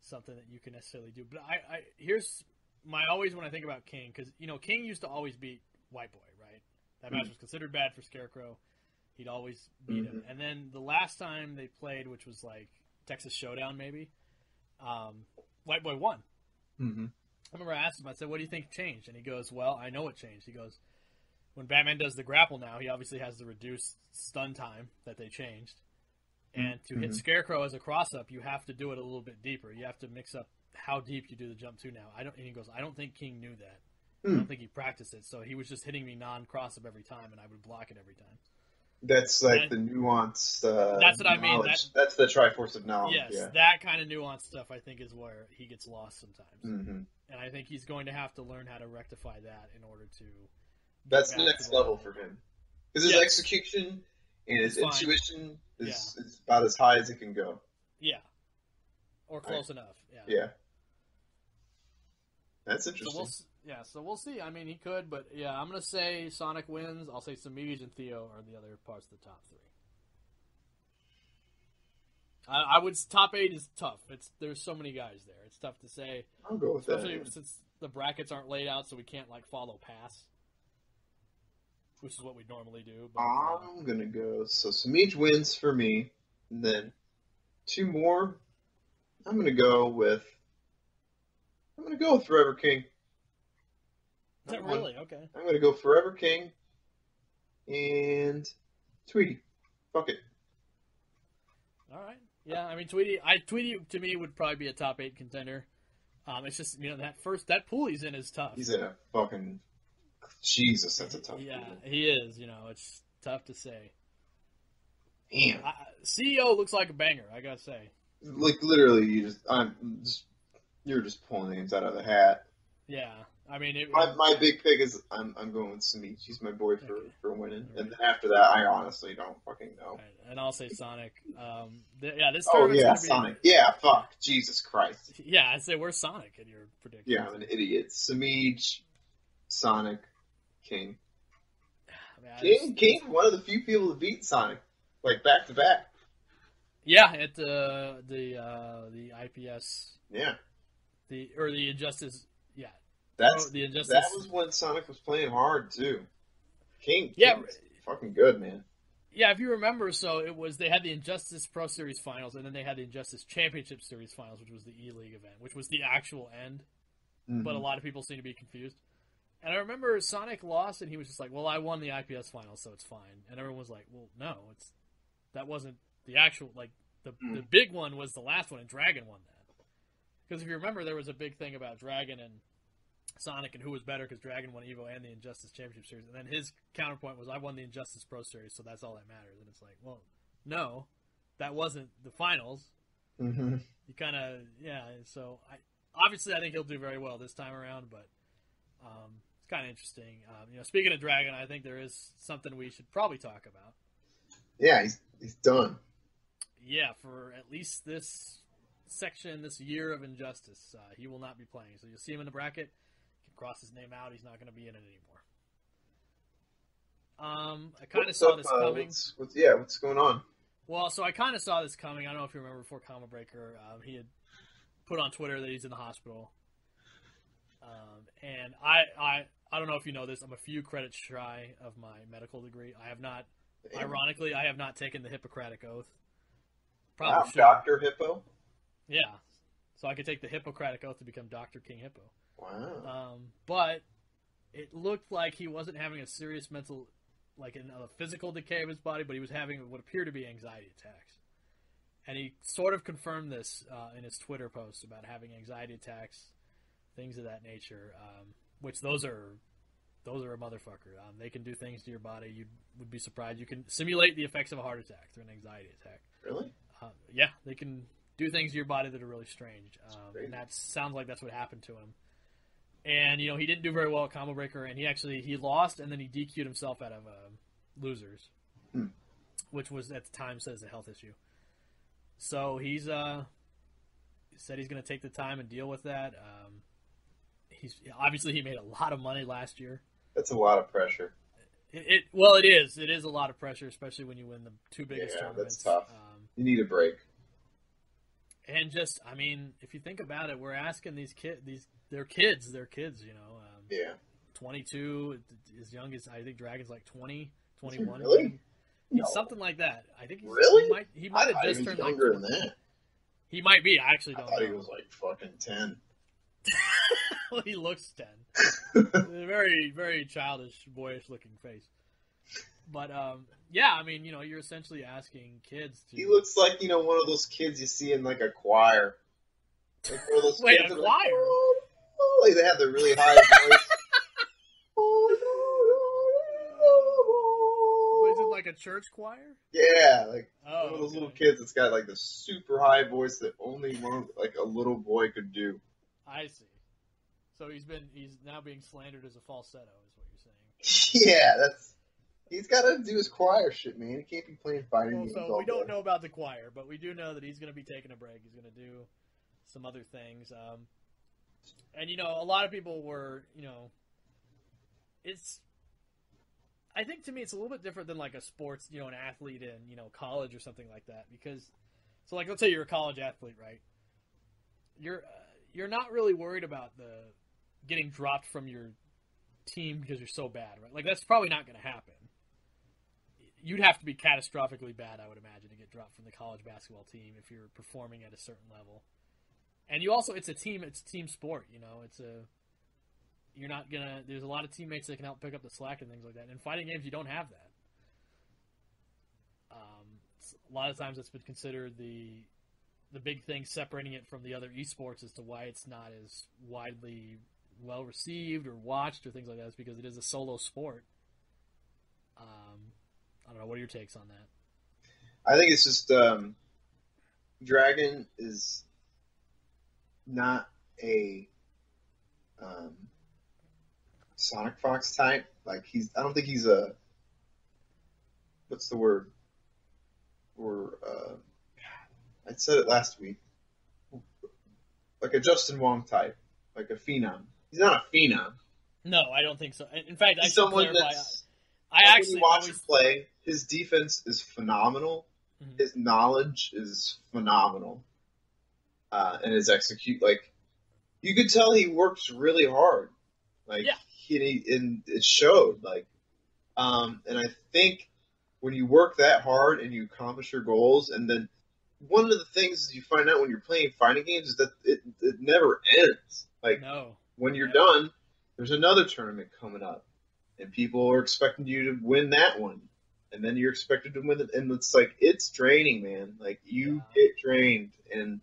something that you can necessarily do. But here's my always when I think about King, because, King used to always beat White Boy, right? That match was considered bad for Scarecrow. He'd always beat him. And then the last time they played, which was like Texas Showdown maybe, White Boy won. Mm-hmm. I remember I asked him, I said, what do you think changed? And he goes, well, I know what changed. He goes, when Batman does the grapple now, he obviously has the reduced stun time that they changed. And to hit Scarecrow as a cross-up, you have to do it a little bit deeper. You have to mix up how deep you do the jump to now. And he goes, I don't think King knew that. I don't think he practiced it. So he was just hitting me non-cross-up every time, and I would block it every time. That's like the nuanced that's what knowledge. I mean. That's the Triforce of knowledge. Yes, that kind of nuanced stuff I think is where he gets lost sometimes. Mm-hmm. And I think he's going to have to learn how to rectify that in order to... That's the next level for him. Because his execution and his intuition is about as high as it can go. Yeah. Or close enough. Yeah. That's interesting. So we'll see. I mean, he could, but yeah, I'm going to say Sonic wins. I'll say Samij and Theo are the other parts of the top three. I would top 8 is tough. There's so many guys there. It's tough to say. I'll go with especially that. Since the brackets aren't laid out, so we can't follow pass, which is what we normally do. But, I'm gonna go. So Samij wins for me, and then 2 more. I'm gonna go with Forever King. Is that really? Okay. I'm gonna go Forever King and Tweety. Fuck it. All right. Yeah, I mean, Tweety to me would probably be a top 8 contender. It's just that pool he's in is tough. He's in a fucking Jesus. That's a tough. Yeah, pool. he is. It's tough to say. Damn. CEO looks like a banger. I gotta say. Like literally, you're just pulling names out of the hat. Yeah. I mean, my big pick is I'm going with Samij. He's my boy for winning, and then after that, I honestly don't fucking know. Right. And I'll say Sonic. This tournament's gonna be... Sonic. Yeah, fuck, Jesus Christ. Yeah, I say where's Sonic in your prediction? Yeah, I'm an idiot. Samij, Sonic, King. King, one of the few people to beat Sonic, back to back. Yeah, at the IPS. Yeah. The Injustice. Yeah. That was when Sonic was playing hard too. King was fucking good, man. Yeah, if you remember, so they had the Injustice Pro Series Finals, and then they had the Injustice Championship Series Finals, which was the E-League event, which was the actual end. Mm-hmm. But a lot of people seem to be confused. And I remember Sonic lost, and he was just like, "Well, I won the IPS Finals, so it's fine." And everyone was like, "Well, no, that wasn't the actual the big one was the last one, and Dragon won that." Because if you remember, there was a big thing about Dragon and Sonic and who was better because Dragon won Evo and the Injustice Championship Series. And then his counterpoint was, I won the Injustice Pro Series, so that's all that matters. And it's like, well, no, that wasn't the finals. Mm-hmm. You kind of, yeah. So obviously I think he'll do very well this time around, but it's kind of interesting. Speaking of Dragon, I think there is something we should probably talk about. Yeah, he's done. Yeah, for at least this section, this year of Injustice, he will not be playing. So you'll see him in the bracket. You can cross his name out. He's not going to be in it anymore. I kind of saw this coming. What's going on? Well, so I kind of saw this coming. I don't know if you remember before Combo Breaker, he had put on Twitter that he's in the hospital. And I don't know if you know this. I'm a few credits shy of my medical degree. I have not, ironically, I have not taken the Hippocratic Oath. Probably should. Dr. Hippo? Yeah. So I could take the Hippocratic Oath to become Dr. King Hippo. Wow. But it looked like he wasn't having a serious mental, like a physical decay of his body, but he was having what appeared to be anxiety attacks. And he sort of confirmed this in his Twitter post about having anxiety attacks, things of that nature, which those are a motherfucker. They can do things to your body. You would be surprised. You can simulate the effects of a heart attack through an anxiety attack. Really? Yeah, they can do things to your body that are really strange. And that sounds like that's what happened to him. And, he didn't do very well at Combo Breaker, and he lost, and then he DQ'd himself out of losers, which was, at the time, said as a health issue. So he said he's going to take the time and deal with that. Obviously he made a lot of money last year. That's a lot of pressure. It is. It is a lot of pressure, especially when you win the two biggest tournaments. That's tough. You need a break. And just, if you think about it, we're asking these kids, they're kids, 22, as young as, I think Dragon's like 20, 21. Really? No. Something like that. I think really? He might have just turned younger than that. He might be. I actually don't know. I thought he was like fucking 10. Well, he looks 10. A very, very childish, boyish looking face. But, you're essentially asking kids to... He looks like, one of those kids you see in, like, a choir. Like one of those Wait, kids a choir? like, like, they have the really high voice. Is it like a church choir? Yeah, like one of those okay. little kids that's got, like, the super high voice that only one, like, a little boy could do. I see. So he's now being slandered as a falsetto, is what you're saying. Yeah, he's got to do his choir shit, man. He can't be playing fighting games all we don't day. know about the choir, but we do know that he's going to be taking a break. He's going to do some other things. And, a lot of people were, I think to me it's a little bit different than like a sports, an athlete in, college or something like that. Because, so like, let's say you're a college athlete, right? You're not really worried about getting dropped from your team because you're so bad, right? Like, that's probably not going to happen. You'd have to be catastrophically bad, I would imagine, to get dropped from the college basketball team if you're performing at a certain level. And it's a team sport, you're not gonna, there's a lot of teammates that can help pick up the slack and things like that. In fighting games, you don't have that. A lot of times it's been considered the big thing separating it from the other esports as to why it's not as widely well received or watched or things like that is because it is a solo sport. I don't know. What are your takes on that? I think it's just Dragon is not a Sonic Fox type. Like I don't think he's a, what's the word? I said it last week. Like a Justin Wong type, like a phenom. He's not a phenom. No, I don't think so. In fact, I He's should someone clarify. that's, I like actually when you watch him play. His defense is phenomenal. Mhm. His knowledge is phenomenal, and his execute, like, you could tell he works really hard. Like, yeah. and it showed. Like, and I think when you work that hard and you accomplish your goals, and then one of the things you find out when you're playing fighting games is that it never ends. Like, No. when you're done, there's another tournament coming up, and people are expecting you to win that one, and then you're expected to win it, and it's like, it's draining, man. Like, you get drained, and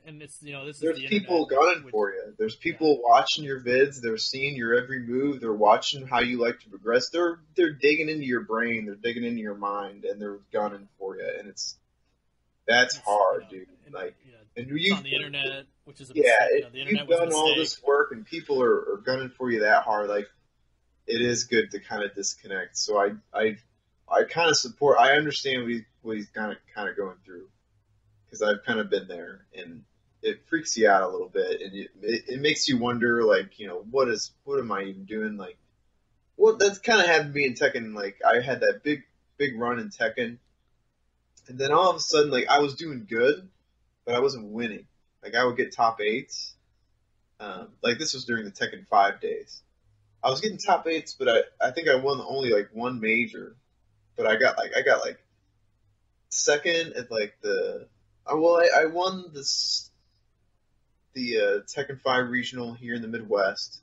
and it's this There's is the people internet, gunning for you. There's people watching your vids. They're seeing your every move. They're watching how you like to progress. They're digging into your brain. They're digging into your mind, and they're gunning for you. And that's hard, dude. Like, and it's on the internet, which is a the internet you've was a done all mistake. this work, and people are gunning for you that hard. Like, it is good to kind of disconnect. So I kind of support. I understand what he's kind of going through, because I've kind of been there, and it freaks you out a little bit, and it makes you wonder, like, what am I even doing? Like, well, that's kind of happened to me in Tekken. Like, I had that big run in Tekken, and then all of a sudden, like, I was doing good, but I wasn't winning. Like, I would get top 8s. Like, this was during the Tekken 5 days. I was getting top 8s, but I think I won only like one major. But I got like second at like I won the Tekken 5 regional here in the Midwest,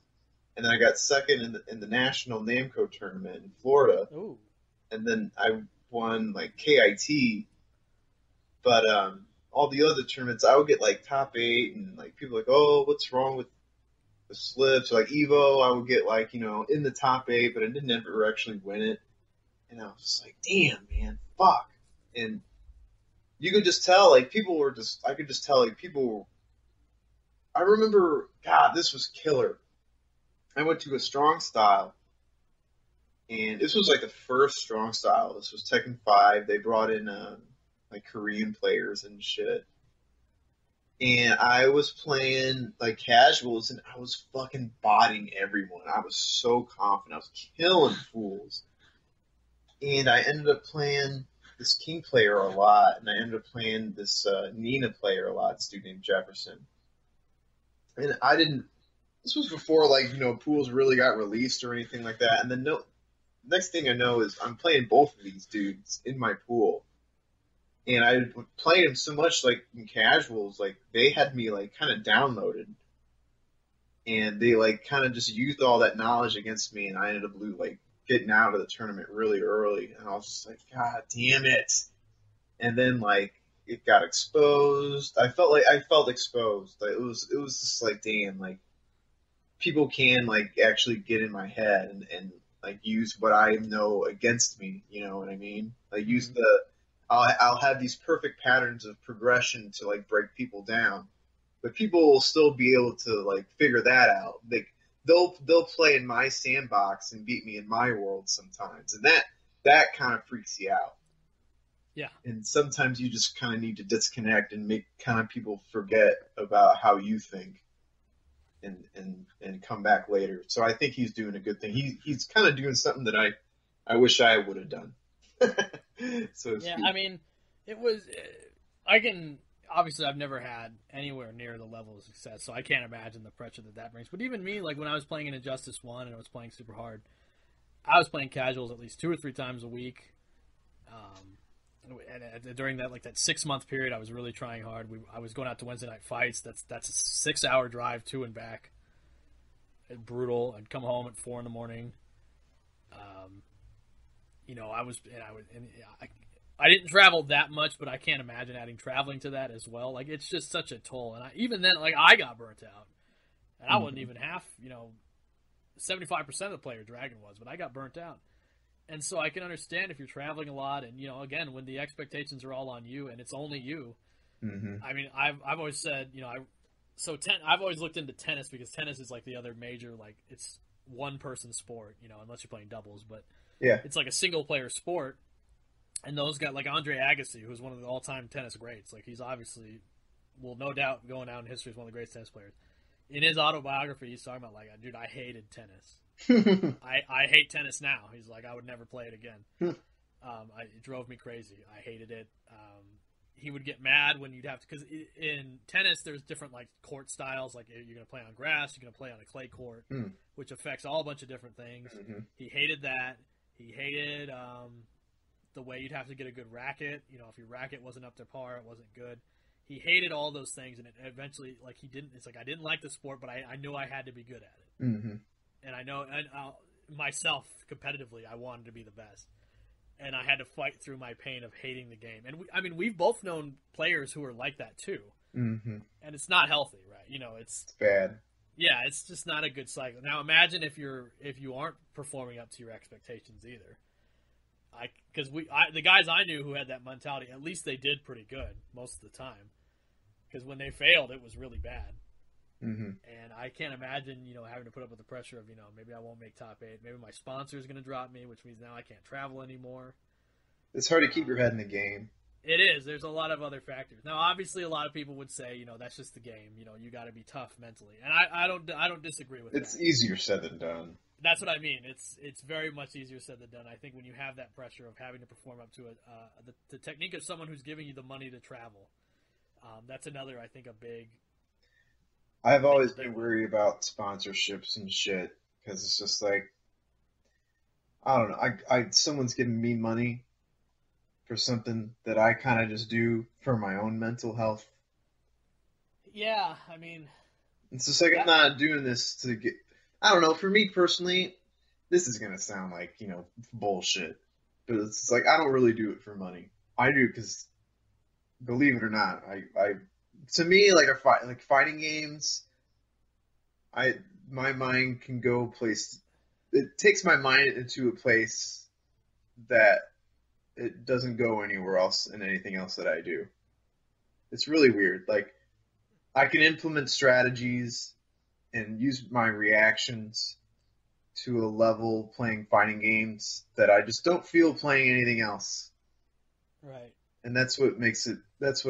and then I got second in the national Namco tournament in Florida. Ooh. And then I won like KIT, but all the other tournaments I would get like top 8, and like people like, oh, what's wrong with the Slips? Or like Evo, I would get like in the top 8, but I didn't ever actually win it. And I was just like, damn, man, fuck. And you could just tell, like, I could just tell, like, people were, I remember, God, this was killer. I went to a strong style, and this was like the first strong style. This was Tekken 5. They brought in, like, Korean players and shit. And I was playing, like, casuals, and I was fucking botting everyone. I was so confident. I was killing fools. And I ended up playing this King player a lot, and I ended up playing this Nina player a lot, this dude named Jefferson. And this was before, like, pools really got released or anything like that. And then next thing I know is I'm playing both of these dudes in my pool. And I played them so much, like, in casuals, like, they had me, like, kind of downloaded. And they, like, kind of just used all that knowledge against me, and I ended up getting out of the tournament really early, and I was just like, God damn it. And then, like, it got exposed. I felt exposed. Like, it was just like, damn, like, people can, like, actually get in my head and like, use what I know against me, you know what I mean? Like, use I'll have these perfect patterns of progression to, like, break people down, but people will still be able to, like, figure that out. They'll play in my sandbox and beat me in my world sometimes, and that kind of freaks you out. Yeah. And sometimes you just kind of need to disconnect and make kind of people forget about how you think, and come back later. So I think he's doing a good thing. He's kind of doing something that I wish I would have done. So yeah, I mean, it was. Obviously, I've never had anywhere near the level of success, so I can't imagine the pressure that brings. But even me, like, when I was playing in Injustice 1 and I was playing super hard, I was playing casuals at least 2 or 3 times a week. And during that 6-month period, I was really trying hard. I was going out to Wednesday night fights. That's a 6-hour drive to and back. Brutal. I'd come home at 4 in the morning. I didn't travel that much, but I can't imagine adding traveling to that as well. Like, it's just such a toll. And even then, like, I got burnt out. And I wasn't even half, 75% of the player Dragon was, but I got burnt out. And so I can understand if you're traveling a lot and, again, when the expectations are all on you and it's only you. Mm-hmm. I mean, I've always said, I've always looked into tennis because tennis is like the other major, like, it's one person sport, unless you're playing doubles, but yeah, it's like a single player sport. And those guys, like Andre Agassi, who's one of the all-time tennis greats, like, he's obviously, will no doubt going down in history as one of the greatest tennis players. In his autobiography, he's talking about, like, dude, I hated tennis. I hate tennis now. He's like, I would never play it again. It drove me crazy. I hated it. He would get mad when you'd have to, because in tennis, there's different, like, court styles. Like, you're going to play on grass, you're going to play on a clay court, which affects all a bunch of different things. Mm-hmm. He hated that. He hated the way you'd have to get a good racket. If your racket wasn't up to par, it wasn't good. He hated all those things, and it eventually, like, it's like, I didn't like the sport, but I knew I had to be good at it. Mm-hmm. And I know, and myself, competitively, I wanted to be the best. and I had to fight through my pain of hating the game. And we've both known players who are like that too. Mm-hmm. And it's not healthy, right? It's bad. Yeah, it's just not a good cycle. Now imagine if you aren't performing up to your expectations either. Because the guys I knew who had that mentality, at least they did pretty good most of the time. Because when they failed, it was really bad. Mm-hmm. And I can't imagine, having to put up with the pressure of, maybe I won't make top 8. Maybe my sponsor is going to drop me, which means now I can't travel anymore. It's hard to keep your head in the game. It is. There's a lot of other factors. Now, obviously, a lot of people would say, that's just the game. You got to be tough mentally, and I don't disagree with that. It's easier said than done. That's what I mean. It's very much easier said than done. I think when you have that pressure of having to perform up to it, the technique of someone who's giving you the money to travel, that's another, I think, a big. I've always been worried about sponsorships and shit because it's just like, I don't know. Someone's giving me money for something that I kind of just do for my own mental health. Yeah, I mean, it's just like I'm not doing this to get. I don't know. For me personally, this is gonna sound like bullshit, but it's like I don't really do it for money. I do because, believe it or not, I to me like fighting games. My mind can go place. It takes my mind into a place that it doesn't go anywhere else in anything else that I do. It's really weird. Like, I can implement strategies and use my reactions to a level playing fighting games that I just don't feel playing anything else. Right. And that's what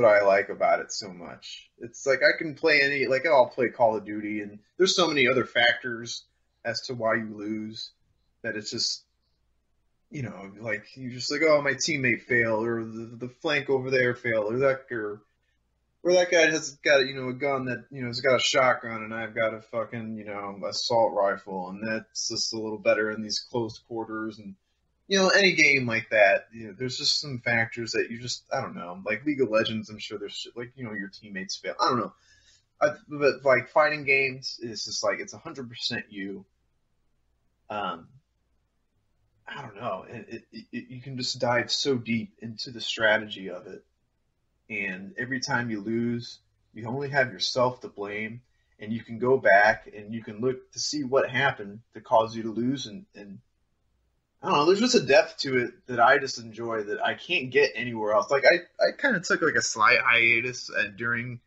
I like about it so much. It's like I can play I'll play Call of Duty, and there's so many other factors as to why you lose that it's just, like you're just like, oh, my teammate failed, or the flank over there failed, or that guy has got a gun that has got a shotgun, and I've got a fucking assault rifle, and that's just a little better in these close quarters, and any game like that, there's just some factors that you just, I don't know, like League of Legends, I'm sure there's shit, like your teammates fail, I don't know, but like fighting games, it's just like it's 100% you. I don't know. You can just dive so deep into the strategy of it. And every time you lose, you only have yourself to blame. And you can go back and you can look to see what happened to cause you to lose. And I don't know, there's just a depth to it that I just enjoy that I can't get anywhere else. Like, I kind of took like a slight hiatus during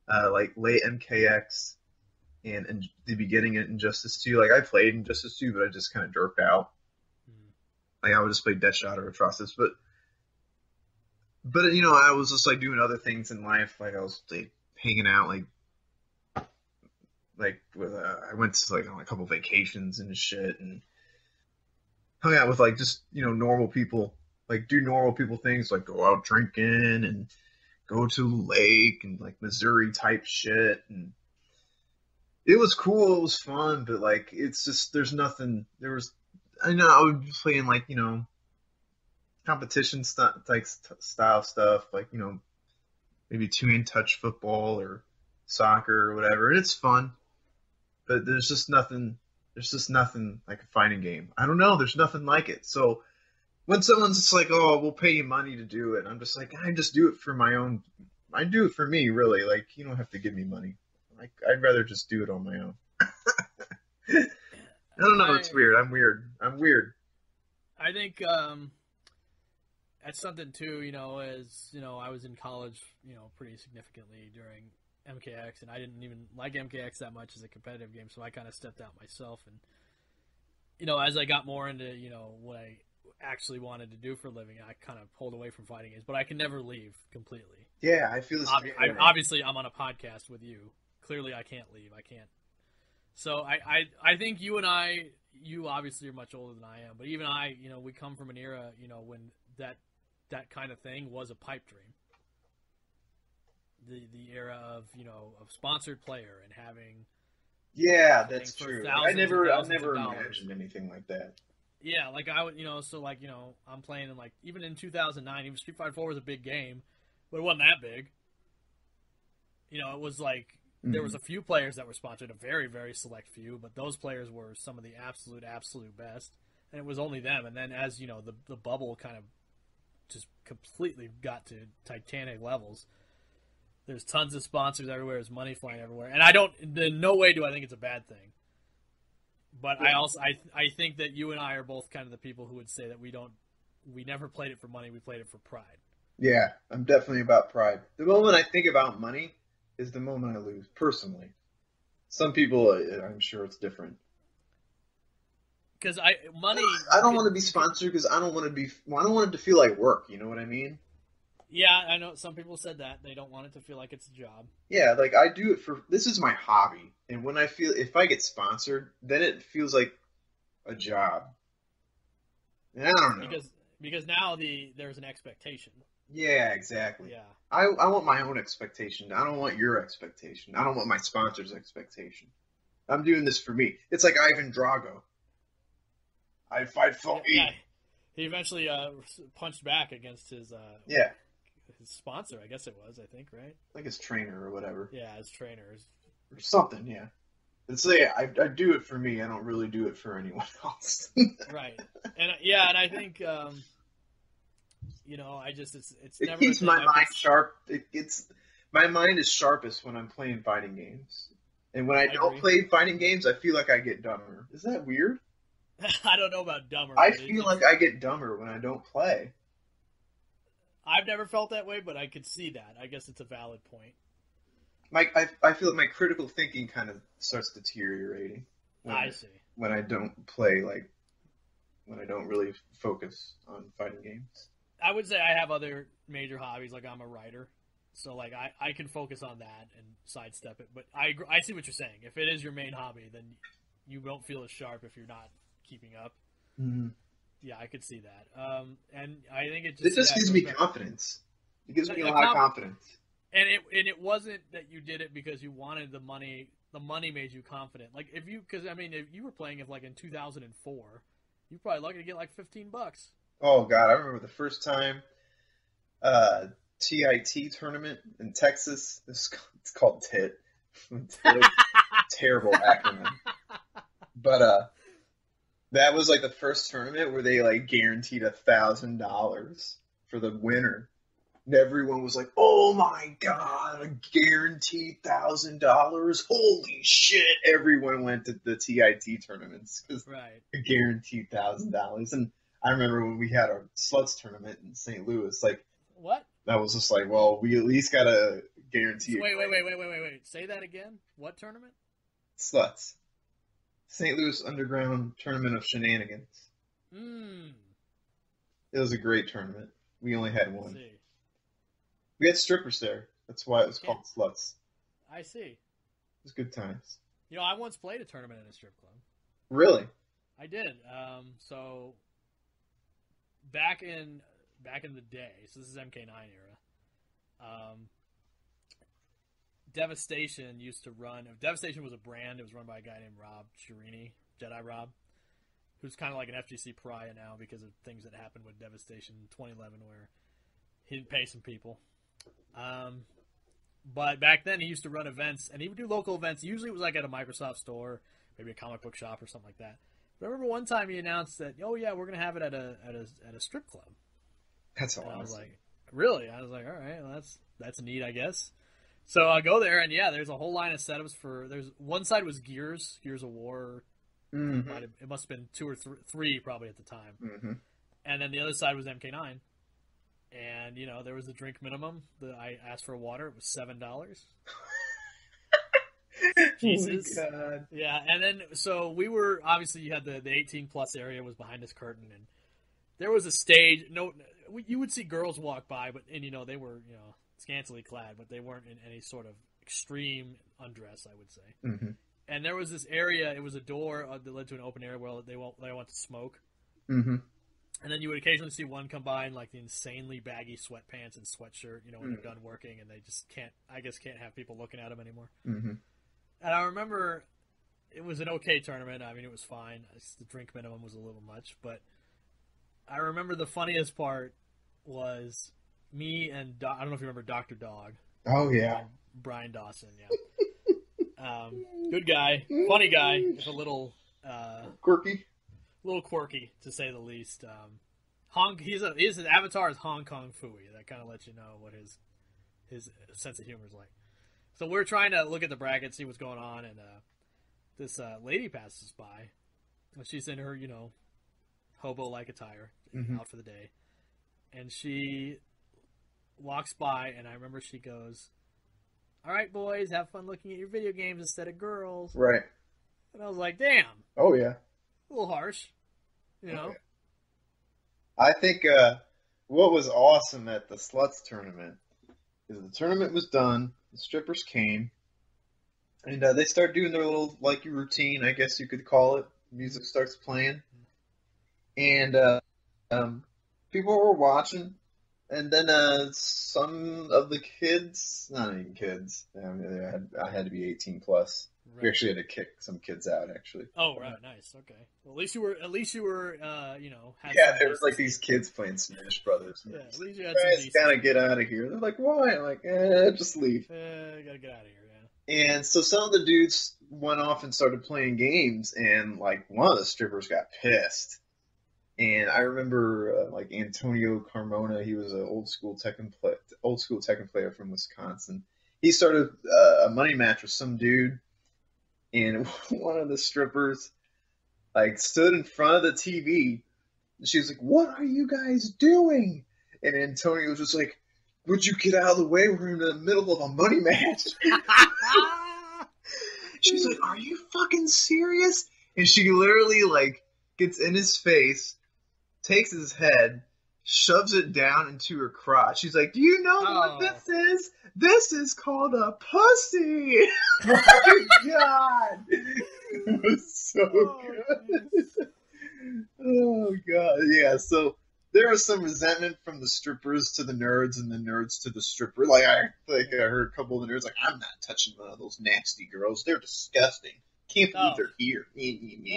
like late MKX and the beginning of Injustice 2. Like, I played Injustice 2, but I just kind of jerked out. Like, I would just play Deadshot or Atrocitus, but I was just like doing other things in life. Like, I was like hanging out, like with I went to like on a couple vacations and shit, and hung out with like just normal people, like do normal people things, like go out drinking and go to the lake and like Missouri type shit, and it was cool, it was fun, but like it's just I would be playing like, competition style stuff, like, maybe two-hand touch football or soccer or whatever. And it's fun, but there's just nothing like a fighting game. I don't know. There's nothing like it. So when someone's just like, oh, we'll pay you money to do it, I'm just like, I just do it for my own. I do it for me, really. Like, you don't have to give me money. Like, I'd rather just do it on my own. I don't know. It's weird. I'm weird. I think that's something too. As I was in college, pretty significantly during MKX, and I didn't even like MKX that much as a competitive game, so I kind of stepped out myself. And as I got more into what I actually wanted to do for a living, I kind of pulled away from fighting games. But I can never leave completely. Yeah, I feel the same. Obviously, I'm on a podcast with you. Clearly, I can't leave. I can't. So I think you obviously are much older than I am, but even we come from an era, when that kind of thing was a pipe dream. The era of of sponsored player and having. Yeah, that's true. I never imagined anything like that. Yeah, like I would, so like I'm playing in like even in 2009, even Street Fighter 4 was a big game, but it wasn't that big. It was like. There was a few players that were sponsored, a very, very select few, but those players were some of the absolute best, and it was only them. And then as, the bubble kind of just completely got to Titanic levels, There's tons of sponsors everywhere. There's money flying everywhere, and in no way do I think it's a bad thing. But I think that you and I are both kind of the people who would say that we never played it for money. We played it for pride. Yeah, I'm definitely about pride. The moment I think about money is the moment I lose, personally. Some people, I'm sure it's different. Because I don't want to be sponsored because I don't want it to feel like work. You know what I mean? Yeah, I know some people said that they don't want it to feel like it's a job. Yeah, like I do it this is my hobby, and when if I get sponsored, then it feels like a job. And I don't know because now there's an expectation. Yeah, exactly. Yeah, I want my own expectation. I don't want your expectation. I don't want my sponsor's expectation. I'm doing this for me. It's like Ivan Drago. I fight for me. Yeah. He eventually punched back against his his sponsor, I guess it was, I think, right? Like his trainer or whatever. Yeah, his trainers. Or something, yeah. It's I do it for me. I don't really do it for anyone else. Right. And I think it keeps my mind sharp. My mind is sharpest when I'm playing fighting games. And when I don't play fighting games, I feel like I get dumber. Is that weird? I don't know about dumber. I feel like I get dumber when I don't play. I've never felt that way, but I could see that. I guess it's a valid point. I feel like my critical thinking kind of starts deteriorating. I see. When I don't play, when I don't really focus on fighting games. I would say I have other major hobbies, like I'm a writer. So, I can focus on that and sidestep it. But I see what you're saying. If it is your main hobby, then you don't feel as sharp if you're not keeping up. Mm-hmm. Yeah, I could see that. And I think it just gives me confidence. It gives me a lot of confidence. And it wasn't that you did it because you wanted the money. The money made you confident. If you were playing it in 2004, you're probably lucky to get $15. Oh God, I remember the first time TIT tournament in Texas. It's called TIT. Terrible acronym. But that was the first tournament where they guaranteed $1,000 for the winner. And everyone was like, "Oh my God, a guaranteed $1,000! Holy shit!" Everyone went to the TIT tournaments because a guaranteed $1,000. And I remember when we had our S.L.U.T.S tournament in St. Louis, what? That was just well, we at least got a guarantee. Wait. Say that again. What tournament? S.L.U.T.S. St. Louis Underground Tournament of Shenanigans. It was a great tournament. We only had one. We had strippers there. That's why it was called S.L.U.T.S. I see. It was good times. I once played a tournament in a strip club. Really? I did. So back in the day, so this is MK9 era. Devastation used to run. Devastation was a brand. It was run by a guy named Rob Chirini, Jedi Rob, who's kind of like an FGC pariah now because of things that happened with Devastation in 2011 where he didn't pay some people. But back then he used to run events, and he would do local events. Usually it was at a Microsoft store, maybe a comic book shop or something like that. But I remember one time he announced that, "Oh yeah, we're gonna have it at a strip club." That's awesome. I was like, "Really?" I was like, "All right, well, that's neat, I guess." So I go there, and there's a whole line of setups there's one side was Gears of War. Mm-hmm. It must have been 2 or 3 probably at the time. Mm-hmm. And then the other side was MK9. And, there was a drink minimum. I asked for water. It was $7. Jesus. Oh my God. Yeah, and then, so we were, obviously you had the 18-plus area was behind this curtain, and there was a stage. You would see girls walk by, they were, scantily clad, but they weren't in any sort of extreme undress, I would say. Mm-hmm. And there was this area, it was a door that led to an open area where they want to smoke. Mm-hmm. And then you would occasionally see one come by in the insanely baggy sweatpants and sweatshirt, when they're done working, and they just can't have people looking at them anymore. Mm-hmm. And I remember it was an okay tournament. I mean, it was fine. The drink minimum was a little much, but I remember the funniest part was me and I don't know if you remember Dr. Dog. Oh yeah, Brian Dawson. Yeah, good guy, funny guy, just a little quirky, to say the least. His avatar is Hong Kong Fooey. That kind of lets you know what his sense of humor is like. So we're trying to look at the bracket, see what's going on, and this lady passes by. And she's in her, hobo-like attire, out for the day. And she walks by, and I remember she goes, "All right, boys, have fun looking at your video games instead of girls." Right. And I was like, damn. Oh, yeah. A little harsh, you know? Oh, yeah. I think what was awesome at the S.L.U.T.S tournament is the tournament was done, the strippers came, and they start doing their little, like, routine, I guess you could call it. Music starts playing. And people were watching. And then some of the kids, not even kids, I had to be 18 plus. Right. We actually had to kick some kids out, actually. Oh, right, nice, okay. Well, at least you were, yeah, there was like these kids playing Smash Brothers. Yeah, at least you had some gotta get out of here. They're like, why? I'm like, just leave. Gotta get out of here, yeah. And so some of the dudes went off and started playing games, and like one of the strippers got pissed. And I remember like Antonio Carmona, he was an old school Tekken player from Wisconsin. He started a money match with some dude, and one of the strippers like stood in front of the TV. And she was like, "What are you guys doing?" And Antonio was just like, "Would you get out of the way? We're in the middle of a money match." She's like, "Are you fucking serious?" And she literally like gets in his face, takes his head, shoves it down into her crotch. She's like, "Do you know what this is? This is called a pussy." My God. It was so good. Oh, God. Yeah, so there was some resentment from the strippers to the nerds and the nerds to the stripper. Like I heard a couple of the nerds like, "I'm not touching one of those nasty girls. They're disgusting. Can't believe they're here."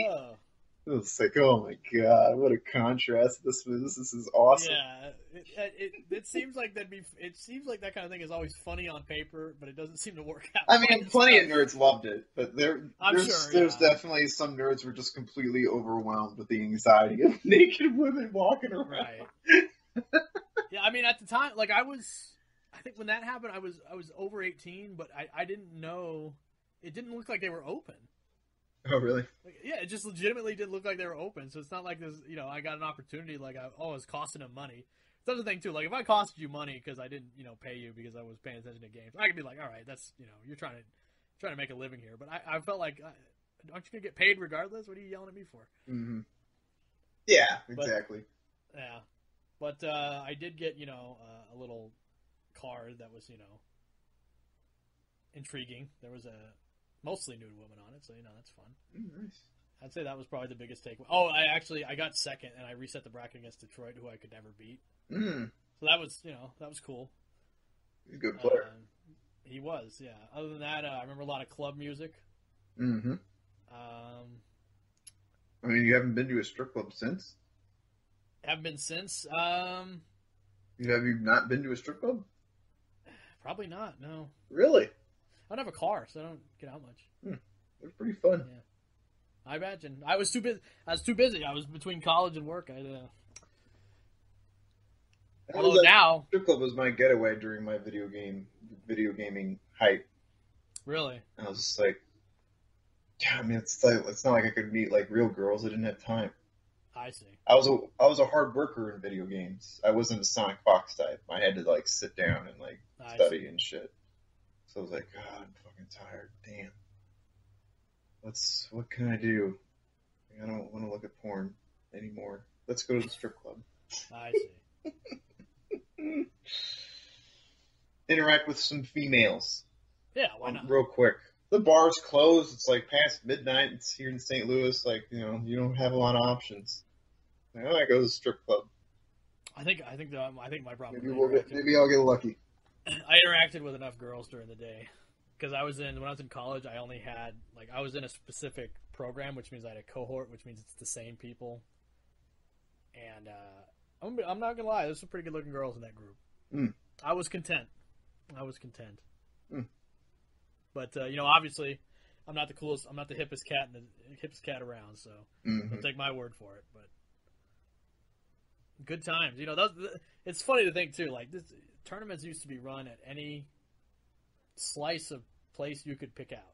Oh. It was like, oh my God, what a contrast this was. This is awesome. Yeah, it seems like that kind of thing is always funny on paper, but it doesn't seem to work out. I mean, plenty of nerds loved it, but there's definitely some nerds were just completely overwhelmed with the anxiety of naked women walking around. Right. Yeah, I mean, at the time, like I think when that happened, I was over 18, but I didn't know. It didn't look like they were open. Oh, really? Like, yeah, it just legitimately did look like they were open. So it's not like this, I got an opportunity like, it's costing them money. That's the thing, too. Like, if I costed you money because I didn't, pay you because I was paying attention to games, I could be like, all right, that's, you're trying to make a living here. But I felt like, aren't you going to get paid regardless? What are you yelling at me for? Mm-hmm. Yeah, exactly. But I did get, a little card that was, intriguing. There was a mostly nude woman on it, so that's fun. Nice. I'd say that was probably the biggest takeaway. Oh, I got second, and I reset the bracket against Detroit, who I could never beat. So that was that was cool. He's a good player. He was, yeah. Other than that, I remember a lot of club music. Mm-hmm. I mean, you haven't been to a strip club since? Haven't been since. Have you not been to a strip club? Probably not. No. Really? I don't have a car, so I don't get out much. It was pretty fun. Yeah. I imagine. I was too busy. I was between college and work. Now strip club was my getaway during my video gaming hype. Really? And I was just like, yeah, I mean, it's not like I could meet like real girls. I didn't have time. I see. I was a hard worker in video games. I wasn't a Sonic Fox type. I had to like sit down and like study and shit. So I was like, God, I'm fucking tired. Damn. What can I do? I don't want to look at porn anymore. Let's go to the strip club. I see. Interact with some females. Yeah, why not? Real quick. The bar's closed. It's like past midnight. It's here in St. Louis. Like, you don't have a lot of options. I go to the strip club. I think my problem. Maybe I'll get lucky. I interacted with enough girls during the day because when I was in college, I only had I was in a specific program, which means I had a cohort, which means it's the same people. And I'm not gonna lie, there's some pretty good looking girls in that group. I was content. But obviously, I'm not the coolest. I'm not the hippest cat around. So don't take my word for it. But Good times. You know, it's funny to think too. Like tournaments used to be run at any slice of place you could pick out.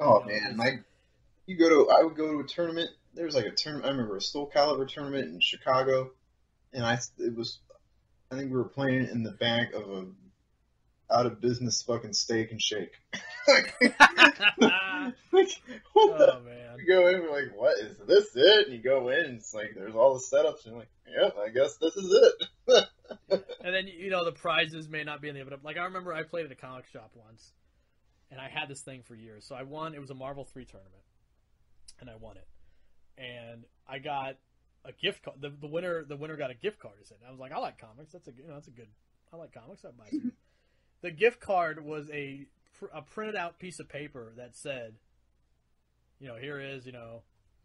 Oh man, I would go to a tournament. There was like a tournament. I remember a Steel Caliber tournament in Chicago, and I think we were playing in the back of a out of business fucking Steak and Shake. Man. You go in, we're like, what is this it? And you go in, and it's like there's all the setups, and you're like, yep, I guess this is it. And then the prizes may not be in the but like I remember I played at a comic shop once, and I had this thing for years. So I won. It was a Marvel 3 tournament, and I won it, and I got a gift card. The winner got a gift card. I was like, I like comics. That's a good. I like comics. I buy some. The gift card was a printed out piece of paper that said, here is,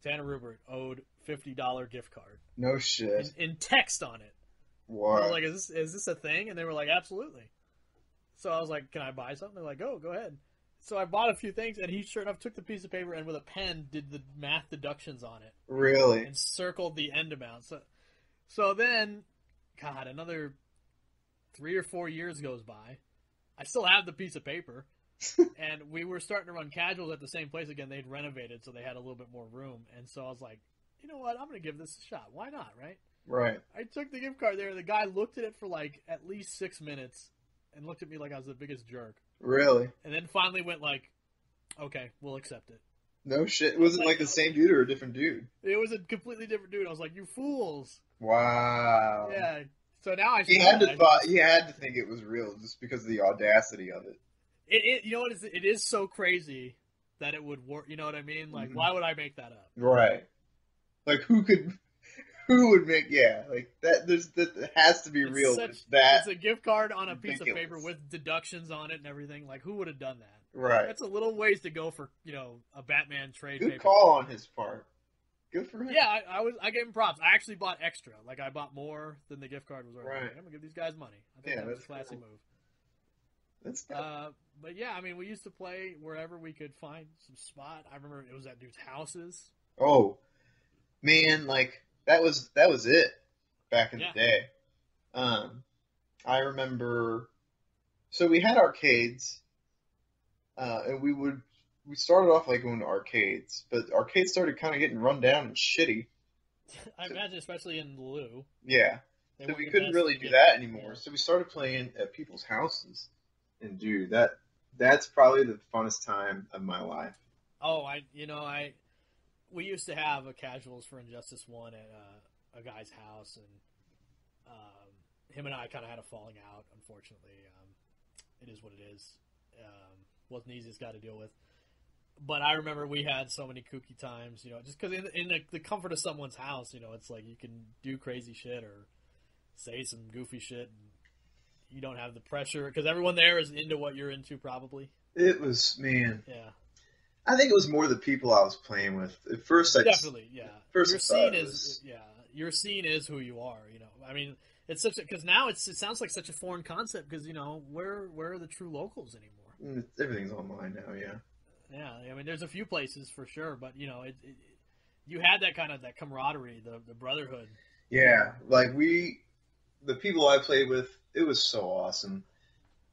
Tanner Rupert owed $50 gift card. No shit. In text on it. Wow. I was like, is this a thing? And they were like, absolutely. So I was like, can I buy something? They're like, go ahead. So I bought a few things, and he sure enough took the piece of paper and with a pen did the math deductions on it. Really? And circled the end amount. So then, God, another 3 or 4 years goes by. I still have the piece of paper, and we were starting to run casuals at the same place again. They'd renovated, so they had a little bit more room. And so I was like, you know what? I'm going to give this a shot. Why not, right? Right. I took the gift card there, and the guy looked at it for like at least 6 minutes and looked at me like I was the biggest jerk. Really? And then finally went like, okay, we'll accept it. No shit. Was it like the same dude or a different dude? It was a completely different dude. I was like, you fools. Wow. Yeah. So now he had to think it was real just because of the audacity of it. It is so crazy that it would work. You know what I mean? Like, why would I make that up? Right. Like, who would make? Yeah, like that. That has to be real. It's a gift card on a piece of paper with deductions on it and everything. Like, who would have done that? Right. That's a little ways to go for a Batman trade. Good paper. call on his part. Good for him. Yeah, I gave him props. I actually bought extra. Like, I bought more than the gift card was worth. Right. I'm gonna give these guys money. I think that was a classy move. That's good. But yeah, I mean, we used to play wherever we could find some spot. I remember it was at dudes' houses. Oh, man, like that was it back in the day. I remember. So we had arcades, and we started off like going to arcades, but arcades started kind of getting run down and shitty. I imagine, especially in Lou. Yeah. So we couldn't really do that anymore. Yeah. So we started playing at people's houses, and dude, that's probably the funnest time of my life. Oh, we used to have a casuals for Injustice 1 at a guy's house, and him and I kind of had a falling out. Unfortunately, it is what it is. Wasn't the easiest guy to deal with. But I remember we had so many kooky times, just because in the comfort of someone's house, it's like you can do crazy shit or say some goofy shit, and you don't have the pressure because everyone there is into what you're into, probably. It was, man. Yeah. I think it was more the people I was playing with. At first, your scene is who you are. I mean, it's because now it sounds like such a foreign concept because where are the true locals anymore? Everything's online now, yeah. Yeah, I mean, there's a few places for sure, but you had that kind of that camaraderie, the brotherhood. Yeah, like the people I played with, it was so awesome.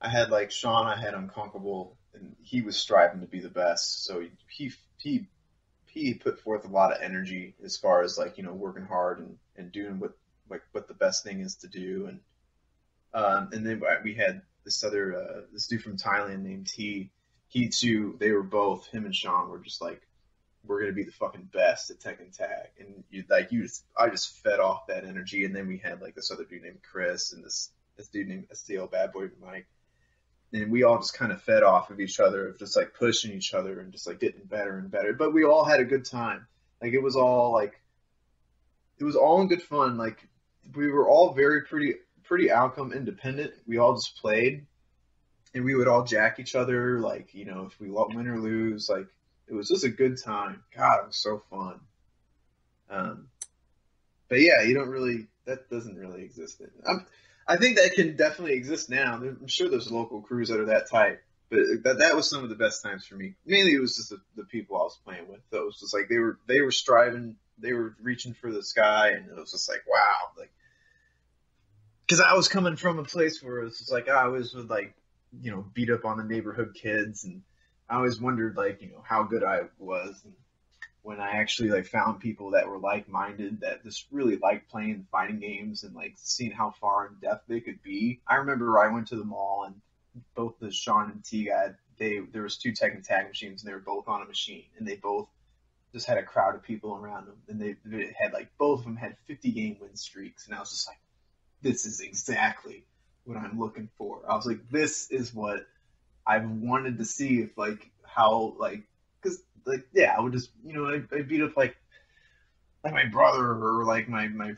I had like Sean, I had Unconquerable, and he was striving to be the best. So he put forth a lot of energy as far as like working hard and doing what the best thing is to do. And then we had this dude from Thailand named T. He too, they were both, him and Sean were just like, we're going to be the fucking best at Tekken Tag. And I just fed off that energy. And then we had like this other dude named Chris and this dude named STL Bad Boy Mike. And we all just kind of fed off of each other, of just like pushing each other and just like getting better and better. But we all had a good time. Like it was all in good fun. Like we were all pretty outcome independent. We all just played. And we would all jack each other, like, if we win or lose, like, it was just a good time. God, it was so fun. But yeah, that doesn't really exist. I think that can definitely exist now. I'm sure there's local crews that are that type, but that was some of the best times for me. Mainly it was just the people I was playing with. So it was just like, they were striving, they were reaching for the sky, and it was just like, wow, like, because I was coming from a place where it was just like I always would like, beat up on the neighborhood kids, and I always wondered like, how good I was. And when I actually like found people that were like-minded, that just really liked playing fighting games and like seeing how far in depth they could be. I remember I went to the mall and both the Sean and T guy, there was 2 Tekken tag machines and they were both on a machine and they both just had a crowd of people around them, and they had like both of them had 50 game win streaks, and I was just like, this is exactly what I'm looking for. I was like, this is what I've wanted to see, if like how like, because like yeah, I would just I beat up like my brother or like my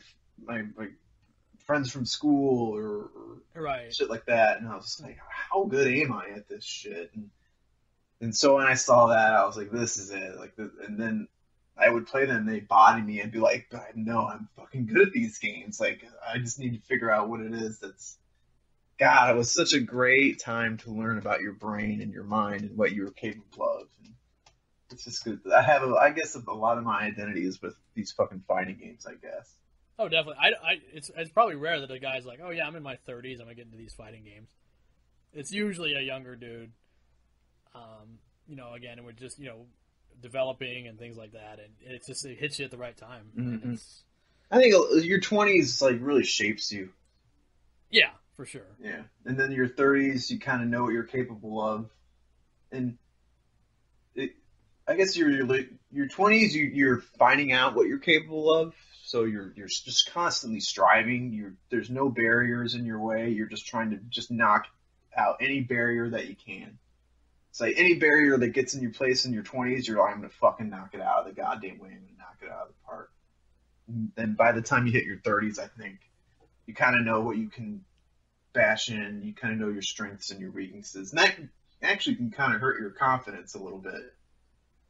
friends from school or right, shit like that, and I was just like, how good am I at this shit? And so when I saw that, I was like, this is it. Like, and then I would play them, and they'd body me. I'd be like, but I know I'm fucking good at these games. Like, I just need to figure out what it is that's. God, it was such a great time to learn about your brain and your mind and what you were capable of. And it's just good. I guess a lot of my identity is with these fucking fighting games, I guess. Oh, definitely. It's probably rare that a guy's like, oh yeah, I'm in my 30s, I'm gonna get into these fighting games. It's usually a younger dude. Again, and we're just, developing and things like that, and it hits you at the right time. Mm-hmm. I think your 20s like really shapes you. Yeah, for sure. Yeah, and then your 30s, you kind of know what you're capable of, and I guess your 20s, you're finding out what you're capable of. So you're just constantly striving. There's no barriers in your way. You're just trying to just knock out any barrier that you can. It's like any barrier that gets in your place in your 20s, you're like, I'm going to fucking knock it out of the goddamn way. I'm going to knock it out of the park. And then by the time you hit your 30s, I think you kind of know what you can bash in. You kind of know your strengths and your weaknesses. And that actually can kind of hurt your confidence a little bit.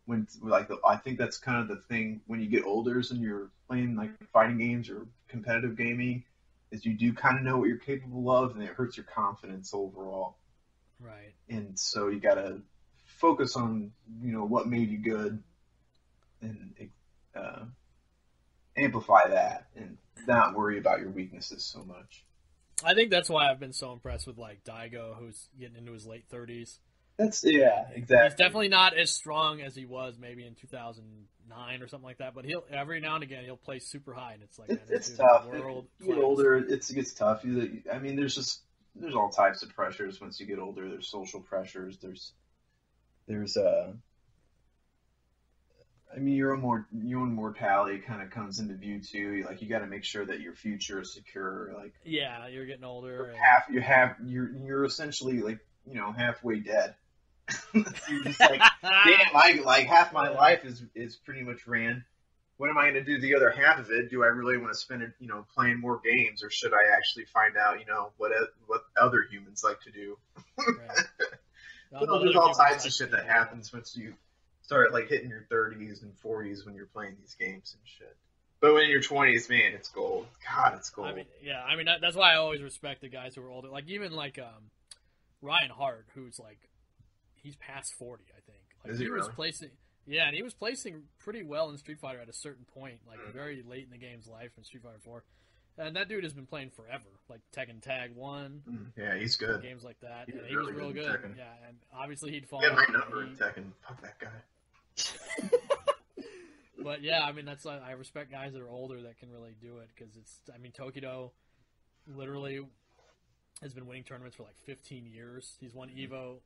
I think that's kind of the thing when you get older and you're playing like fighting games or competitive gaming, is you do kind of know what you're capable of, and it hurts your confidence overall. Right. And so you got to focus on, what made you good and amplify that and not worry about your weaknesses so much. I think that's why I've been so impressed with like Daigo, who's getting into his late 30s. Exactly. He's definitely not as strong as he was maybe in 2009 or something like that, but he'll every now and again he'll play super high, and it's like it's tough. You get older, it gets tough. I mean, there's all types of pressures once you get older. There's social pressures. There's your own mortality kind of comes into view too. Like, you got to make sure that your future is secure. Like, yeah, you're getting older. You're essentially like, halfway dead. You're just like, damn, like half my life is pretty much ran. What am I going to do the other half of it? Do I really want to spend it, playing more games, or should I actually find out, what other humans like to do? Right. There's all types of shit that happens once you start like hitting your 30s and 40s when you're playing these games and shit. But when you're 20s, man, it's gold. God, it's gold. I mean, that's why I always respect the guys who are older. Like, even like Ryan Hart, who's like, he's past 40, I think. Like, Is he really? And he was placing pretty well in Street Fighter at a certain point, like very late in the game's life in Street Fighter 4. And that dude has been playing forever, like Tekken Tag 1. Yeah, he's good. Games like that. He was real good. Tekken. Yeah, and obviously he'd fall. He had my number in Tekken. Fuck that guy. But yeah, I mean, I respect guys that are older that can really do it, because Tokido literally has been winning tournaments for like 15 years. He's won EVO.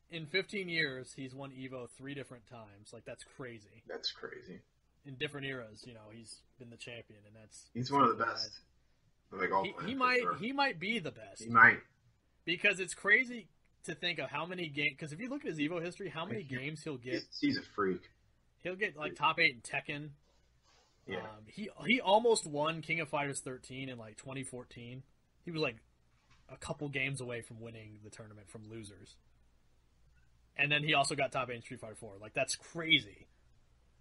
In 15 years, he's won EVO 3 different times. Like, that's crazy. That's crazy. In different eras, he's been the champion, and he's one of the best. Like, he might be the best. He might. Because it's crazy to think of how many games. Because if you look at his EVO history, how many games he'll get. He's a freak. He'll get like top 8 in Tekken. Yeah. He almost won King of Fighters 13 in like 2014. He was like a couple games away from winning the tournament from losers. And then he also got top 8 in Street Fighter 4. Like, that's crazy.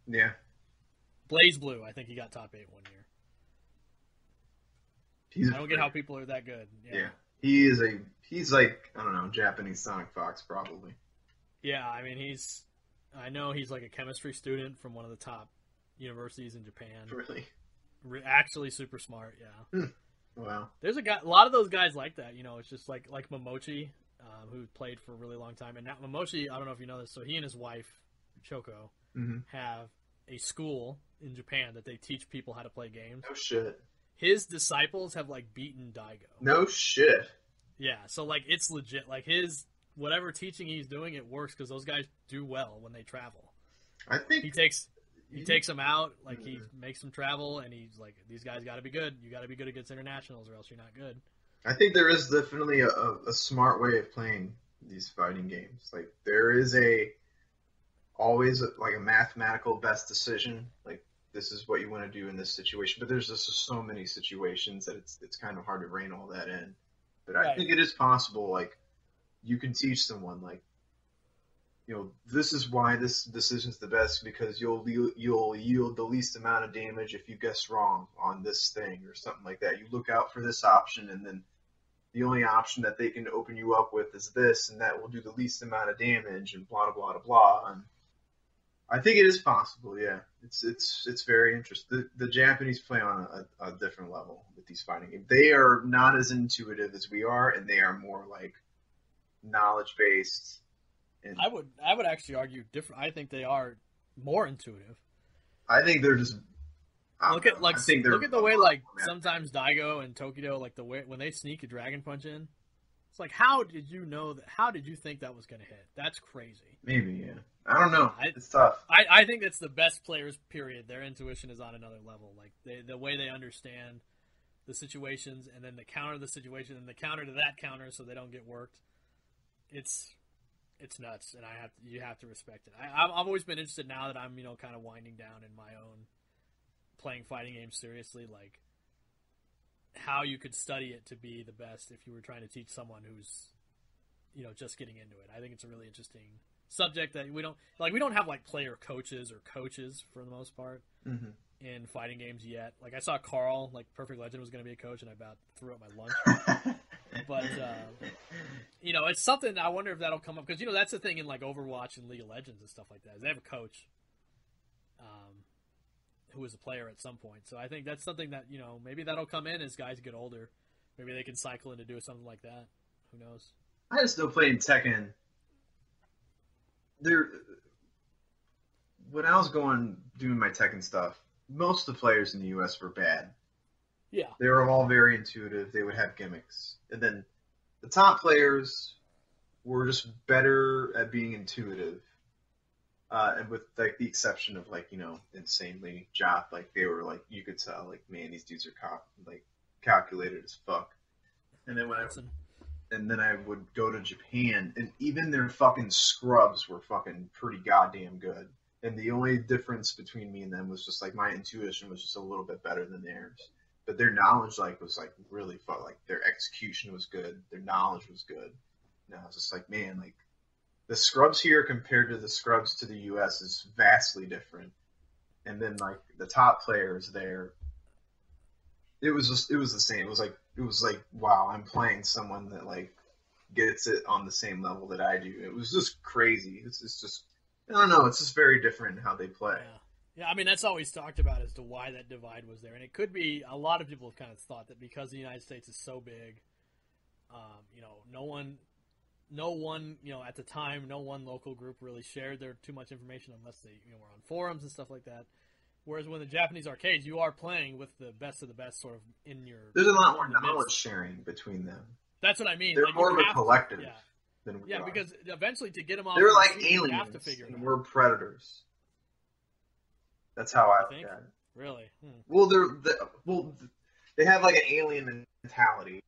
Yeah. Blaze Blue, I think he got top 8 one year. I don't get how people are that good. Yeah. He's like, I don't know, Japanese Sonic Fox, probably. Yeah, I mean, I know he's like a chemistry student from one of the top universities in Japan. Really? Actually super smart, yeah. Wow. There's a lot of those guys like that. It's just like Momochi, who played for a really long time, and now Momochi, I don't know if you know this. So he and his wife, Choco, have a school in Japan that they teach people how to play games. No shit. His disciples have beaten Daigo. No shit. Yeah, so it's legit. His whatever teaching he's doing, it works because those guys do well when they travel. I think he takes them out, he makes them travel, and he's like, these guys got to be good. You got to be good against internationals, or else you're not good. I think there is definitely a smart way of playing these fighting games. There is always a mathematical best decision. This is what you want to do in this situation, but there's just so many situations that it's kind of hard to rein all that in. But right. I think it is possible. You can teach someone this is why this decision's the best, because you'll yield the least amount of damage if you guess wrong on this thing or something like that. You look out for this option, and then the only option that they can open you up with is this, and that will do the least amount of damage, and blah blah blah blah. And I think it is possible. Yeah, it's very interesting. The Japanese play on a different level with these fighting games. They are not as intuitive as we are, and they are more knowledge based. I would actually argue different. I think they are more intuitive. I think they're just look at the way sometimes Daigo and Tokido, the way when they sneak a dragon punch in, it's how did you know that? How did you think that was going to hit? That's crazy. Maybe, yeah. I don't know. It's tough. I think it's the best players. Period. Their intuition is on another level. The way they understand the situations, and then the counter to the situation, and the counter to that counter, so they don't get worked. It's nuts, and you have to respect it. I've always been interested, now that I'm kind of winding down in my own playing fighting games seriously, how you could study it to be the best if you were trying to teach someone who's just getting into it. I think it's a really interesting subject that we don't have player coaches or coaches for the most part in fighting games yet. I saw Carl, Perfect Legend was going to be a coach, and I about threw up my lunch. But it's something I wonder if that'll come up, because that's the thing in Overwatch and League of Legends and stuff like that. Is they have a coach who is a player at some point. So I think that's something that maybe that'll come in as guys get older. Maybe they can cycle in to do something like that. Who knows? I was still playing Tekken. When I was doing my Tekken stuff, most of the players in the U.S. were bad. Yeah. They were all very intuitive. They would have gimmicks. And then the top players were just better at being intuitive. And with the exception of insanely Jop, they were you could tell man, these dudes are calculated as fuck. And then I would go to Japan, and even their fucking scrubs were fucking pretty goddamn good. And the only difference between me and them was just my intuition was just a little bit better than theirs. But their knowledge was really fun. Their execution was good. Their knowledge was good. And I was just man, the scrubs here compared to the scrubs to the U.S. is vastly different. And then the top players there, it was the same. It was wow, I'm playing someone that gets it on the same level that I do. It was just crazy. It's just I don't know. It's just very different how they play. Yeah, I mean, that's always talked about as to why that divide was there. And it could be, a lot of people have kind of thought that because the United States is so big, no one, at the time, no one local group really shared too much information unless they, were on forums and stuff like that. Whereas when the Japanese arcades, you are playing with the best of the best sort of in your... There's a lot more knowledge sharing between them. That's what I mean. They're more of a collective than we are. Yeah, because eventually to get them off... They're like aliens, aliens, have to figure and we're predators. That's how I look at it. Really? Well, they have an alien mentality.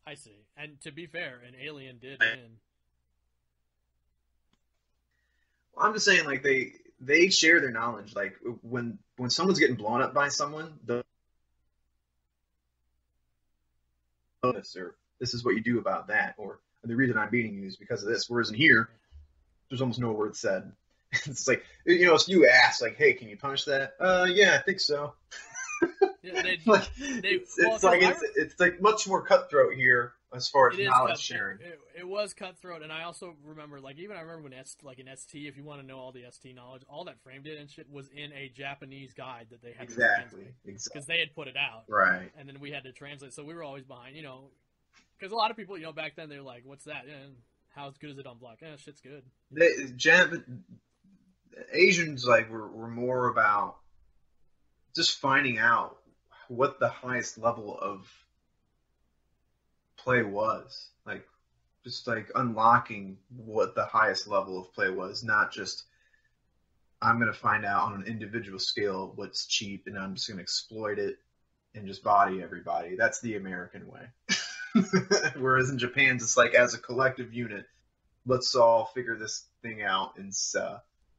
I see. And to be fair, an alien did win. Well, I'm just saying, they share their knowledge. When someone's getting blown up by someone, or this is what you do about that, or the reason I'm beating you is because of this. Whereas in here, there's almost no word said. It's if you ask, hey, can you punish that? Yeah, I think so. Yeah, it's much more cutthroat here. as far as It is knowledge sharing. It was cutthroat, and I also remember, like, even I remember when in ST, if you want to know all the ST knowledge, all that frame did and shit was in a Japanese guide that they had to translate. Exactly. Because they had put it out. Right. And then we had to translate, so we were always behind, you know, because a lot of people, you know, back then, they're like, what's that? How good is it on block? Shit's good. Asians, like, were more about just finding out what the highest level of play was, like, just like unlocking what the highest level of play was, not just I'm going to find out on an individual scale what's cheap and I'm just going to exploit it and just body everybody. That's the American way. Whereas in Japan, it's like, as a collective unit, let's all figure this thing out and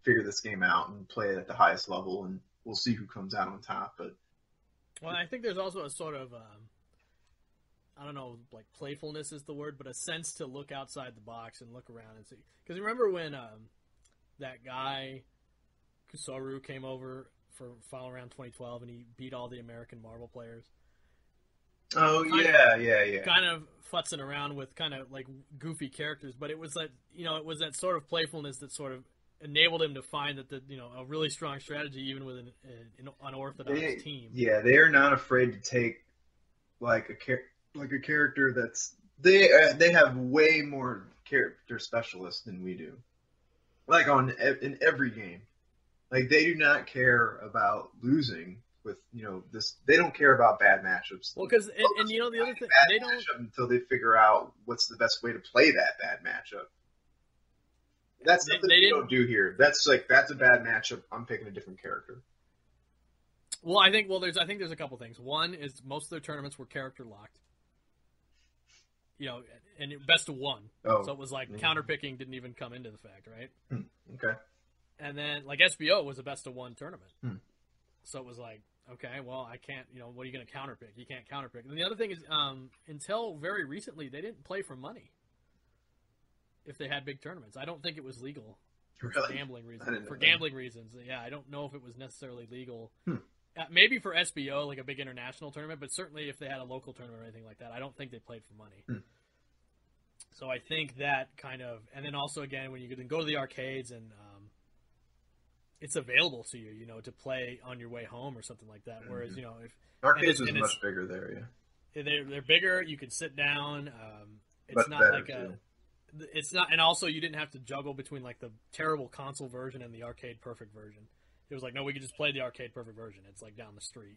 figure this game out and play it at the highest level, and we'll see who comes out on top. But well, I think there's also a sort of I don't know, like, playfulness is the word, but a sense to look outside the box and look around and see. Because remember when that guy Kusoru came over for Final Round 2012 and he beat all the American marble players? Oh, yeah. Kind of futzing around with kind of like goofy characters, but it was that, you know, it was that sort of playfulness that sort of enabled him to find that a really strong strategy even with an unorthodox team. Yeah, they are not afraid to take like a character that's they have way more character specialists than we do. Like in every game, like, they do not care about losing with, you know, this. They don't care about bad matchups. Well, because and you know the other thing, they don't until they figure out what's the best way to play that bad matchup. That's something they don't do here. That's a bad matchup. I'm picking a different character. Well, I think there's a couple things. One is most of their tournaments were character locked. You know, and best of one. Oh, so it was like counterpicking didn't even come into the fact, right? Okay. And then, like, SBO was a best of one tournament. So it was like, okay, well, I can't, you know, what are you going to counterpick? You can't counterpick. And the other thing is, until very recently, they didn't play for money if they had big tournaments. I don't think it was legal for gambling reasons. For gambling reasons, yeah, I don't know if it was necessarily legal. Maybe for SBO, like a big international tournament, but certainly if they had a local tournament or anything like that, I don't think they played for money. So I think that kind of, and then also again, when you can go to the arcades and it's available to you, you know, to play on your way home or something like that. Whereas, you know, if arcades is much bigger there, they're bigger. You can sit down. It's but not like it's not, and also you didn't have to juggle between like the terrible console version and the arcade perfect version. It was like, no, we could just play the arcade perfect version. It's like down the street.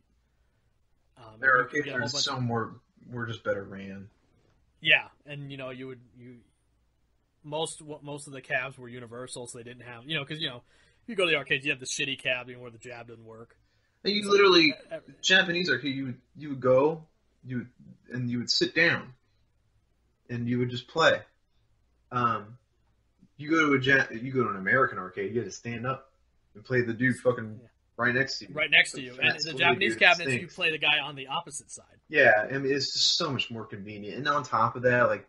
Their arcades are so we're just better ran. Yeah, and you know, most of the cabs were universal, so they didn't have, you know, because, you know, if you go to the arcades, you have the shitty cab where the jab doesn't work. And you literally, Japanese arcade, you would go, you would sit down, and you would just play. You go to an American arcade, you got to stand up and play the dude fucking right next to you. Right next to you. And the Japanese cabinets, you play the guy on the opposite side. Yeah, I mean, it's just so much more convenient. And on top of that, like,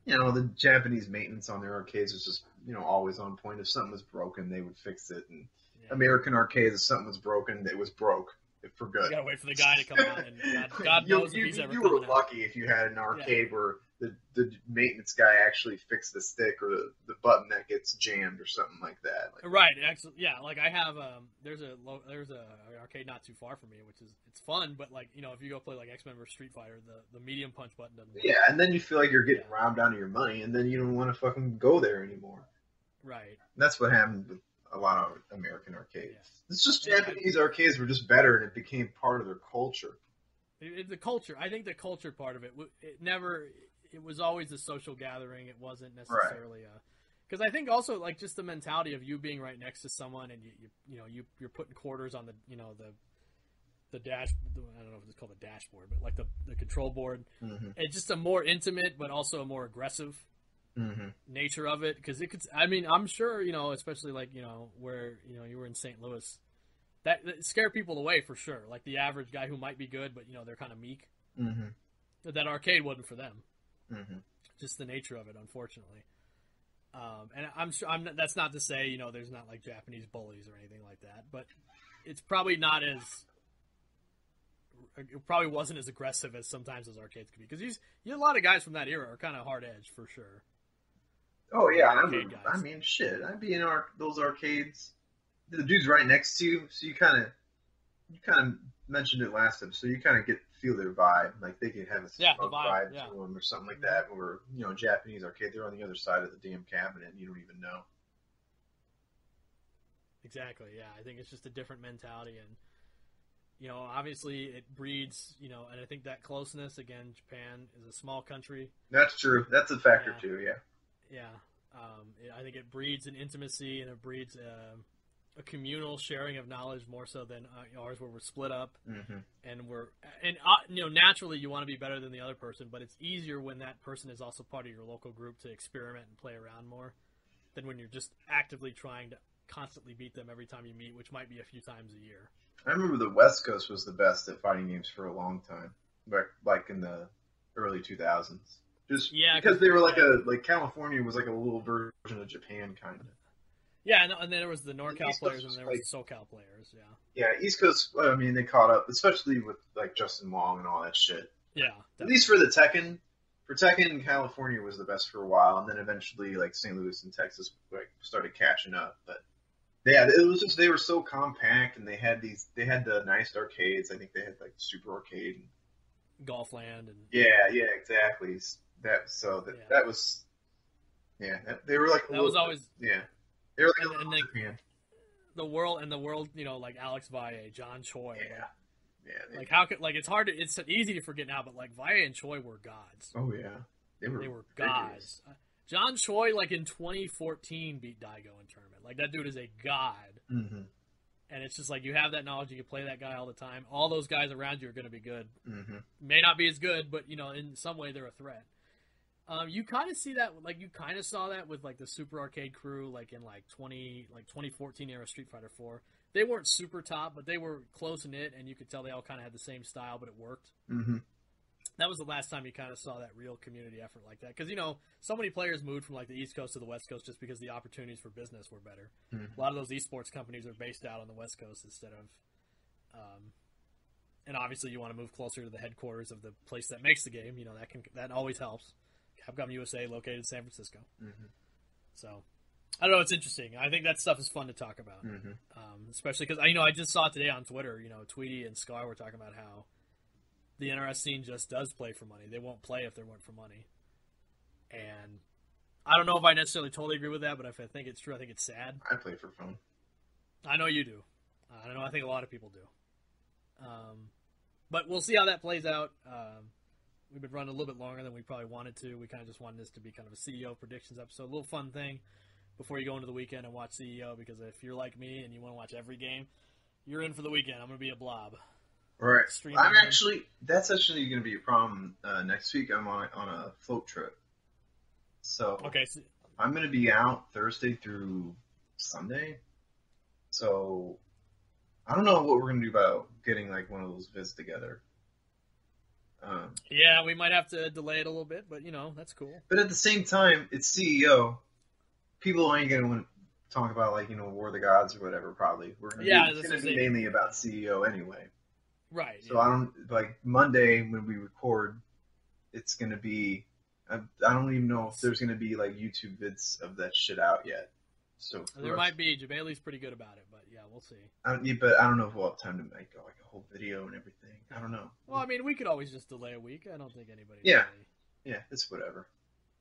you know, the Japanese maintenance on their arcades was just, you know, always on point. If something was broken, they would fix it. And American arcades, if something was broken, it was broke for good. You gotta wait for the guy to come out, and God knows if he's ever coming out. You were lucky if you had an arcade where the maintenance guy actually fixed the stick or the button that gets jammed or something like that. Like, right. Actually, yeah. Like I have, there's a arcade not too far from me, which is, it's fun, but like, you know, if you go play like X-Men vs Street Fighter, the medium punch button doesn't work. Yeah, and then you feel like you're getting robbed out of your money, and then you don't want to fucking go there anymore. Right. And that's what happened with a lot of American arcades. Yeah. It's just Japanese arcades were just better, and it became part of their culture. The culture. I think the culture part of it it was always a social gathering. It wasn't necessarily because I think also like just the mentality of you being right next to someone and you're putting quarters on the, you know, the dash. I don't know if it's called a dashboard, but like the control board. Mm-hmm. It's just a more intimate, but also a more aggressive nature of it. Because it could. I mean, I'm sure, you know, especially like, you know, where, you know, you were in St. Louis, that scared people away for sure. Like the average guy who might be good, but, you know, they're kind of meek. Mm-hmm. That arcade wasn't for them. Mm-hmm. Just the nature of it, unfortunately. And I'm sure that's not to say, you know, there's not like Japanese bullies or anything like that, but it's probably not as it probably wasn't as aggressive as sometimes those arcades could be. Because a lot of guys from that era are kind of hard edge for sure. Oh yeah, guys. I mean, shit. I'd be in those arcades. The dude's right next to you, so you kind of mentioned it last episode. You kind of feel their vibe, like they could have a smug vibe to them or something like that. Or Japanese arcade, they're on the other side of the damn cabinet, and you don't even know. Exactly. Yeah, I think it's just a different mentality, and obviously it breeds. And I think that closeness again. Japan is a small country. That's true. That's a factor too. Yeah. Yeah, I think it breeds an intimacy and it breeds a communal sharing of knowledge more so than ours, where we're split up and naturally you want to be better than the other person, but it's easier when that person is also part of your local group to experiment and play around more than when you're just actively trying to constantly beat them every time you meet, which might be a few times a year. I remember the West Coast was the best at fighting games for a long time, like in the early 2000s. Just because they were like California was like a little version of Japan, kind of. Yeah, and then there was the NorCal players and there was the SoCal players. Yeah, East Coast. I mean, they caught up, especially with like Justin Long and all that shit. Yeah, definitely. At least for the Tekken. For Tekken, California was the best for a while, and then eventually like St. Louis and Texas started catching up. But yeah, it was just they were so compact, and they had the nice arcades. I think they had like Super Arcade, and Golfland, and yeah, exactly. That was they were like that was always they were like and Japan. The world, like Alex Valle, John Choi. Like how could it's easy to forget now, but like Valle and Choi were gods. Oh yeah, they were gods. John Choi, like in 2014, beat Daigo in tournament. Like that dude is a god. Mm-hmm. And it's just like you have that knowledge, you can play that guy all the time. All those guys around you are going to be good. Mm-hmm. May not be as good, but in some way they're a threat. You kind of see that, like you kind of saw that with like the Super Arcade crew, like in 2014 era Street Fighter 4. They weren't super top, but they were close knit, and you could tell they all kind of had the same style, but it worked. Mm-hmm. That was the last time you kind of saw that real community effort like that, because so many players moved from like the East Coast to the West Coast just because the opportunities for business were better. Mm-hmm. A lot of those esports companies are based out on the West Coast instead of, and obviously you want to move closer to the headquarters of the place that makes the game. That always helps. Capcom USA, located in San Francisco. Mm-hmm. So, I don't know. It's interesting. I think that stuff is fun to talk about, especially because I just saw it today on Twitter. Tweety and Scar were talking about how the NRS scene just does play for money. They won't play if they weren't for money. And I don't know if I necessarily totally agree with that, but if I think it's true, I think it's sad. I play for fun. I know you do. I don't know. I think a lot of people do. But we'll see how that plays out. We've been running a little bit longer than we probably wanted to. We kind of just wanted this to be kind of a CEO predictions episode. A little fun thing before you go into the weekend and watch CEO, because if you're like me and you want to watch every game, you're in for the weekend. I'm going to be a blob. Right. That's actually going to be a problem next week. I'm on a float trip. So I'm going to be out Thursday through Sunday. So I don't know what we're going to do about getting like one of those vids together. Yeah, we might have to delay it a little bit, but that's cool. But at the same time, it's CEO. People ain't gonna want to talk about War of the Gods or whatever. Probably it's gonna be mainly about CEO anyway. Right. So I don't Monday when we record. It's gonna be. I don't even know if there's gonna be like YouTube vids of that shit out yet. So there might be. Jabali's pretty good about it, but yeah, we'll see. But I don't know if we'll have time to make like a whole video and everything. I don't know. Well, I mean, we could always just delay a week. I don't think anybody. Yeah, it's whatever.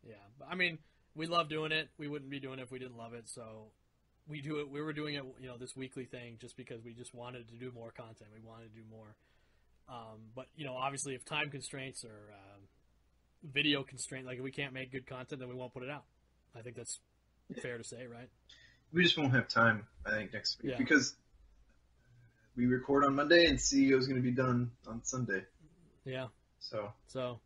Yeah, but I mean, we love doing it. We wouldn't be doing it if we didn't love it. So we do it. We were doing it, this weekly thing, just because we just wanted to do more content. We wanted to do more. But obviously, if time constraints or video constraint, like if we can't make good content, then we won't put it out. I think that's fair to say, right? We just won't have time, I think, next week because we record on Monday and CEO is going to be done on Sunday. Yeah. So. Oh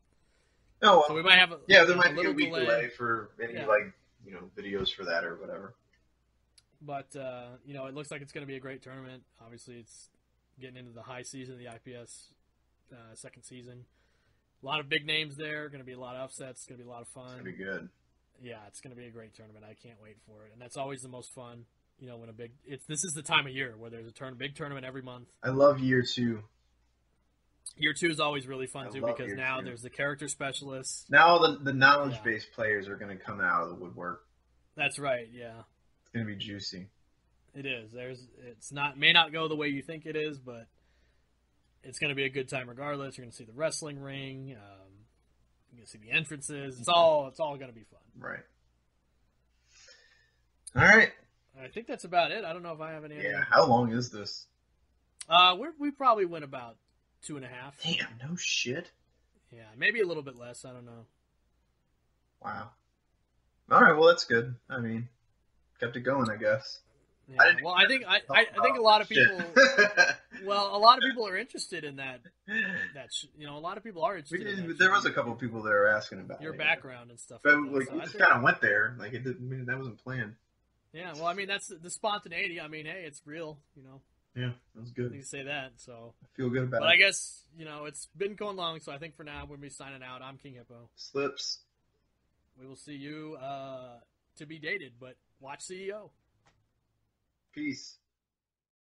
well. So we might have there might be a week delay for any videos for that or whatever. But it looks like it's going to be a great tournament. Obviously, it's getting into the high season of the IPS second season. A lot of big names there. Going to be a lot of upsets. It's going to be a lot of fun. It's going to be good. Yeah, it's going to be a great tournament. I can't wait for it. And that's always the most fun, when this is the time of year where there's a big tournament every month. I love year 2. Year 2 is always really fun, too, love because year now 2. there's the character specialists. Now the knowledge-based players are going to come out of the woodwork. That's right, yeah. It's going to be juicy. It is. May not go the way you think it is, but it's going to be a good time regardless. You're going to see the wrestling ring. You're going to see the entrances. It's all going to be fun. Right. All right. I think that's about it. I don't know if I have any. Yeah. How long is this? We probably went about 2.5. Damn. No shit. Yeah, maybe a little bit less. I don't know. Wow. All right. Well, that's good. I mean, kept it going, I guess. Yeah. Well, I think a lot of people. Well, a lot of people are interested in that. A lot of people are interested. There was a couple of people that were asking about your background and stuff. But like we just kind of went there. Like it didn't. That wasn't planned. Yeah. Well, I mean, that's the spontaneity. I mean, hey, it's real. Yeah, that was good. You say that, so I feel good about it. But I guess it's been going long, so I think for now we'll be signing out. I'm King Hippo. Slips. We will see you to be dated, but watch CEO. Peace.